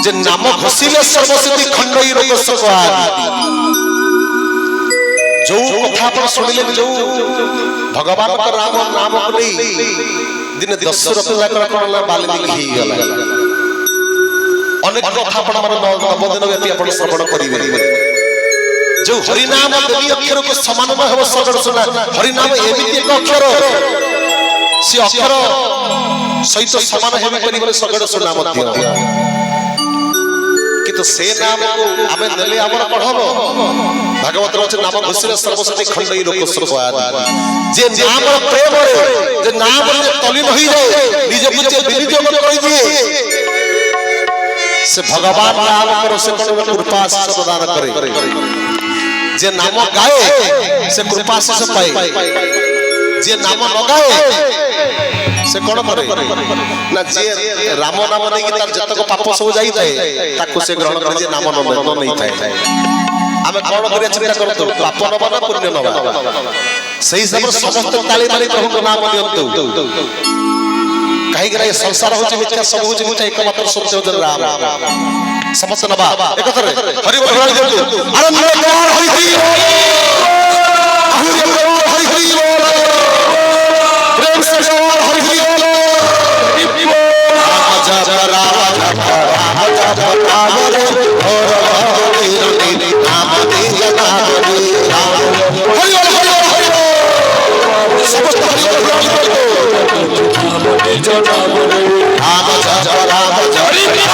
जे नाम घोषिले सर्वसिद्धि खंडई रोग सकवाद जो कथा पर सुनिले जो भगवान का राम नाम को नहीं दिन दशरथ लाकर वाल्मीकि ही गला अनेक कथा पर मन नवदिन व्यापी अपन श्रवण करिवे जो हरिनाम देवी अक्षर को समान हो सगड़ सुना हरिनाम एमिति एक अक्षर ସେ ଅକ୍ଷର ସହିତ ସମାନ ହେଇ ପାରିବନି ଶଗଡ଼ ସୁନା ମଧ୍ୟ, କିନ୍ତୁ ସେ ନାମକୁ ଆମେ ନେଲେ ଆମର କଣ ହବ? ଭାଗବତର ଅଛି ନାମ ଘୋଷିଲେ ସର୍ବସତି ଖଣ୍ଡେଇ ଲୋକ ସ୍ରୋପାଦି। ଯେ ନାମର ପ୍ରେମରେ, ଯେ ନାମରେ ଯେ ତଲ୍ଲୀନ ହୋଇଯାଏ, ନିଜକୁ ଯେ ବିନିଯୋଗ କରିଦିଏ, ସେ ଭଗବାନ ନାମର ସେ କଣ କୃପା ଆଶୀଷ ପ୍ରଦାନ କରେ। ଯେ ନାମ ଗାଏ ସେ କୃପା ଆଶୀଷ ପାଏ, ଯେ ନାମ ନ ଗାଏ ସେ କଣ କରେ ନା, ଯେ ରାମ ନାମ ନେଇକି ତାର ଯେତକ ପାପ ସବୁ ଯାଇଥାଏ ତାକୁ ସେ ଗ୍ରହଣ କରି ଯେ ନାମ ନ ନେଇଥାଏ। ଆମେ କଣ କରିବା ଚିନ୍ତା କରନ୍ତୁ, ପାପ ନବା ନା ପୁଣ୍ୟ ନବା? ସେଇ ହିସାବରେ ସମସ୍ତେ ତାଳି ମାରି ପ୍ରଭୁଙ୍କ ନାମ ନିଅନ୍ତୁ। କାହିଁକି ନା ଏ ସଂସାର ହଉଛି ମିଥ୍ୟା, ସବୁ ହଉଛି ମିଥ୍ୟା, ଏକମାତ୍ର ସତ୍ୟ ହଉଛି ରାମ। ସମସ୍ତେ ନବା ଏକଥରେ ହରି ବୋଲ ହରି ବୋଲ, ଆନନ୍ଦ ଦ୍ୱାର ହରି ହରି ବୋଲ, ଆହୁରି ଦ୍ୱାର ହରି ହରି ବୋଲ, ପ୍ରେମ ସେ ଦ୍ୱାର ହରି ହରି ବୋଲ। ରାମ ଜପ ରାମ ଜପ ରାମ ଜପ ରାମ ରେ ହର ହରି ହରି ନାମ ଦିయ ନାମ ରେ ରାମ ହରି ବୋଲ ହରି ବୋଲ ହରି ବୋଲ। ସମସ୍ତେ ହରି ବୋଲ ହରି ବୋଲ, ନାମ ଦିଜ ନାମ ରେ ରାମ ଜପ ରାମ ଜପ ହରି ବୋଲ।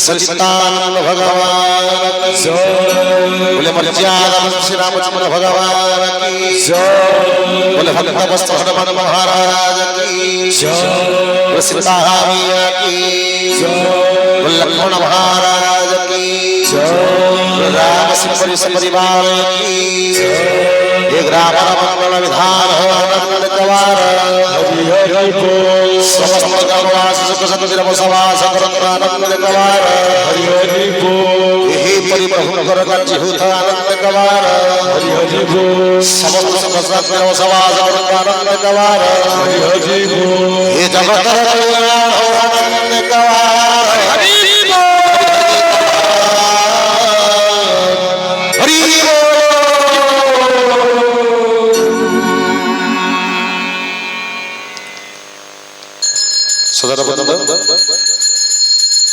सचिदानंद भगवान की जय, बोले मर्यादा श्री रामचंद्र भगवान की जय, बोले भक्त वत्सल हनुमान महाराज की जय, बोले सीता मैया की जय, बोले लक्ष्मण महाराज की जय, बोले राम सिंह परिवार की जय। एक राम मंगल विधान हो आनंद कवार हरि हरि बोल, समस्त गणवास सुख संतति रमसवास आनंद कवार हरि हरि बोल। यही परिप्रभु कर राज्य होता आनंद कवार हरि हरि बोल, समस्त सुख संतति रमसवास आनंद कवार हरि हरि बोल। ये जगत कल्याण हो आनंद कवार हरि हरि बोल।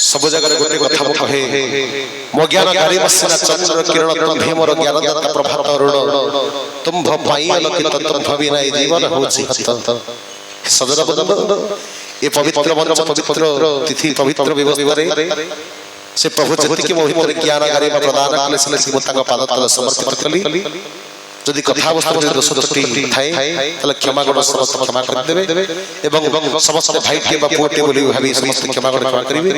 सब जगह गोटे कथा मु कहे, मो ज्ञानकारी मस्सिना चंद्र किरण तुम्भे मोर ज्ञानदाता प्रभात अरुण, तुम्भ पाई अलकित तुम्भ बिना जीवन होछि हत। सदर बंद ए पवित्र मंच पवित्र तिथि पवित्र व्यवस्था से प्रभु जति मो भीतर ज्ञानकारी प्रदान कले से मु तांग पाद तले समर्पित कली। যদি কথাবস্তু দোষ ত্রুটি থাকে তাহলে ক্ষমা করে সমস্ত ক্ষমা করে দেবে এবং সমস্ত ভাইকে বা পুঁতে বলি ভাবি সমস্ত ক্ষমা করে ক্ষমা করিবে।